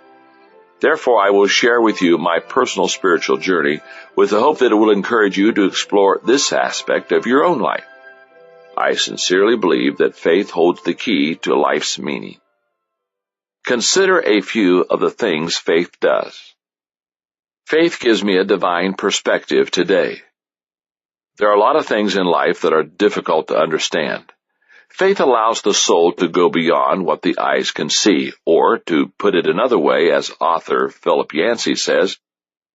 Therefore, I will share with you my personal spiritual journey with the hope that it will encourage you to explore this aspect of your own life. I sincerely believe that faith holds the key to life's meaning. Consider a few of the things faith does. Faith gives me a divine perspective today. There are a lot of things in life that are difficult to understand. Faith allows the soul to go beyond what the eyes can see, or, to put it another way, as author Philip Yancey says,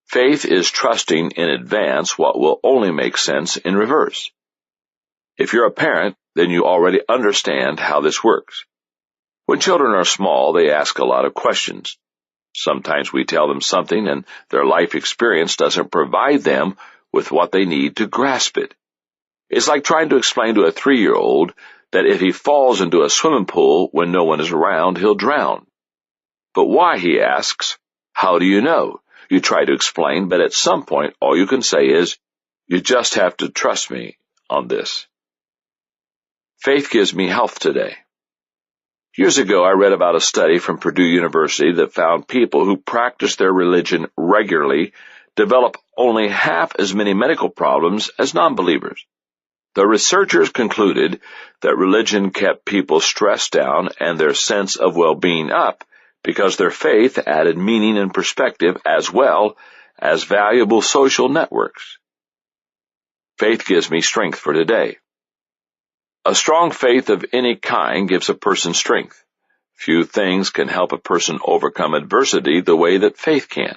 faith is trusting in advance what will only make sense in reverse. If you're a parent, then you already understand how this works. When children are small, they ask a lot of questions. Sometimes we tell them something and their life experience doesn't provide them with what they need to grasp it. It's like trying to explain to a 3-year-old that if he falls into a swimming pool when no one is around, he'll drown. But why, he asks. How do you know? You try to explain, but at some point all you can say is, you just have to trust me on this. Faith gives me health today. Years ago, I read about a study from Purdue University that found people who practice their religion regularly develop only half as many medical problems as non-believers. The researchers concluded that religion kept people stressed down and their sense of well-being up because their faith added meaning and perspective as well as valuable social networks. Faith gives me strength for today. A strong faith of any kind gives a person strength. Few things can help a person overcome adversity the way that faith can.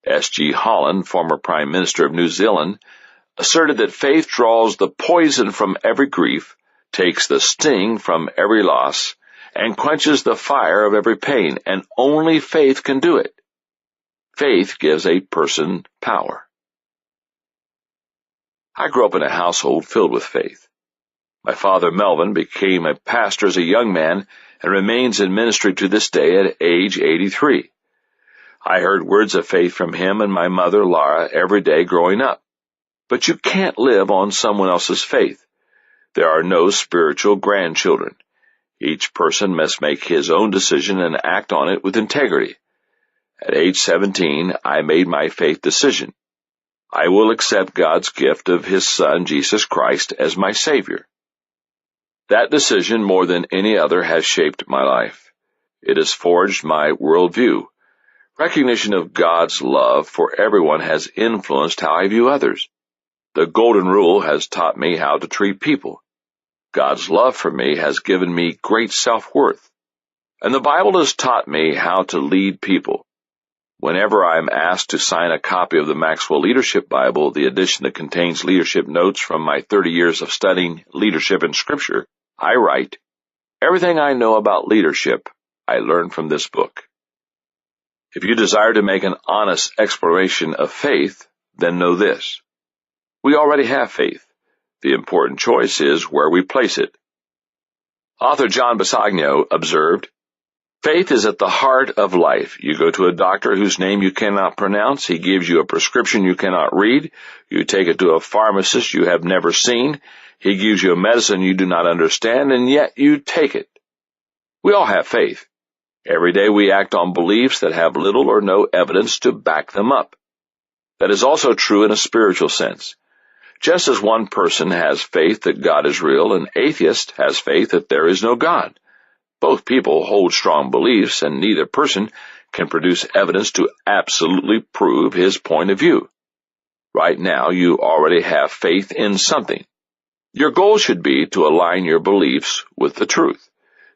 S.G. Holland, former Prime Minister of New Zealand, asserted that faith draws the poison from every grief, takes the sting from every loss, and quenches the fire of every pain, and only faith can do it. Faith gives a person power. I grew up in a household filled with faith. My father, Melvin, became a pastor as a young man and remains in ministry to this day at age 83. I heard words of faith from him and my mother, Laura, every day growing up. But you can't live on someone else's faith. There are no spiritual grandchildren. Each person must make his own decision and act on it with integrity. At age 17, I made my faith decision. I will accept God's gift of His Son, Jesus Christ, as my Savior. That decision, more than any other, has shaped my life. It has forged my worldview. Recognition of God's love for everyone has influenced how I view others. The Golden Rule has taught me how to treat people. God's love for me has given me great self-worth. And the Bible has taught me how to lead people. Whenever I'm asked to sign a copy of the Maxwell Leadership Bible, the edition that contains leadership notes from my 30 years of studying leadership in Scripture, I write, "Everything I know about leadership, I learned from this book." If you desire to make an honest exploration of faith, then know this. We already have faith. The important choice is where we place it. Author John Bisagno observed, "Faith is at the heart of life. You go to a doctor whose name you cannot pronounce. He gives you a prescription you cannot read. You take it to a pharmacist you have never seen. He gives you a medicine you do not understand, and yet you take it." We all have faith. Every day we act on beliefs that have little or no evidence to back them up. That is also true in a spiritual sense. Just as one person has faith that God is real, an atheist has faith that there is no God. Both people hold strong beliefs, and neither person can produce evidence to absolutely prove his point of view. Right now, you already have faith in something. Your goal should be to align your beliefs with the truth.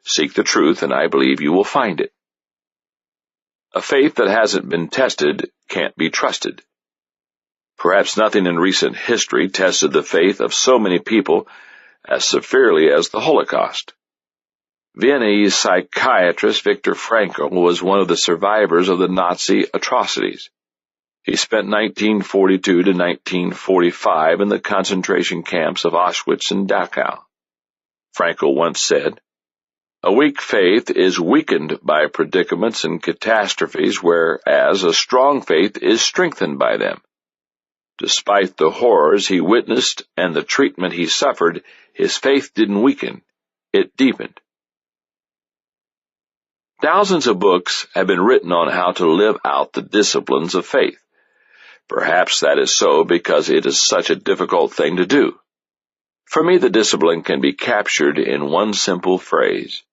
Seek the truth, and I believe you will find it. A faith that hasn't been tested can't be trusted. Perhaps nothing in recent history tested the faith of so many people as severely as the Holocaust. Viennese psychiatrist Viktor Frankl was one of the survivors of the Nazi atrocities. He spent 1942 to 1945 in the concentration camps of Auschwitz and Dachau. Frankl once said, "A weak faith is weakened by predicaments and catastrophes, whereas a strong faith is strengthened by them." Despite the horrors he witnessed and the treatment he suffered, his faith didn't weaken, it deepened. Thousands of books have been written on how to live out the disciplines of faith. Perhaps that is so because it is such a difficult thing to do. For me, the discipline can be captured in one simple phrase: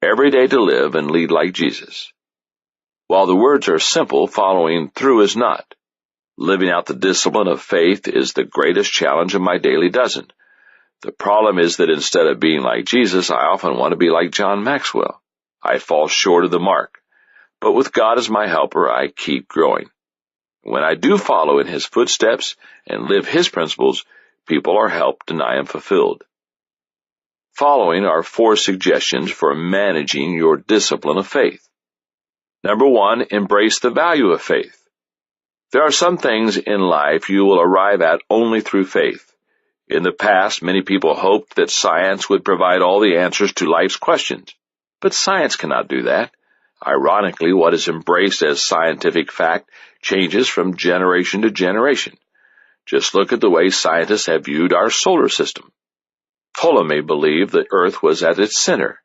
every day to live and lead like Jesus. While the words are simple, following through is not. Living out the discipline of faith is the greatest challenge of my daily dozen. The problem is that instead of being like Jesus, I often want to be like John Maxwell. I fall short of the mark. But with God as my helper, I keep growing. When I do follow in his footsteps and live his principles, people are helped and I am fulfilled. Following are 4 suggestions for managing your discipline of faith. Number 1, embrace the value of faith. There are some things in life you will arrive at only through faith. In the past, many people hoped that science would provide all the answers to life's questions. But science cannot do that. Ironically, what is embraced as scientific fact changes from generation to generation. Just look at the way scientists have viewed our solar system. Ptolemy believed the Earth was at its center.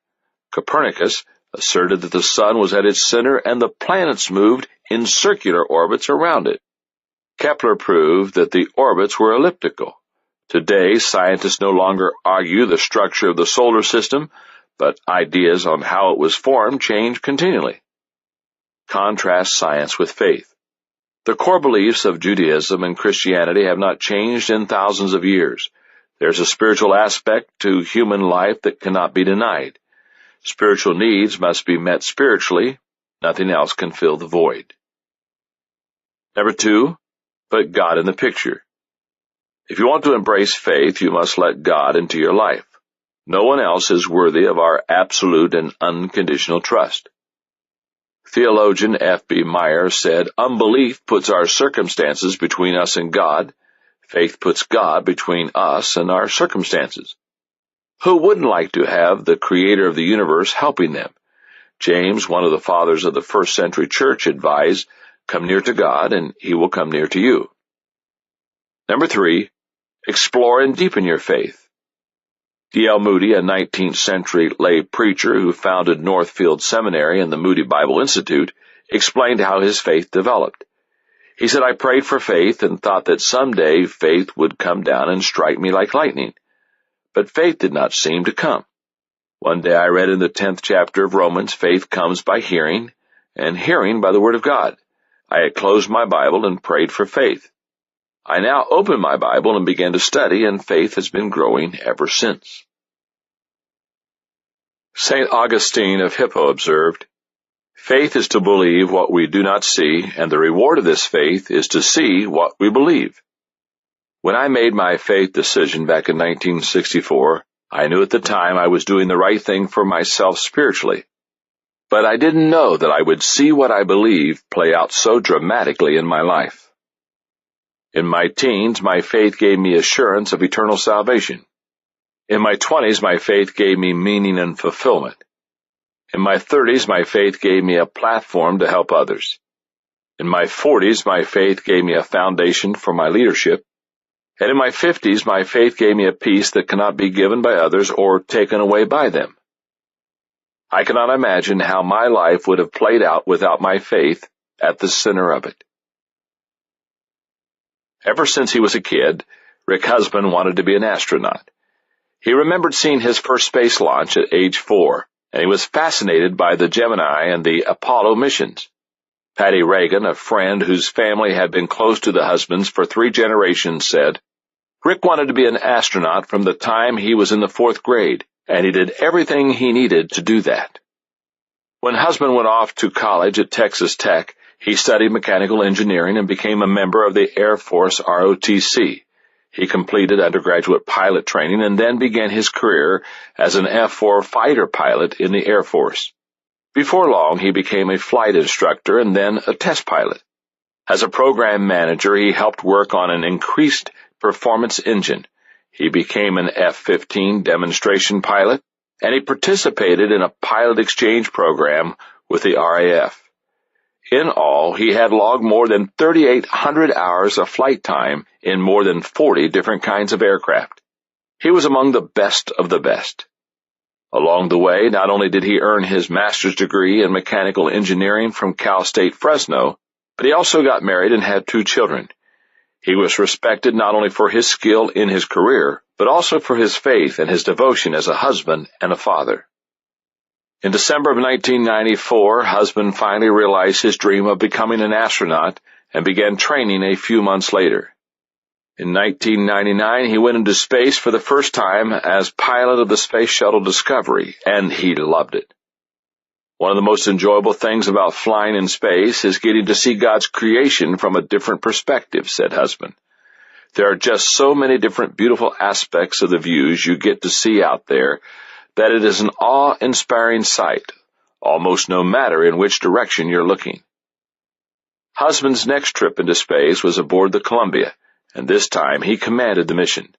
Copernicus asserted that the sun was at its center and the planets moved in circular orbits around it. Kepler proved that the orbits were elliptical. Today, scientists no longer argue the structure of the solar system, but ideas on how it was formed change continually. Contrast science with faith. The core beliefs of Judaism and Christianity have not changed in thousands of years. There's a spiritual aspect to human life that cannot be denied. Spiritual needs must be met spiritually. Nothing else can fill the void. Number 2, put God in the picture. If you want to embrace faith, you must let God into your life. No one else is worthy of our absolute and unconditional trust. Theologian F.B. Meyer said, "Unbelief puts our circumstances between us and God. Faith puts God between us and our circumstances." Who wouldn't like to have the Creator of the universe helping them? James, one of the fathers of the first century church, advised, "Come near to God, and he will come near to you." Number 3, explore and deepen your faith. D.L. Moody, a 19th century lay preacher who founded Northfield Seminary and the Moody Bible Institute, explained how his faith developed. He said, "I prayed for faith and thought that someday faith would come down and strike me like lightning. But faith did not seem to come. One day I read in the 10th chapter of Romans, faith comes by hearing, and hearing by the word of God. I had closed my Bible and prayed for faith. I now opened my Bible and began to study, and faith has been growing ever since." St. Augustine of Hippo observed, "Faith is to believe what we do not see, and the reward of this faith is to see what we believe." When I made my faith decision back in 1964, I knew at the time I was doing the right thing for myself spiritually. But I didn't know that I would see what I believe play out so dramatically in my life. In my teens, my faith gave me assurance of eternal salvation. In my 20s, my faith gave me meaning and fulfillment. In my 30s, my faith gave me a platform to help others. In my 40s, my faith gave me a foundation for my leadership. And in my 50s, my faith gave me a peace that cannot be given by others or taken away by them. I cannot imagine how my life would have played out without my faith at the center of it. Ever since he was a kid, Rick Husband wanted to be an astronaut. He remembered seeing his first space launch at age 4, and he was fascinated by the Gemini and the Apollo missions. Patty Reagan, a friend whose family had been close to the Husbands for 3 generations, said, "Rick wanted to be an astronaut from the time he was in the 4th grade, and he did everything he needed to do that." When Husband went off to college at Texas Tech, He studied mechanical engineering and became a member of the Air Force ROTC. He completed undergraduate pilot training and then began his career as an F-4 fighter pilot in the Air Force. Before long, he became a flight instructor and then a test pilot. As a program manager, he helped work on an increased performance engine. He became an F-15 demonstration pilot, and he participated in a pilot exchange program with the RAF. In all, he had logged more than 3,800 hours of flight time in more than 40 different kinds of aircraft. He was among the best of the best. Along the way, not only did he earn his master's degree in mechanical engineering from Cal State Fresno, but he also got married and had 2 children. He was respected not only for his skill in his career, but also for his faith and his devotion as a husband and a father. In December of 1994, husband finally realized his dream of becoming an astronaut and began training a few months later. In 1999, he went into space for the first time as pilot of the Space Shuttle Discovery, and he loved it. One of the most enjoyable things about flying in space is getting to see God's creation from a different perspective, said husband. There are just so many different beautiful aspects of the views you get to see out there that it is an awe-inspiring sight, almost no matter in which direction you're looking. Husband's next trip into space was aboard the Columbia, and this time he commanded the mission.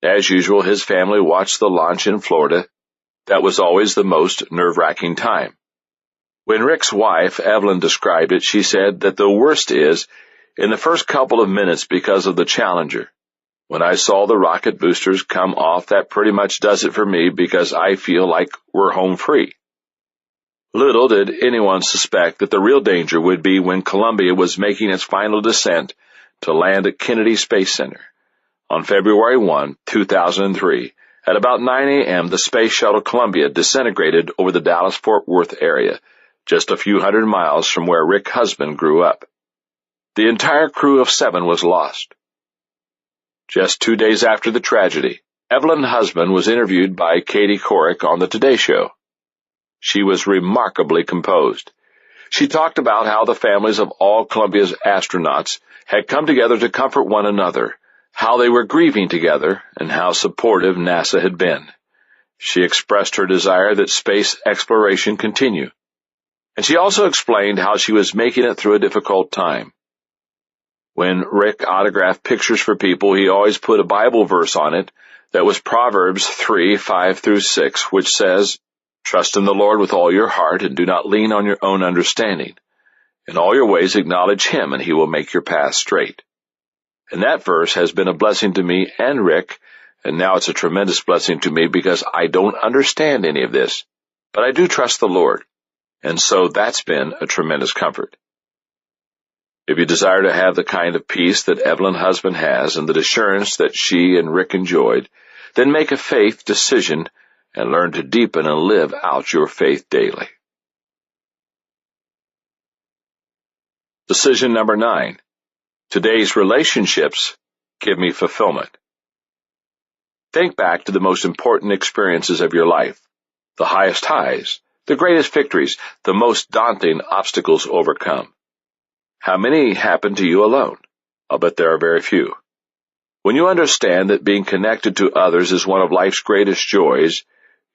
As usual, his family watched the launch in Florida. That was always the most nerve-wracking time. When Rick's wife, Evelyn, described it, she said that the worst is in the first couple of minutes because of the Challenger. When I saw the rocket boosters come off, that pretty much does it for me because I feel like we're home free. Little did anyone suspect that the real danger would be when Columbia was making its final descent to land at Kennedy Space Center. On February 1, 2003, at about 9 a.m., the Space Shuttle Columbia disintegrated over the Dallas-Fort Worth area, just a few hundred miles from where Rick's husband grew up. The entire crew of 7 was lost. Just 2 days after the tragedy, Evelyn's husband was interviewed by Katie Couric on the Today Show. She was remarkably composed. She talked about how the families of all Columbia's astronauts had come together to comfort one another, how they were grieving together, and how supportive NASA had been. She expressed her desire that space exploration continue. And she also explained how she was making it through a difficult time. When Rick autographed pictures for people, he always put a Bible verse on it that was Proverbs 3:5-6, which says, "Trust in the Lord with all your heart and do not lean on your own understanding. In all your ways acknowledge Him and He will make your path straight." And that verse has been a blessing to me and Rick, and now it's a tremendous blessing to me because I don't understand any of this, but I do trust the Lord, and so that's been a tremendous comfort. If you desire to have the kind of peace that Evelyn's husband has and the assurance that she and Rick enjoyed, then make a faith decision and learn to deepen and live out your faith daily. Decision number 9. Today's relationships give me fulfillment. Think back to the most important experiences of your life, the highest highs, the greatest victories, the most daunting obstacles overcome. How many happened to you alone? I'll bet there are very few. When you understand that being connected to others is one of life's greatest joys,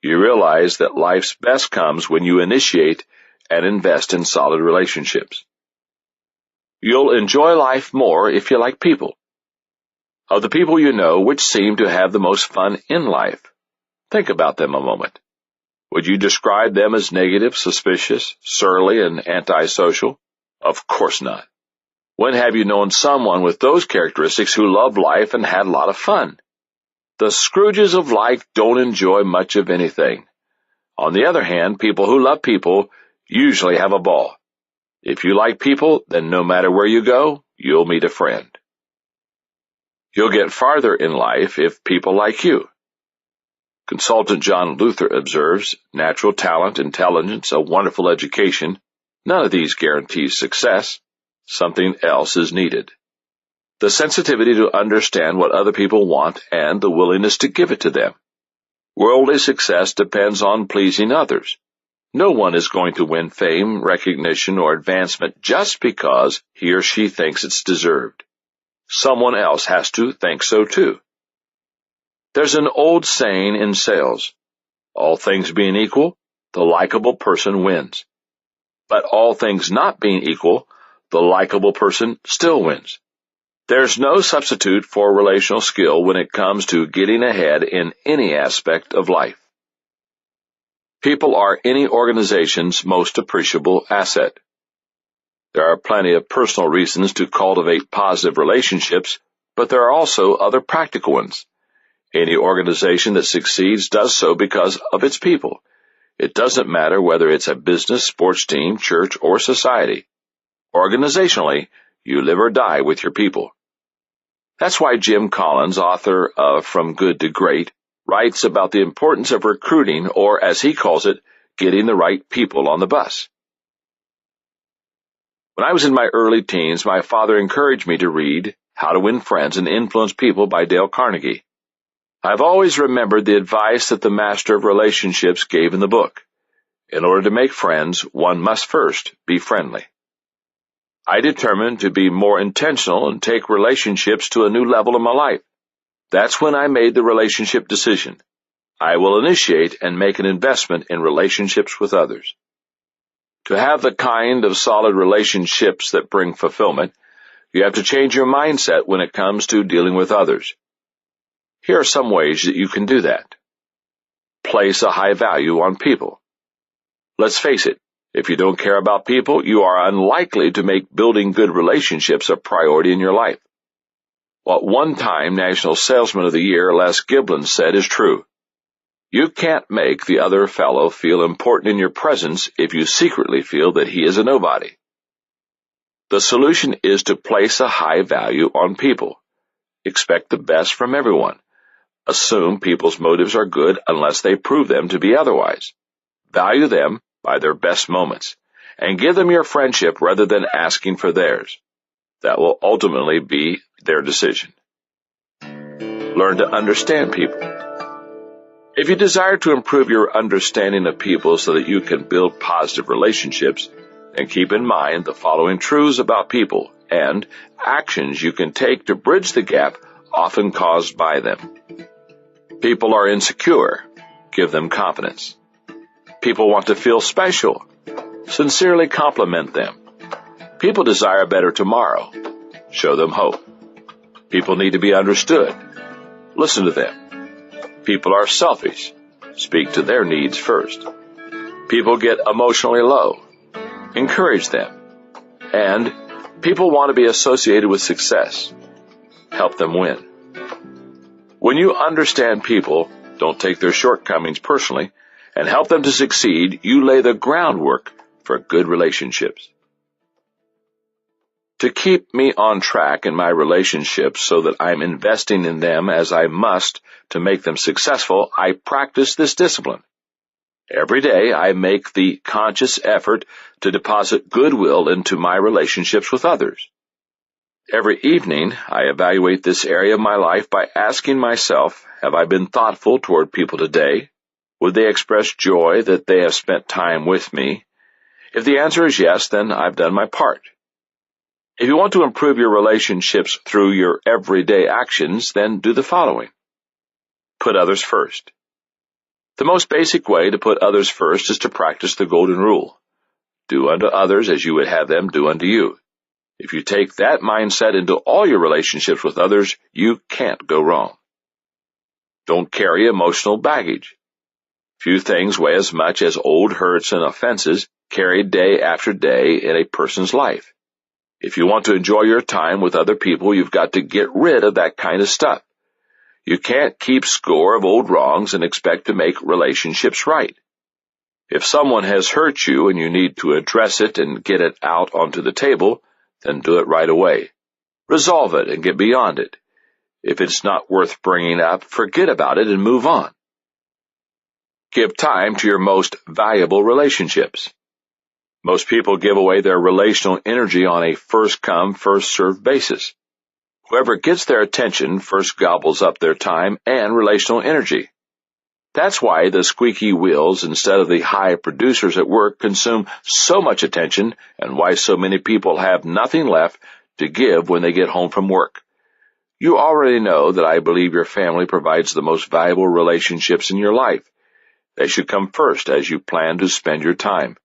you realize that life's best comes when you initiate and invest in solid relationships. You'll enjoy life more if you like people. Of the people you know, which seem to have the most fun in life? Think about them a moment. Would you describe them as negative, suspicious, surly, and antisocial? Of course not. When have you known someone with those characteristics who loved life and had a lot of fun? The Scrooges of life don't enjoy much of anything. On the other hand, people who love people usually have a ball. If you like people, then no matter where you go, you'll meet a friend. You'll get farther in life if people like you. Consultant John Luther observes, natural talent, intelligence, a wonderful education, none of these guarantees success. Something else is needed. The sensitivity to understand what other people want and the willingness to give it to them. Worldly success depends on pleasing others. No one is going to win fame, recognition, or advancement just because he or she thinks it's deserved. Someone else has to think so too. There's an old saying in sales: all things being equal, the likable person wins. But all things not being equal, the likable person still wins. There's no substitute for relational skill when it comes to getting ahead in any aspect of life. People are any organization's most appreciable asset. There are plenty of personal reasons to cultivate positive relationships, but there are also other practical ones. Any organization that succeeds does so because of its people. It doesn't matter whether it's a business, sports team, church, or society. Organizationally, you live or die with your people. That's why Jim Collins, author of From Good to Great, writes about the importance of recruiting, or as he calls it, getting the right people on the bus. When I was in my early teens, my father encouraged me to read How to Win Friends and Influence People by Dale Carnegie. I've always remembered the advice that the master of relationships gave in the book. In order to make friends, one must first be friendly. I determined to be more intentional and take relationships to a new level in my life. That's when I made the relationship decision. I will initiate and make an investment in relationships with others. To have the kind of solid relationships that bring fulfillment, you have to change your mindset when it comes to dealing with others. Here are some ways that you can do that. Place a high value on people. Let's face it, if you don't care about people, you are unlikely to make building good relationships a priority in your life. What one-time National Salesman of the Year Les Giblin said is true. You can't make the other fellow feel important in your presence if you secretly feel that he is a nobody. The solution is to place a high value on people. Expect the best from everyone. Assume people's motives are good unless they prove them to be otherwise. Value them by their best moments, and give them your friendship rather than asking for theirs. That will ultimately be their decision. Learn to understand people. If you desire to improve your understanding of people so that you can build positive relationships, then keep in mind the following truths about people and actions you can take to bridge the gap often caused by them. People are insecure. Give them confidence. People want to feel special. Sincerely compliment them. People desire a better tomorrow. Show them hope. People need to be understood. Listen to them. People are selfish. Speak to their needs first. People get emotionally low. Encourage them. And people want to be associated with success. Help them win. When you understand people, don't take their shortcomings personally, and help them to succeed, you lay the groundwork for good relationships. To keep me on track in my relationships so that I'm investing in them as I must to make them successful, I practice this discipline. Every day I make the conscious effort to deposit goodwill into my relationships with others. Every evening I evaluate this area of my life by asking myself, have I been thoughtful toward people today? Would they express joy that they have spent time with me? If the answer is yes, then I've done my part. If you want to improve your relationships through your everyday actions, then do the following. Put others first. The most basic way to put others first is to practice the golden rule. Do unto others as you would have them do unto you. If you take that mindset into all your relationships with others, you can't go wrong. Don't carry emotional baggage. Few things weigh as much as old hurts and offenses carried day after day in a person's life. If you want to enjoy your time with other people, you've got to get rid of that kind of stuff. You can't keep score of old wrongs and expect to make relationships right. If someone has hurt you and you need to address it and get it out onto the table, then do it right away. Resolve it and get beyond it. If it's not worth bringing up, forget about it and move on. Give time to your most valuable relationships. Most people give away their relational energy on a first-come, first-served basis. Whoever gets their attention first gobbles up their time and relational energy. That's why the squeaky wheels instead of the high producers at work consume so much attention, and why so many people have nothing left to give when they get home from work. You already know that I believe your family provides the most valuable relationships in your life. They should come first as you plan to spend your time.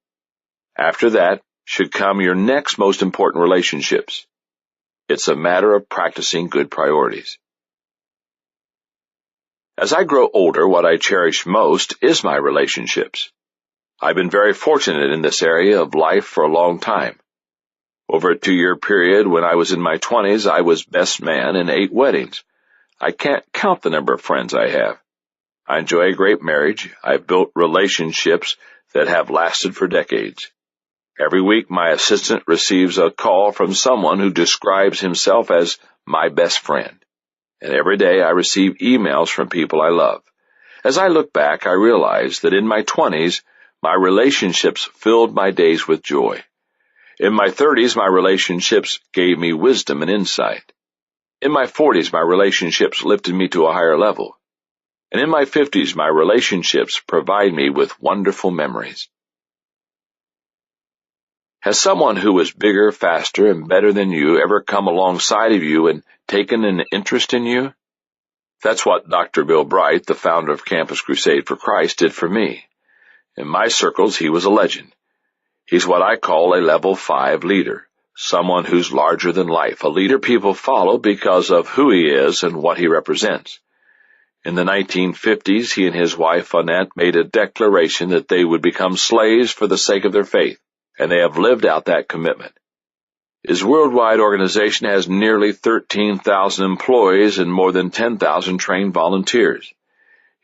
After that should come your next most important relationships. It's a matter of practicing good priorities. As I grow older, what I cherish most is my relationships. I've been very fortunate in this area of life for a long time. Over a 2-year period when I was in my 20s, I was best man in 8 weddings. I can't count the number of friends I have. I enjoy a great marriage. I've built relationships that have lasted for decades. Every week, my assistant receives a call from someone who describes himself as my best friend. And every day I receive emails from people I love. As I look back, I realize that in my 20s, my relationships filled my days with joy. In my 30s, my relationships gave me wisdom and insight. In my 40s, my relationships lifted me to a higher level. And in my 50s, my relationships provide me with wonderful memories. Has someone who was bigger, faster, and better than you ever come alongside of you and taken an interest in you? That's what Dr. Bill Bright, the founder of Campus Crusade for Christ, did for me. In my circles, he was a legend. He's what I call a level 5 leader, someone who's larger than life, a leader people follow because of who he is and what he represents. In the 1950s, he and his wife, Annette, made a declaration that they would become slaves for the sake of their faith, and they have lived out that commitment. His worldwide organization has nearly 13,000 employees and more than 10,000 trained volunteers.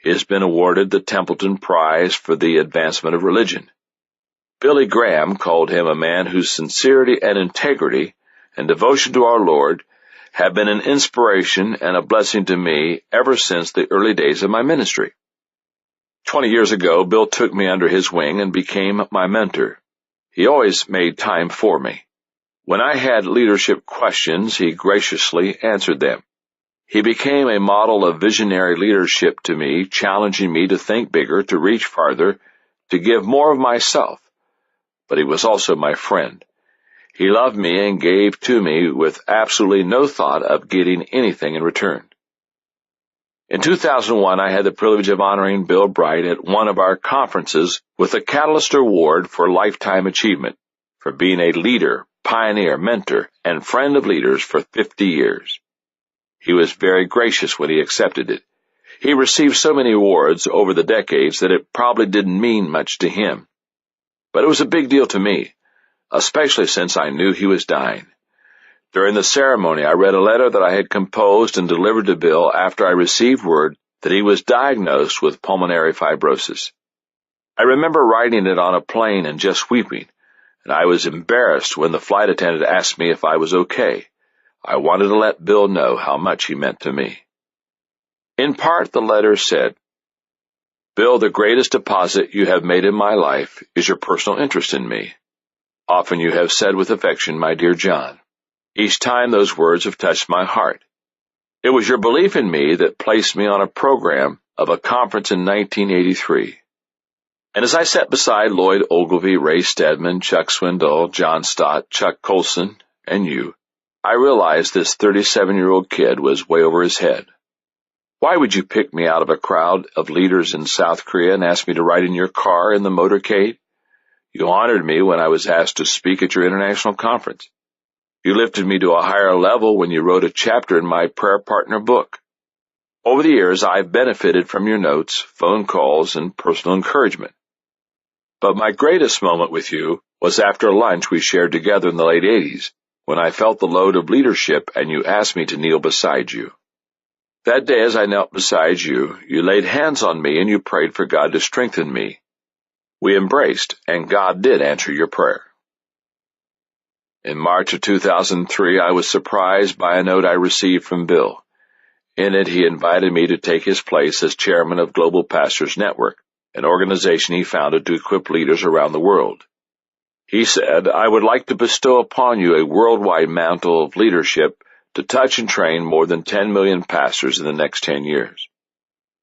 He has been awarded the Templeton Prize for the advancement of religion. Billy Graham called him a man whose sincerity and integrity and devotion to our Lord have been an inspiration and a blessing to me ever since the early days of my ministry. 20 years ago, Bill took me under his wing and became my mentor. He always made time for me. When I had leadership questions, he graciously answered them. He became a model of visionary leadership to me, challenging me to think bigger, to reach farther, to give more of myself. But he was also my friend. He loved me and gave to me with absolutely no thought of getting anything in return. In 2001, I had the privilege of honoring Bill Bright at one of our conferences with the Catalyst Award for Lifetime Achievement for being a leader, pioneer, mentor, and friend of leaders for 50 years. He was very gracious when he accepted it. He received so many awards over the decades that it probably didn't mean much to him. But it was a big deal to me, especially since I knew he was dying. During the ceremony, I read a letter that I had composed and delivered to Bill after I received word that he was diagnosed with pulmonary fibrosis. I remember writing it on a plane and just weeping, and I was embarrassed when the flight attendant asked me if I was okay. I wanted to let Bill know how much he meant to me. In part, the letter said, "Bill, the greatest deposit you have made in my life is your personal interest in me. Often you have said with affection, 'My dear John.' Each time those words have touched my heart. It was your belief in me that placed me on a program of a conference in 1983. And as I sat beside Lloyd Ogilvy, Ray Steadman, Chuck Swindoll, John Stott, Chuck Colson, and you, I realized this 37-year-old kid was way over his head. Why would you pick me out of a crowd of leaders in South Korea and ask me to ride in your car in the motorcade? You honored me when I was asked to speak at your international conference. You lifted me to a higher level when you wrote a chapter in my Prayer Partner book. Over the years, I've benefited from your notes, phone calls, and personal encouragement. But my greatest moment with you was after lunch we shared together in the late 80s, when I felt the load of leadership and you asked me to kneel beside you. That day, as I knelt beside you, you laid hands on me and you prayed for God to strengthen me. We embraced, and God did answer your prayer. In March of 2003, I was surprised by a note I received from Bill. In it, he invited me to take his place as chairman of Global Pastors Network, an organization he founded to equip leaders around the world. He said, "I would like to bestow upon you a worldwide mantle of leadership to touch and train more than 10 million pastors in the next 10 years.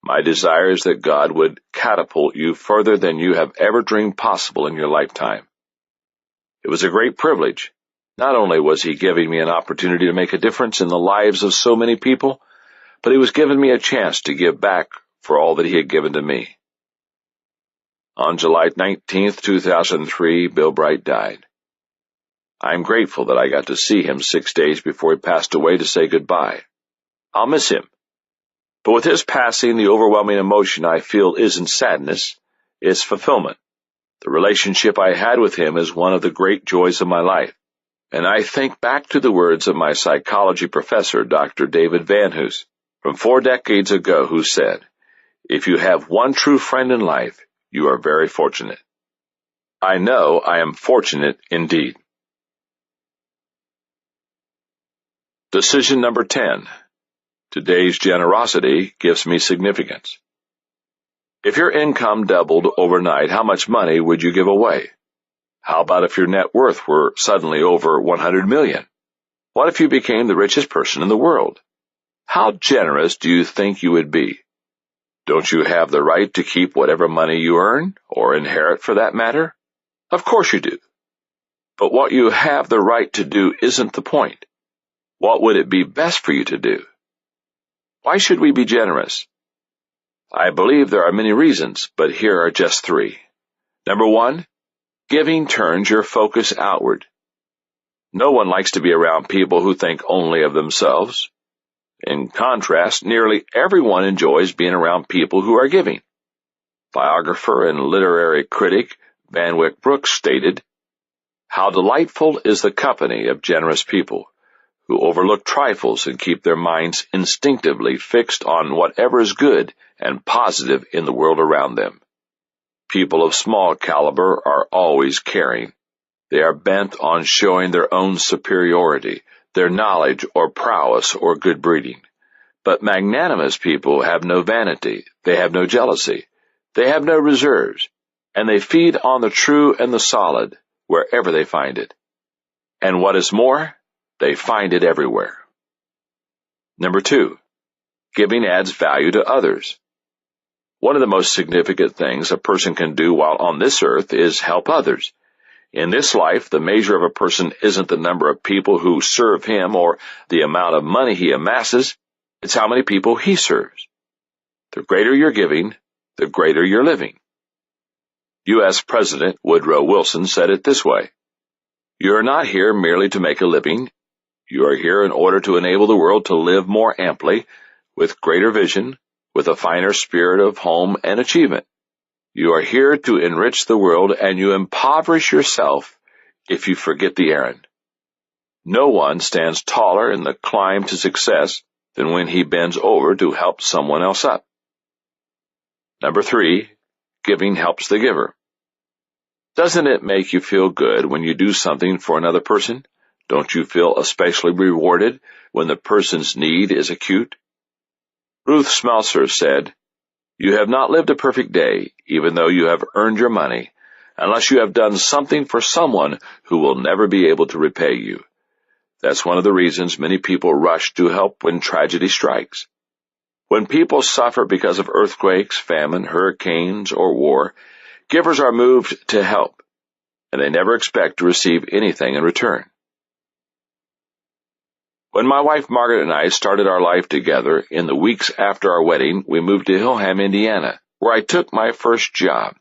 My desire is that God would catapult you further than you have ever dreamed possible in your lifetime. It was a great privilege. Not only was He giving me an opportunity to make a difference in the lives of so many people, but He was giving me a chance to give back for all that He had given to me. On July 19, 2003, Bill Bright died. I am grateful that I got to see him 6 days before he passed away to say goodbye. I'll miss him. But with his passing, the overwhelming emotion I feel isn't sadness, it's fulfillment. The relationship I had with him is one of the great joys of my life. And I think back to the words of my psychology professor, Dr. David Van Hoos, from 4 decades ago, who said, "If you have one true friend in life, you are very fortunate." I know I am fortunate indeed. Decision number 10. Today's generosity gives me significance. If your income doubled overnight, how much money would you give away? How about if your net worth were suddenly over $100 million? What if you became the richest person in the world? How generous do you think you would be? Don't you have the right to keep whatever money you earn, or inherit for that matter? Of course you do. But what you have the right to do isn't the point. What would it be best for you to do? Why should we be generous? I believe there are many reasons, but here are just 3. Number 1, giving turns your focus outward. No one likes to be around people who think only of themselves. In contrast, nearly everyone enjoys being around people who are giving. Biographer and literary critic Van Wyck Brooks stated, "How delightful is the company of generous people, who overlook trifles and keep their minds instinctively fixed on whatever is good and positive in the world around them. People of small caliber are always caring. They are bent on showing their own superiority, their knowledge or prowess or good breeding. But magnanimous people have no vanity, they have no jealousy, they have no reserves, and they feed on the true and the solid wherever they find it. And what is more, they find it everywhere." Number 2, giving adds value to others. One of the most significant things a person can do while on this earth is help others. In this life, the measure of a person isn't the number of people who serve him or the amount of money he amasses, it's how many people he serves. The greater your giving, the greater your living. U.S. President Woodrow Wilson said it this way, "You are not here merely to make a living. You are here in order to enable the world to live more amply, with greater vision, with a finer spirit of home and achievement. You are here to enrich the world, and you impoverish yourself if you forget the errand. No one stands taller in the climb to success than when he bends over to help someone else up." Number 3, giving helps the giver. Doesn't it make you feel good when you do something for another person? Don't you feel especially rewarded when the person's need is acute? Ruth Smelser said, "You have not lived a perfect day, even though you have earned your money, unless you have done something for someone who will never be able to repay you. That's one of the reasons many people rush to help when tragedy strikes. When people suffer because of earthquakes, famine, hurricanes, or war, givers are moved to help, and they never expect to receive anything in return." When my wife Margaret and I started our life together, in the weeks after our wedding, we moved to Hillham, Indiana, where I took my first job.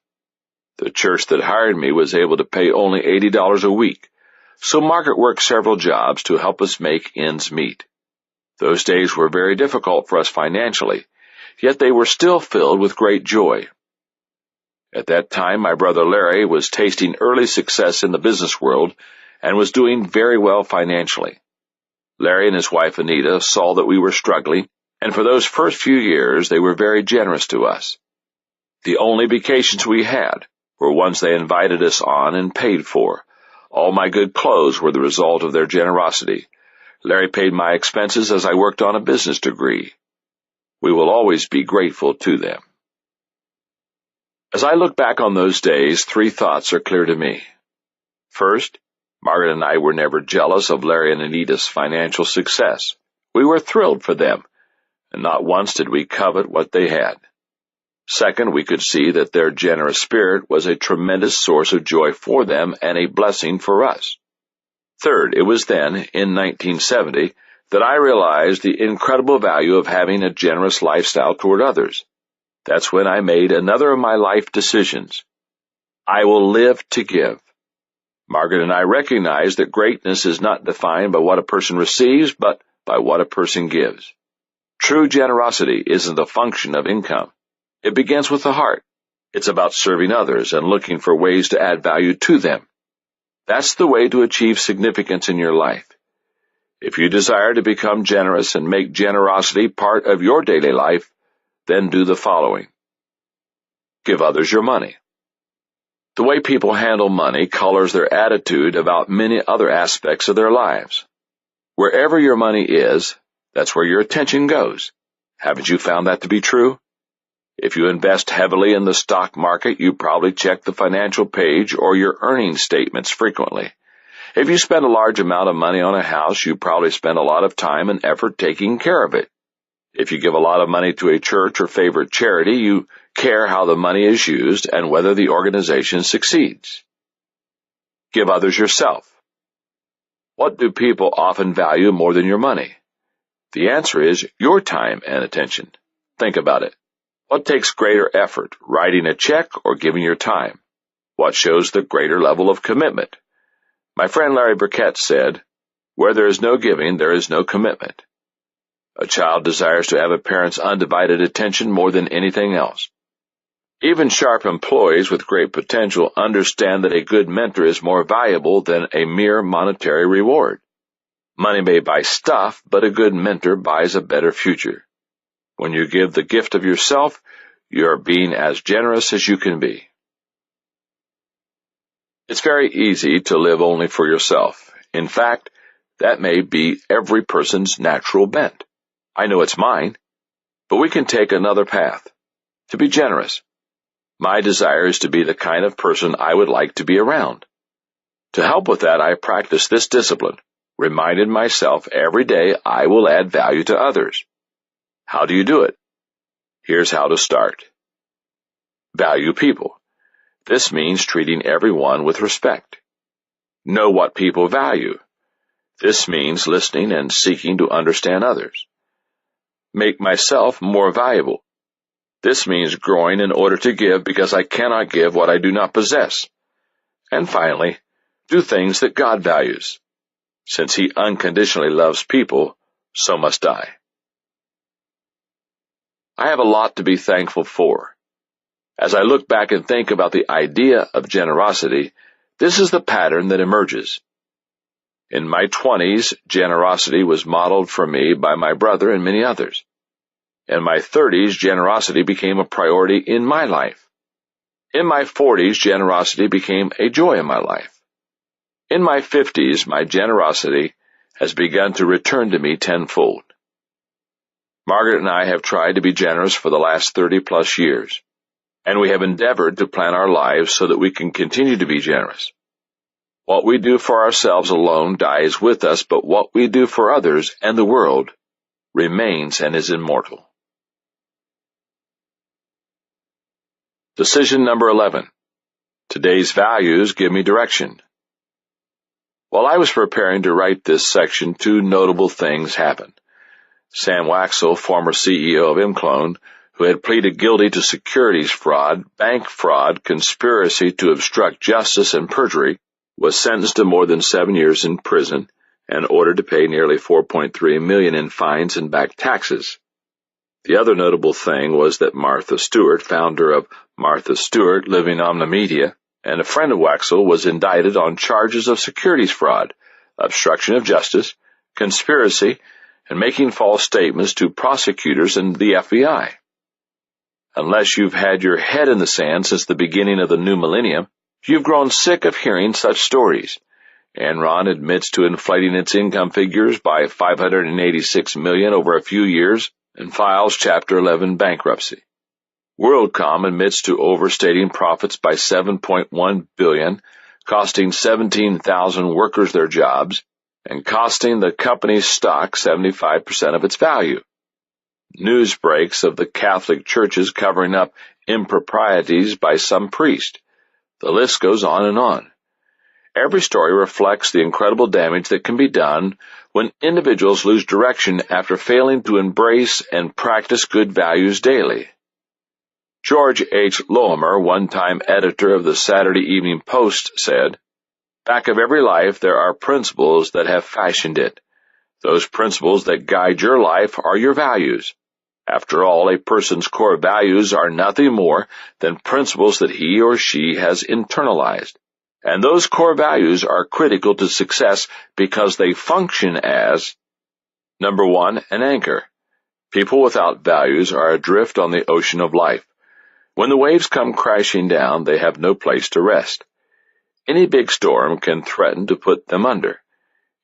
The church that hired me was able to pay only $80 a week, so Margaret worked several jobs to help us make ends meet. Those days were very difficult for us financially, yet they were still filled with great joy. At that time, my brother Larry was tasting early success in the business world and was doing very well financially. Larry and his wife Anita saw that we were struggling, and for those first few years they were very generous to us. The only vacations we had were ones they invited us on and paid for. All my good clothes were the result of their generosity. Larry paid my expenses as I worked on a business degree. We will always be grateful to them. As I look back on those days, 3 thoughts are clear to me. First, Margaret and I were never jealous of Larry and Anita's financial success. We were thrilled for them, and not once did we covet what they had. Second, we could see that their generous spirit was a tremendous source of joy for them and a blessing for us. Third, it was then, in 1970, that I realized the incredible value of having a generous lifestyle toward others. That's when I made another of my life decisions. I will live to give. Margaret and I recognize that greatness is not defined by what a person receives, but by what a person gives. True generosity isn't a function of income. It begins with the heart. It's about serving others and looking for ways to add value to them. That's the way to achieve significance in your life. If you desire to become generous and make generosity part of your daily life, then do the following. Give others your money. The way people handle money colors their attitude about many other aspects of their lives. Wherever your money is, that's where your attention goes. Haven't you found that to be true? If you invest heavily in the stock market, you probably check the financial page or your earnings statements frequently. If you spend a large amount of money on a house, you probably spend a lot of time and effort taking care of it. If you give a lot of money to a church or favorite charity, you care how the money is used and whether the organization succeeds. Give others yourself. What do people often value more than your money? The answer is your time and attention. Think about it. What takes greater effort, writing a check or giving your time? What shows the greater level of commitment? My friend Larry Burkett said, "Where there is no giving, there is no commitment." A child desires to have a parent's undivided attention more than anything else. Even sharp employees with great potential understand that a good mentor is more valuable than a mere monetary reward. Money may buy stuff, but a good mentor buys a better future. When you give the gift of yourself, you are being as generous as you can be. It's very easy to live only for yourself. In fact, that may be every person's natural bent. I know it's mine, but we can take another path, to be generous. My desire is to be the kind of person I would like to be around. To help with that, I practice this discipline, reminding myself every day I will add value to others. How do you do it? Here's how to start. Value people. This means treating everyone with respect. Know what people value. This means listening and seeking to understand others. Make myself more valuable. This means growing in order to give because I cannot give what I do not possess. And finally, do things that God values. Since He unconditionally loves people, so must I. I have a lot to be thankful for. As I look back and think about the idea of generosity, this is the pattern that emerges. In my 20s, generosity was modeled for me by my brother and many others. In my 30s, generosity became a priority in my life. In my 40s, generosity became a joy in my life. In my 50s, my generosity has begun to return to me tenfold. Margaret and I have tried to be generous for the last 30-plus years, and we have endeavored to plan our lives so that we can continue to be generous. What we do for ourselves alone dies with us, but what we do for others and the world remains and is immortal. Decision number 11. Today's values give me direction. While I was preparing to write this section, two notable things happened. Sam Maxwell, former CEO of Imclone, who had pleaded guilty to securities fraud, bank fraud, conspiracy to obstruct justice, and perjury, was sentenced to more than 7 years in prison and ordered to pay nearly $4.3 million in fines and back taxes. The other notable thing was that Martha Stewart, founder of Martha Stewart Living Omnimedia, and a friend of Maxwell, was indicted on charges of securities fraud, obstruction of justice, conspiracy, and making false statements to prosecutors and the FBI. Unless you've had your head in the sand since the beginning of the new millennium, you've grown sick of hearing such stories. Enron admits to inflating its income figures by $586 million over a few years and files Chapter 11 bankruptcy. WorldCom admits to overstating profits by $7.1 billion, costing 17,000 workers their jobs, and costing the company's stock 75% of its value. news breaks of the Catholic churches covering up improprieties by some priest. The list goes on and on. Every story reflects the incredible damage that can be done when individuals lose direction after failing to embrace and practice good values daily. George H. Loemer, one-time editor of the Saturday Evening Post, said, "Back of every life there are principles that have fashioned it. Those principles that guide your life are your values. After all, a person's core values are nothing more than principles that he or she has internalized. And those core values are critical to success because they function as, number one, an anchor. People without values are adrift on the ocean of life. When the waves come crashing down, they have no place to rest. Any big storm can threaten to put them under.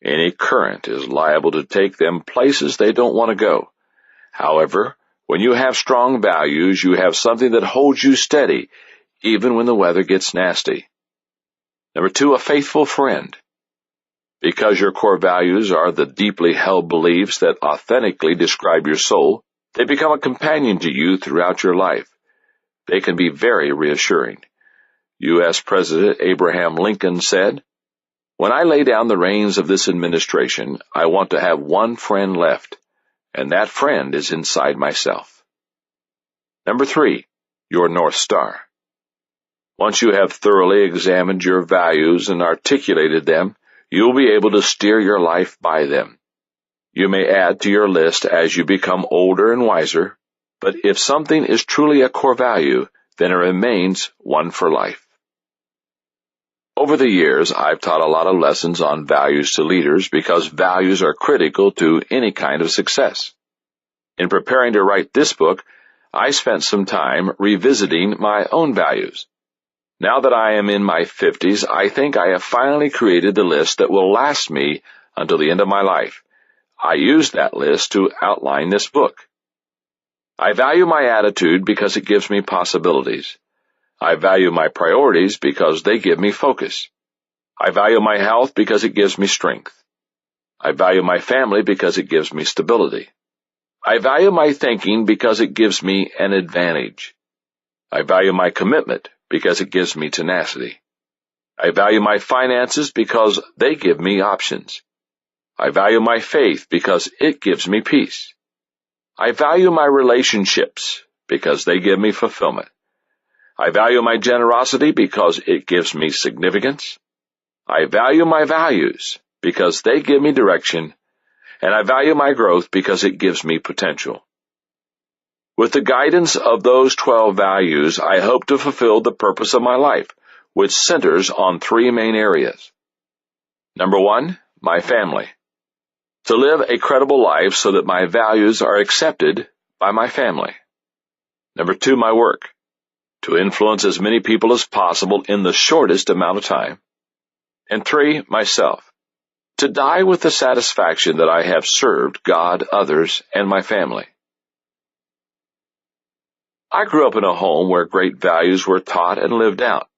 Any current is liable to take them places they don't want to go. However, when you have strong values, you have something that holds you steady, even when the weather gets nasty. Number two, a faithful friend. Because your core values are the deeply held beliefs that authentically describe your soul, they become a companion to you throughout your life. They can be very reassuring. U.S. President Abraham Lincoln said, "When I lay down the reins of this administration, I want to have one friend left, and that friend is inside myself." Number three, your North Star. Once you have thoroughly examined your values and articulated them, you will be able to steer your life by them. You may add to your list as you become older and wiser, but if something is truly a core value, then it remains one for life. Over the years, I've taught a lot of lessons on values to leaders because values are critical to any kind of success. In preparing to write this book, I spent some time revisiting my own values. Now that I am in my 50s, I think I have finally created the list that will last me until the end of my life. I used that list to outline this book. I value my attitude because it gives me possibilities. I value my priorities because they give me focus. I value my health because it gives me strength. I value my family because it gives me stability. I value my thinking because it gives me an advantage. I value my commitment because it gives me tenacity. I value my finances because they give me options. I value my faith because it gives me peace. I value my relationships because they give me fulfillment. I value my generosity because it gives me significance. I value my values because they give me direction. And I value my growth because it gives me potential. With the guidance of those 12 values, I hope to fulfill the purpose of my life, which centers on three main areas. Number one, my family. To live a credible life so that my values are accepted by my family. Number two, my work. To influence as many people as possible in the shortest amount of time. And three, myself. To die with the satisfaction that I have served God, others, and my family. I grew up in a home where great values were taught and lived out,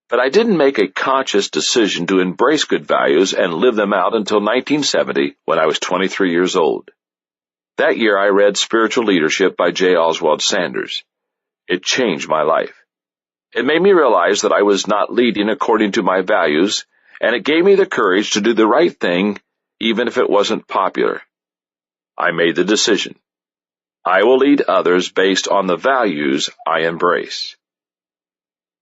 but I didn't make a conscious decision to embrace good values and live them out until 1970 when I was 23 years old. That year I read Spiritual Leadership by J. Oswald Sanders. It changed my life. It made me realize that I was not leading according to my values, and it gave me the courage to do the right thing even if it wasn't popular. I made the decision. I will lead others based on the values I embrace.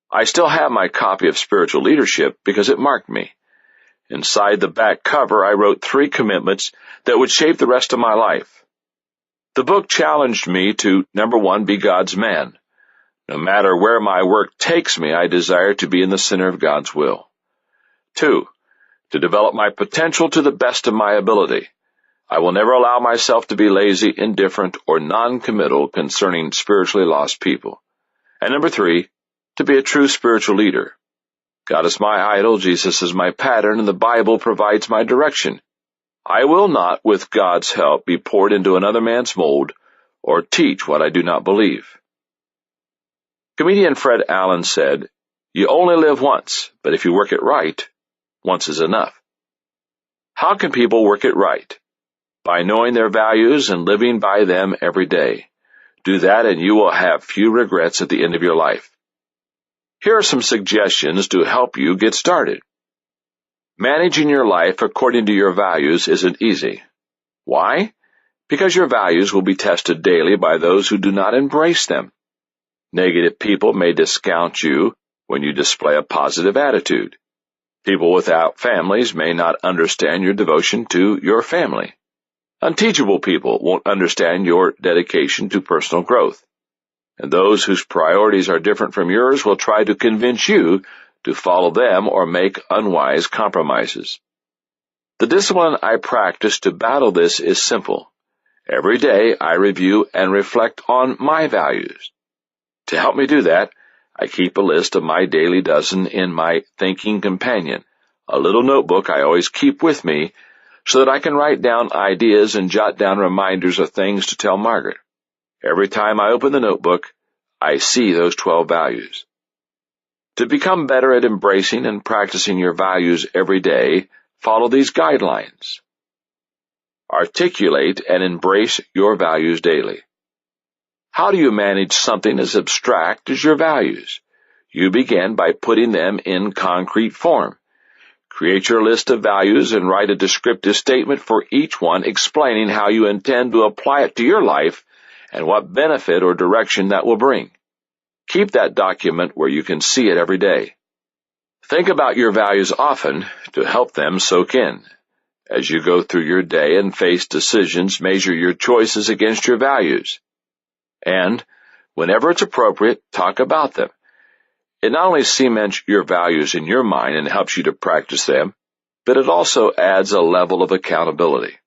I still have my copy of Spiritual Leadership because it marked me. Inside the back cover, I wrote 3 commitments that would shape the rest of my life. The book challenged me to, number 1, be God's man. No matter where my work takes me, I desire to be in the center of God's will. 2, to develop my potential to the best of my ability. I will never allow myself to be lazy, indifferent, or non-committal concerning spiritually lost people. And number 3, to be a true spiritual leader. God is my idol, Jesus is my pattern, and the Bible provides my direction. I will not, with God's help, be poured into another man's mold or teach what I do not believe. Comedian Fred Allen said, "You only live once, but if you work it right, once is enough." How can people work it right? by knowing their values and living by them every day. Do that and you will have few regrets at the end of your life. Here are some suggestions to help you get started. Managing your life according to your values isn't easy. Why? Because your values will be tested daily by those who do not embrace them. Negative people may discount you when you display a positive attitude. People without families may not understand your devotion to your family. Unteachable people won't understand your dedication to personal growth. And those whose priorities are different from yours will try to convince you to follow them or make unwise compromises. The discipline I practice to battle this is simple. Every day I review and reflect on my values. To help me do that, I keep a list of my daily dozen in my thinking companion, a little notebook I always keep with me so that I can write down ideas and jot down reminders of things to tell Margaret. Every time I open the notebook, I see those 12 values. To become better at embracing and practicing your values every day, follow these guidelines. Articulate and embrace your values daily. How do you manage something as abstract as your values? You begin by putting them in concrete form. Create your list of values and write a descriptive statement for each one explaining how you intend to apply it to your life and what benefit or direction that will bring. Keep that document where you can see it every day. Think about your values often to help them soak in. As you go through your day and face decisions, measure your choices against your values. And, whenever it's appropriate, talk about them. It not only cements your values in your mind and helps you to practice them, but it also adds a level of accountability.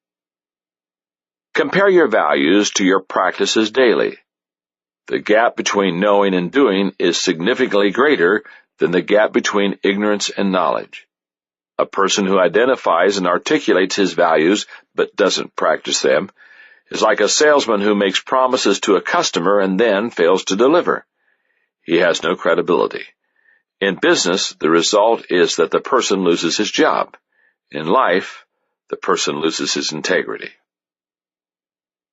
Compare your values to your practices daily. The gap between knowing and doing is significantly greater than the gap between ignorance and knowledge. A person who identifies and articulates his values but doesn't practice them is like a salesman who makes promises to a customer and then fails to deliver. He has no credibility. In business, the result is that the person loses his job. In life, the person loses his integrity.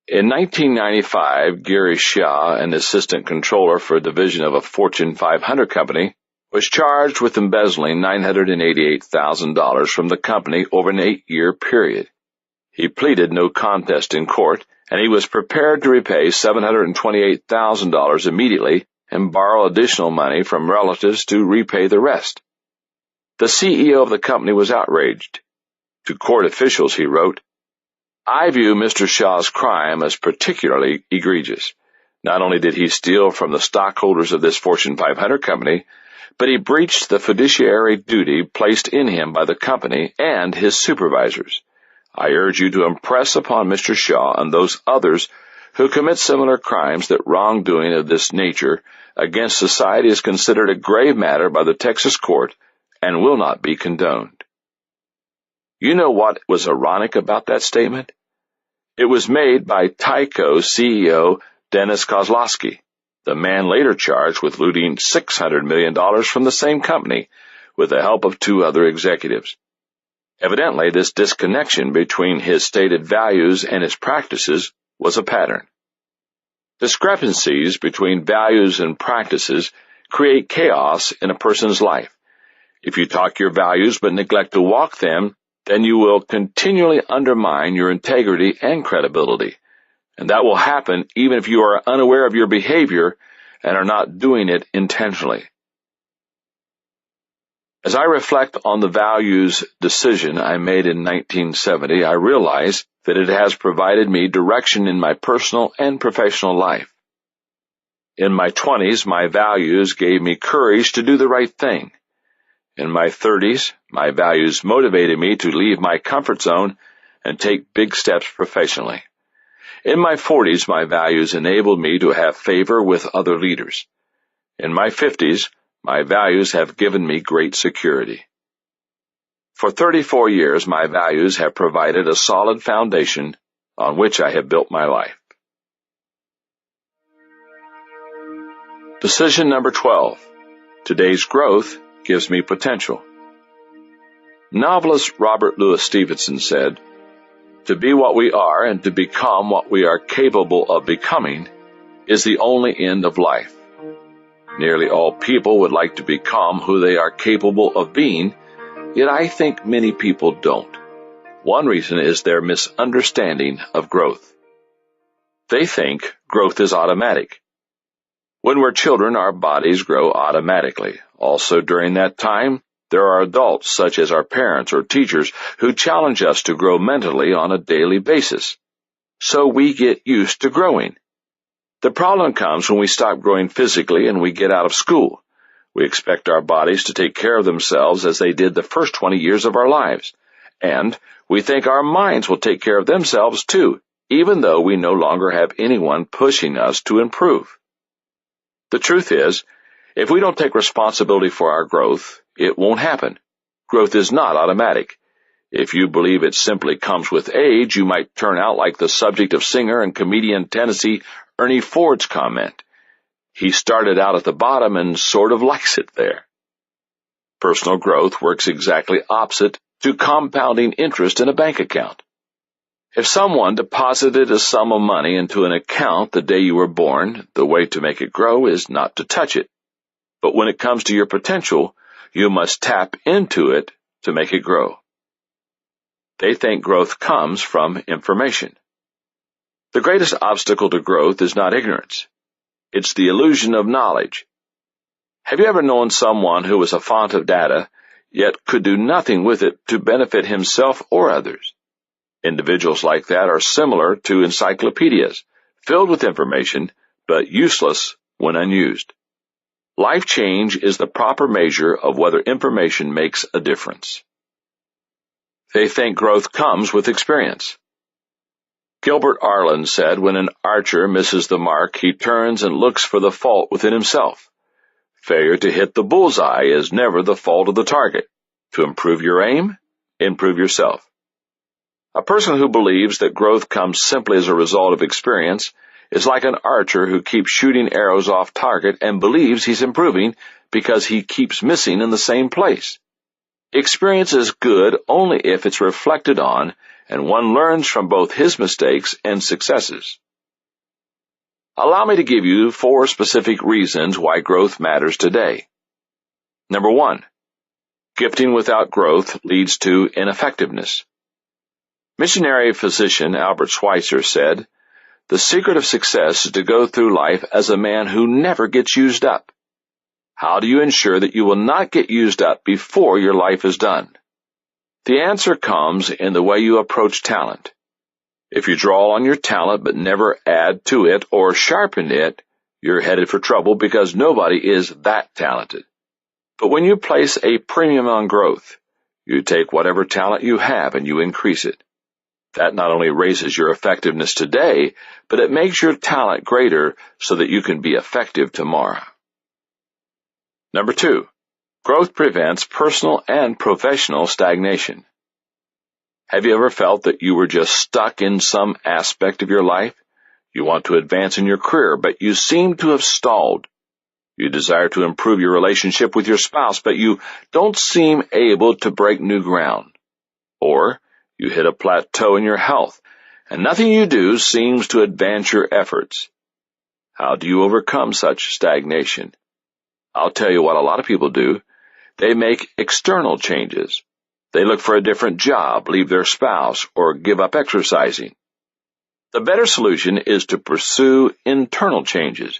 In 1995, Gary Shaw, an assistant controller for a division of a Fortune 500 company, was charged with embezzling $988,000 from the company over an 8-year period. He pleaded no contest in court, and he was prepared to repay $728,000 immediately and borrow additional money from relatives to repay the rest. The CEO of the company was outraged. To court officials, he wrote, "I view Mr. Shaw's crime as particularly egregious. Not only did he steal from the stockholders of this Fortune 500 company, but he breached the fiduciary duty placed in him by the company and his supervisors. I urge you to impress upon Mr. Shaw and those others who commit similar crimes that wrongdoing of this nature against society is considered a grave matter by the Texas court and will not be condoned." You know what was ironic about that statement? It was made by Tyco CEO Dennis Kozlowski, the man later charged with looting $600 million from the same company with the help of 2 other executives. Evidently, this disconnection between his stated values and his practices was a pattern. Discrepancies between values and practices create chaos in a person's life. If you talk your values but neglect to walk them, then you will continually undermine your integrity and credibility. And that will happen even if you are unaware of your behavior and are not doing it intentionally. As I reflect on the values decision I made in 1970, I realize that it has provided me direction in my personal and professional life. In my 20s, my values gave me courage to do the right thing. In my 30s, my values motivated me to leave my comfort zone and take big steps professionally. In my 40s, my values enabled me to have favor with other leaders. In my 50s, my values have given me great security. For 34 years, my values have provided a solid foundation on which I have built my life. Decision number 12. Today's growth gives me potential. Novelist Robert Louis Stevenson said, To be what we are and to become what we are capable of becoming is the only end of life. Nearly all people would like to become who they are capable of being, yet I think many people don't. One reason is their misunderstanding of growth. They think growth is automatic. When we're children, our bodies grow automatically. Also, during that time, there are adults, such as our parents or teachers, who challenge us to grow mentally on a daily basis. So we get used to growing. The problem comes when we stop growing physically and we get out of school. We expect our bodies to take care of themselves as they did the first 20 years of our lives. And we think our minds will take care of themselves too, even though we no longer have anyone pushing us to improve. The truth is, if we don't take responsibility for our growth, it won't happen. Growth is not automatic. If you believe it simply comes with age, you might turn out like the subject of singer and comedian Tennessee Ernie Ford's comment. He started out at the bottom and sort of likes it there. Personal growth works exactly opposite to compounding interest in a bank account. If someone deposited a sum of money into an account the day you were born, the way to make it grow is not to touch it. But when it comes to your potential, you must tap into it to make it grow. They think growth comes from information. The greatest obstacle to growth is not ignorance. It's the illusion of knowledge. Have you ever known someone who was a font of data, yet could do nothing with it to benefit himself or others? Individuals like that are similar to encyclopedias, filled with information, but useless when unused. Life change is the proper measure of whether information makes a difference. They think growth comes with experience. Gilbert Arlen said when an archer misses the mark, he turns and looks for the fault within himself. Failure to hit the bullseye is never the fault of the target. To improve your aim, improve yourself. A person who believes that growth comes simply as a result of experience is like an archer who keeps shooting arrows off target and believes he's improving because he keeps missing in the same place. Experience is good only if it's reflected on and one learns from both his mistakes and successes. Allow me to give you 4 specific reasons why growth matters today. Number 1, gifting without growth leads to ineffectiveness. Missionary physician Albert Schweitzer said, "The secret of success is to go through life as a man who never gets used up." How do you ensure that you will not get used up before your life is done? The answer comes in the way you approach talent. If you draw on your talent but never add to it or sharpen it, you're headed for trouble because nobody is that talented. But when you place a premium on growth, you take whatever talent you have and you increase it. That not only raises your effectiveness today, but it makes your talent greater so that you can be effective tomorrow. Number 2, growth prevents personal and professional stagnation. Have you ever felt that you were just stuck in some aspect of your life? You want to advance in your career, but you seem to have stalled. You desire to improve your relationship with your spouse, but you don't seem able to break new ground. Or you hit a plateau in your health, and nothing you do seems to advance your efforts. How do you overcome such stagnation? I'll tell you what a lot of people do. They make external changes. They look for a different job, leave their spouse, or give up exercising. The better solution is to pursue internal changes.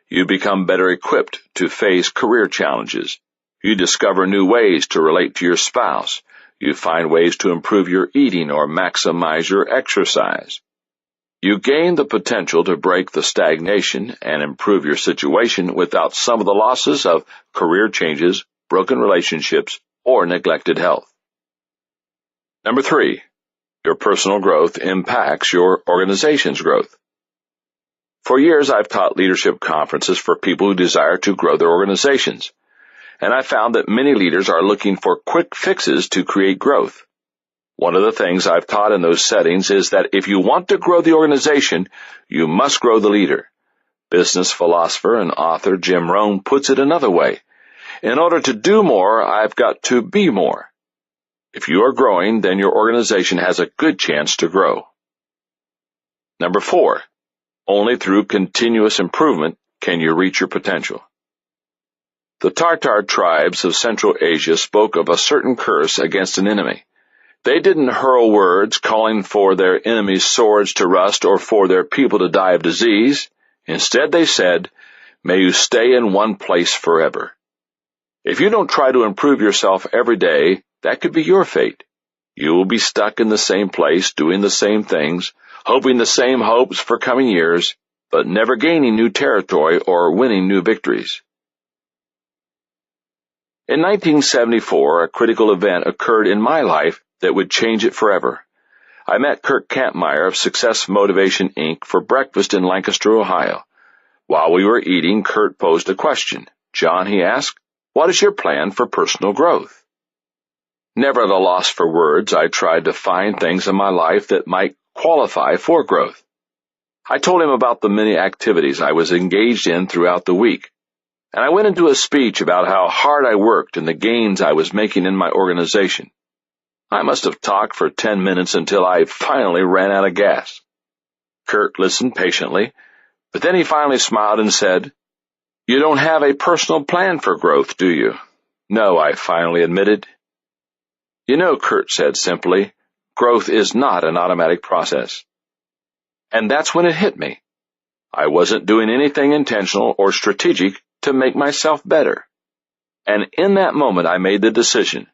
You become better equipped to face career challenges. You discover new ways to relate to your spouse. You find ways to improve your eating or maximize your exercise. You gain the potential to break the stagnation and improve your situation without some of the losses of career changes, broken relationships, or neglected health. Number 3, your personal growth impacts your organization's growth. For years, I've taught leadership conferences for people who desire to grow their organizations, and I found that many leaders are looking for quick fixes to create growth. One of the things I've taught in those settings is that if you want to grow the organization, you must grow the leader. Business philosopher and author Jim Rohn puts it another way. In order to do more, I've got to be more. If you are growing, then your organization has a good chance to grow. Number 4, only through continuous improvement can you reach your potential. The Tartar tribes of Central Asia spoke of a certain curse against an enemy. They didn't hurl words calling for their enemies' swords to rust or for their people to die of disease. Instead, they said, "May you stay in one place forever." If you don't try to improve yourself every day, that could be your fate. You will be stuck in the same place, doing the same things, hoping the same hopes for coming years, but never gaining new territory or winning new victories. In 1974, a critical event occurred in my life that would change it forever. I met Kurt Kampmeyer of Success Motivation, Inc. for breakfast in Lancaster, Ohio. While we were eating, Kurt posed a question. "John," he asked, "what is your plan for personal growth?" Never at a loss for words, I tried to find things in my life that might qualify for growth. I told him about the many activities I was engaged in throughout the week, and I went into a speech about how hard I worked and the gains I was making in my organization. I must have talked for 10 minutes until I finally ran out of gas. Kurt listened patiently, but then he finally smiled and said, "You don't have a personal plan for growth, do you?" "No," I finally admitted. "You know," Kurt said simply, "growth is not an automatic process." And that's when it hit me. I wasn't doing anything intentional or strategic to make myself better. And in that moment, I made the decision.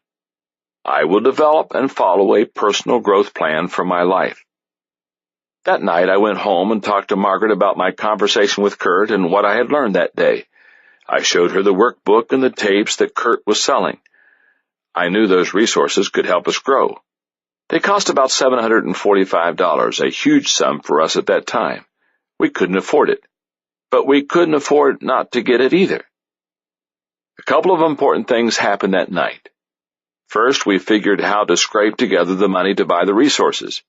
I will develop and follow a personal growth plan for my life. That night, I went home and talked to Margaret about my conversation with Kurt and what I had learned that day. I showed her the workbook and the tapes that Kurt was selling. I knew those resources could help us grow. They cost about $745, a huge sum for us at that time. We couldn't afford it, but we couldn't afford not to get it either. A couple of important things happened that night. First, we figured how to scrape together the money to buy the resources.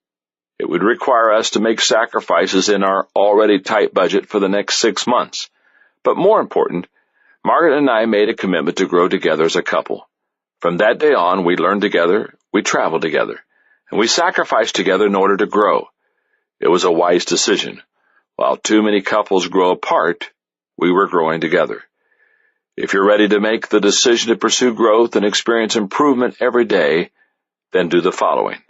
It would require us to make sacrifices in our already tight budget for the next 6 months. But more important, Margaret and I made a commitment to grow together as a couple. From that day on, we learned together, we traveled together, and we sacrificed together in order to grow. It was a wise decision. While too many couples grow apart, we were growing together. If you're ready to make the decision to pursue growth and experience improvement every day, then do the following.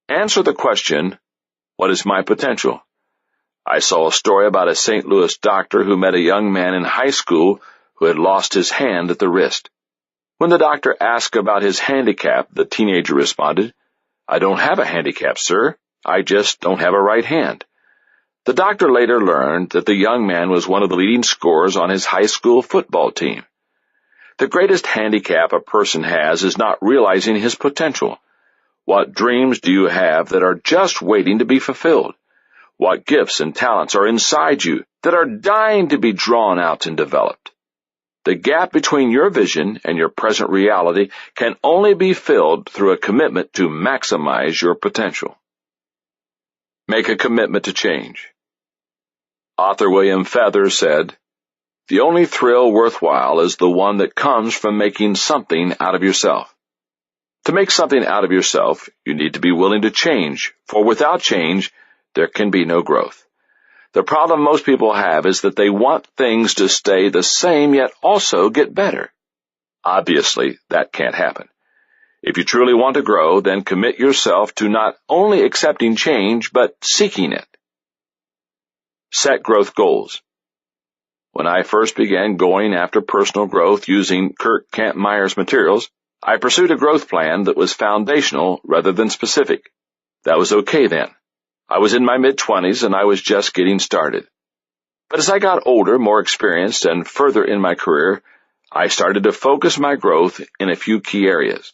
Answer the question, what is my potential? I saw a story about a St. Louis doctor who met a young man in high school who had lost his hand at the wrist. When the doctor asked about his handicap, the teenager responded, "I don't have a handicap, sir. I just don't have a right hand." The doctor later learned that the young man was one of the leading scorers on his high school football team. The greatest handicap a person has is not realizing his potential. What dreams do you have that are just waiting to be fulfilled? What gifts and talents are inside you that are dying to be drawn out and developed? The gap between your vision and your present reality can only be filled through a commitment to maximize your potential. Make a commitment to change. Author William Feather said, "The only thrill worthwhile is the one that comes from making something out of yourself. To make something out of yourself, you need to be willing to change, for without change, there can be no growth. The problem most people have is that they want things to stay the same yet also get better. Obviously, that can't happen. If you truly want to grow, then commit yourself to not only accepting change, but seeking it. Set growth goals. When I first began going after personal growth using Kurt Kampmeyer's materials, I pursued a growth plan that was foundational rather than specific. That was okay then. I was in my mid-20s and I was just getting started. But as I got older, more experienced, and further in my career, I started to focus my growth in a few key areas.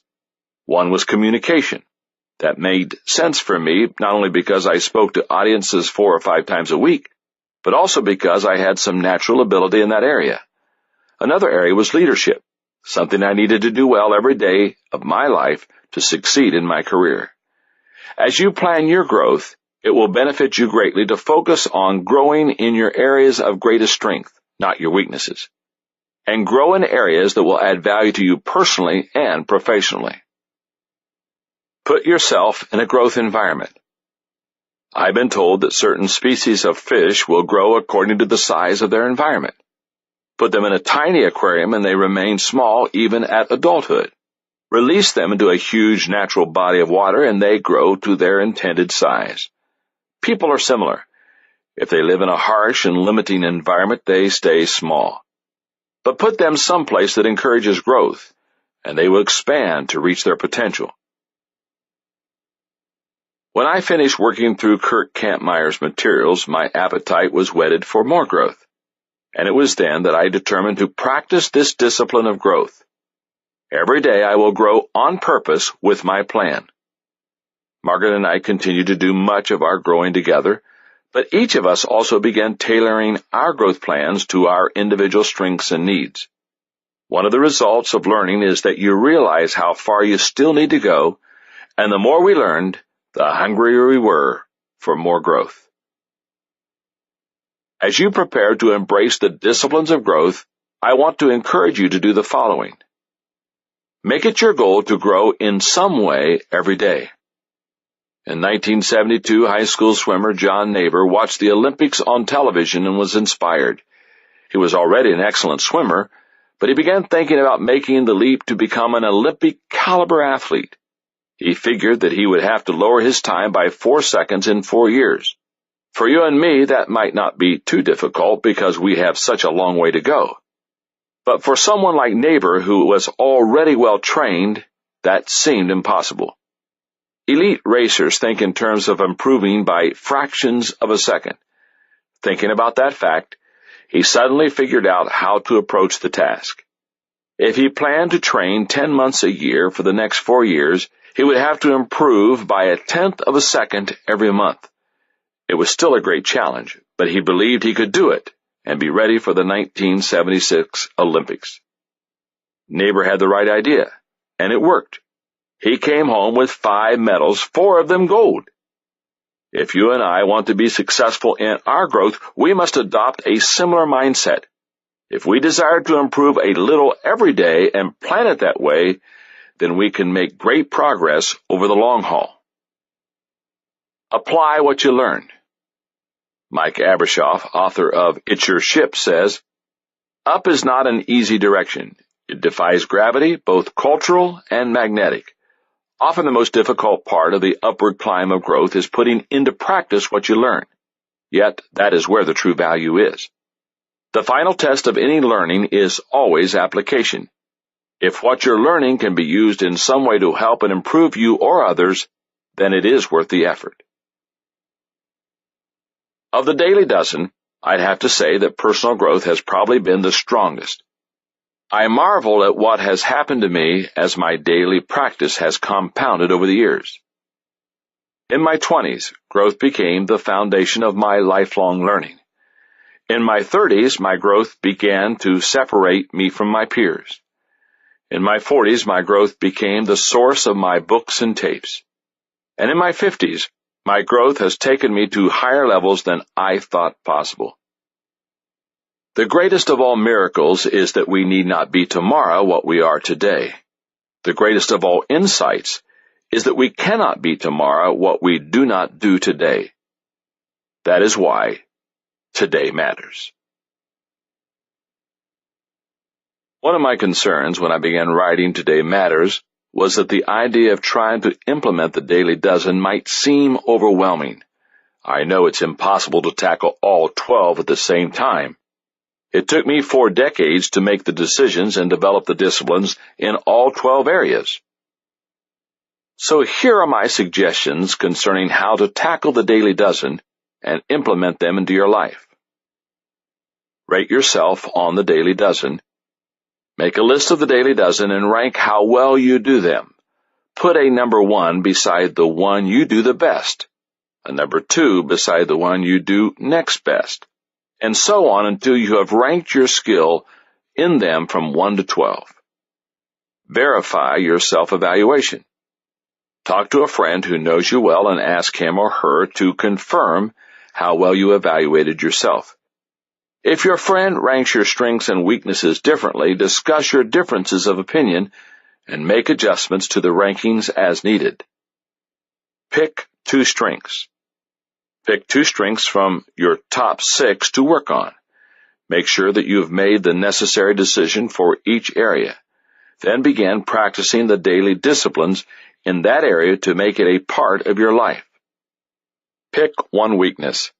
One was communication. That made sense for me, not only because I spoke to audiences 4 or 5 times a week, but also because I had some natural ability in that area. Another area was leadership, something I needed to do well every day of my life to succeed in my career. As you plan your growth, it will benefit you greatly to focus on growing in your areas of greatest strength, not your weaknesses, and grow in areas that will add value to you personally and professionally. Put yourself in a growth environment. I've been told that certain species of fish will grow according to the size of their environment. Put them in a tiny aquarium and they remain small even at adulthood. Release them into a huge natural body of water and they grow to their intended size. People are similar. If they live in a harsh and limiting environment, they stay small. But put them someplace that encourages growth, and they will expand to reach their potential. When I finished working through Kurt Kampmeyer's materials, my appetite was whetted for more growth. And it was then that I determined to practice this discipline of growth. Every day I will grow on purpose with my plan. Margaret and I continue to do much of our growing together, but each of us also began tailoring our growth plans to our individual strengths and needs. One of the results of learning is that you realize how far you still need to go, and the more we learned, the hungrier we were for more growth. As you prepare to embrace the disciplines of growth, I want to encourage you to do the following. Make it your goal to grow in some way every day. In 1972, high school swimmer John Neighbor watched the Olympics on television and was inspired. He was already an excellent swimmer, but he began thinking about making the leap to become an Olympic-caliber athlete. He figured that he would have to lower his time by 4 seconds in 4 years. For you and me, that might not be too difficult because we have such a long way to go. But for someone like Neighbor, who was already well trained, that seemed impossible. Elite racers think in terms of improving by fractions of a second. Thinking about that fact, he suddenly figured out how to approach the task. If he planned to train 10 months a year for the next 4 years, he would have to improve by 1/10 of a second every month. It was still a great challenge, but he believed he could do it and be ready for the 1976 Olympics. Neighbor had the right idea, and it worked. He came home with 5 medals, 4 of them gold. If you and I want to be successful in our growth, we must adopt a similar mindset. If we desire to improve a little every day and plan it that way, then we can make great progress over the long haul. Apply what you learned. Mike Abrashoff, author of It's Your Ship, says, "Up is not an easy direction. It defies gravity, both cultural and magnetic. Often the most difficult part of the upward climb of growth is putting into practice what you learn. Yet that is where the true value is. The final test of any learning is always application. If what you're learning can be used in some way to help and improve you or others, then it is worth the effort." Of the daily dozen, I'd have to say that personal growth has probably been the strongest. I marvel at what has happened to me as my daily practice has compounded over the years. In my 20s, growth became the foundation of my lifelong learning. In my 30s, my growth began to separate me from my peers. In my 40s, my growth became the source of my books and tapes. And in my 50s, my growth has taken me to higher levels than I thought possible. The greatest of all miracles is that we need not be tomorrow what we are today. The greatest of all insights is that we cannot be tomorrow what we do not do today. That is why today matters. One of my concerns when I began writing Today Matters was that the idea of trying to implement the Daily Dozen might seem overwhelming. I know it's impossible to tackle all 12 at the same time. It took me 4 decades to make the decisions and develop the disciplines in all 12 areas. So here are my suggestions concerning how to tackle the Daily Dozen and implement them into your life. Rate yourself on the Daily Dozen. Make a list of the Daily Dozen and rank how well you do them. Put a number 1 beside the one you do the best, a number 2 beside the one you do next best, and so on until you have ranked your skill in them from 1 to 12. Verify your self-evaluation. Talk to a friend who knows you well and ask him or her to confirm how well you evaluated yourself. If your friend ranks your strengths and weaknesses differently, discuss your differences of opinion and make adjustments to the rankings as needed. Pick 2 strengths. Pick 2 strengths from your top 6 to work on. Make sure that you have made the necessary decision for each area. Then begin practicing the daily disciplines in that area to make it a part of your life. Pick 1 weakness.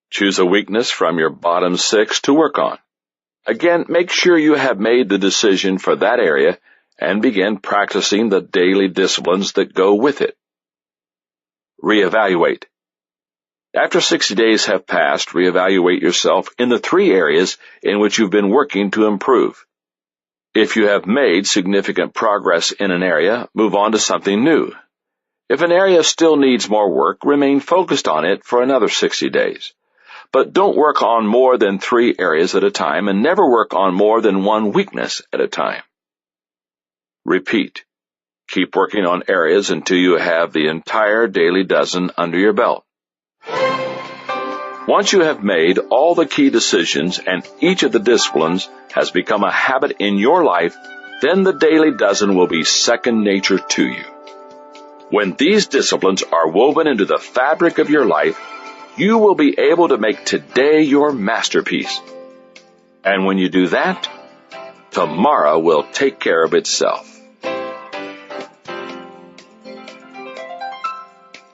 Choose a weakness from your bottom 6 to work on. Again, make sure you have made the decision for that area and begin practicing the daily disciplines that go with it. Reevaluate. After 60 days have passed, reevaluate yourself in the 3 areas in which you've been working to improve. If you have made significant progress in an area, move on to something new. If an area still needs more work, remain focused on it for another 60 days. But don't work on more than 3 areas at a time and never work on more than 1 weakness at a time. Repeat. Keep working on areas until you have the entire daily dozen under your belt. Once you have made all the key decisions and each of the disciplines has become a habit in your life, then the daily dozen will be second nature to you. When these disciplines are woven into the fabric of your life, you will be able to make today your masterpiece. And when you do that, tomorrow will take care of itself.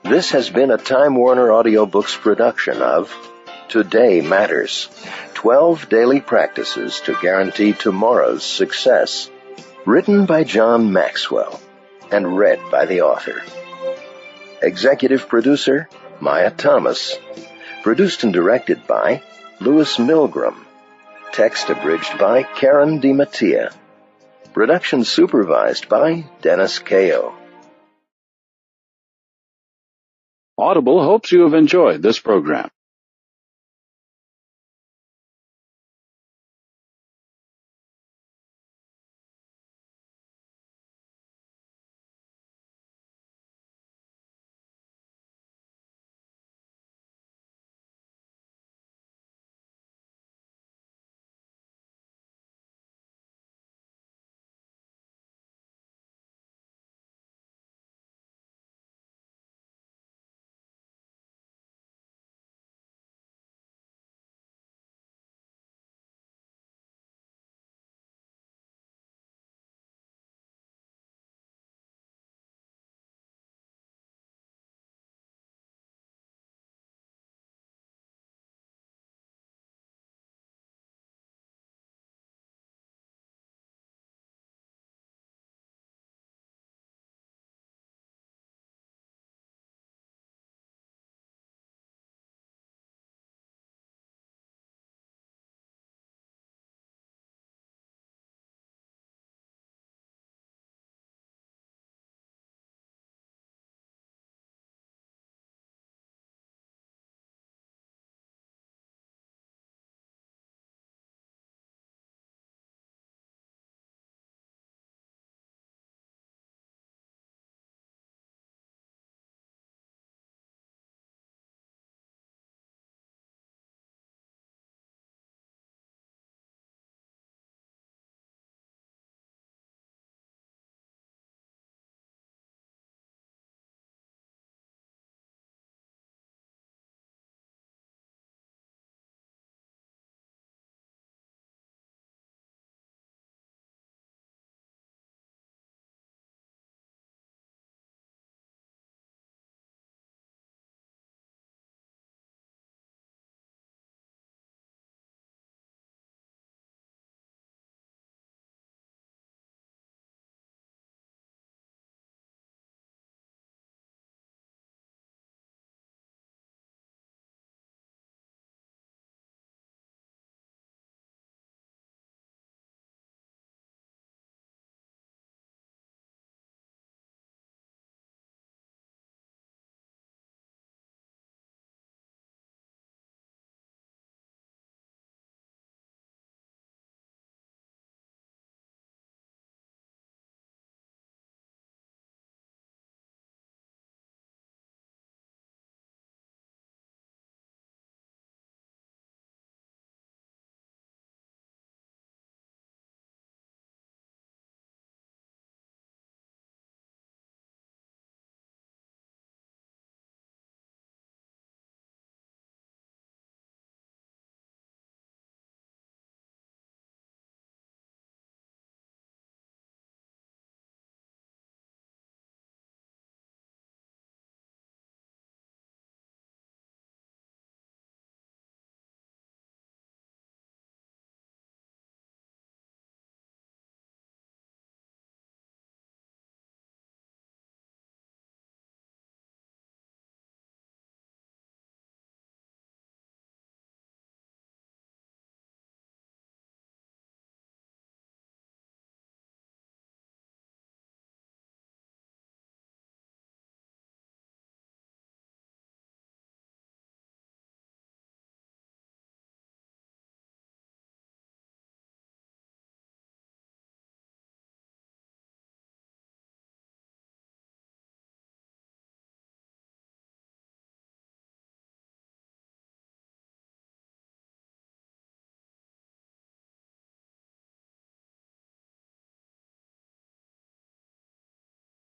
This has been a Time Warner Audiobooks production of Today Matters, 12 Daily Practices to Guarantee Tomorrow's Success, written by John Maxwell and read by the author. Executive producer, Maya Thomas. Produced and directed by Louis Milgram. Text abridged by Karen DiMattia. Production supervised by Dennis Kao. Audible hopes you have enjoyed this program.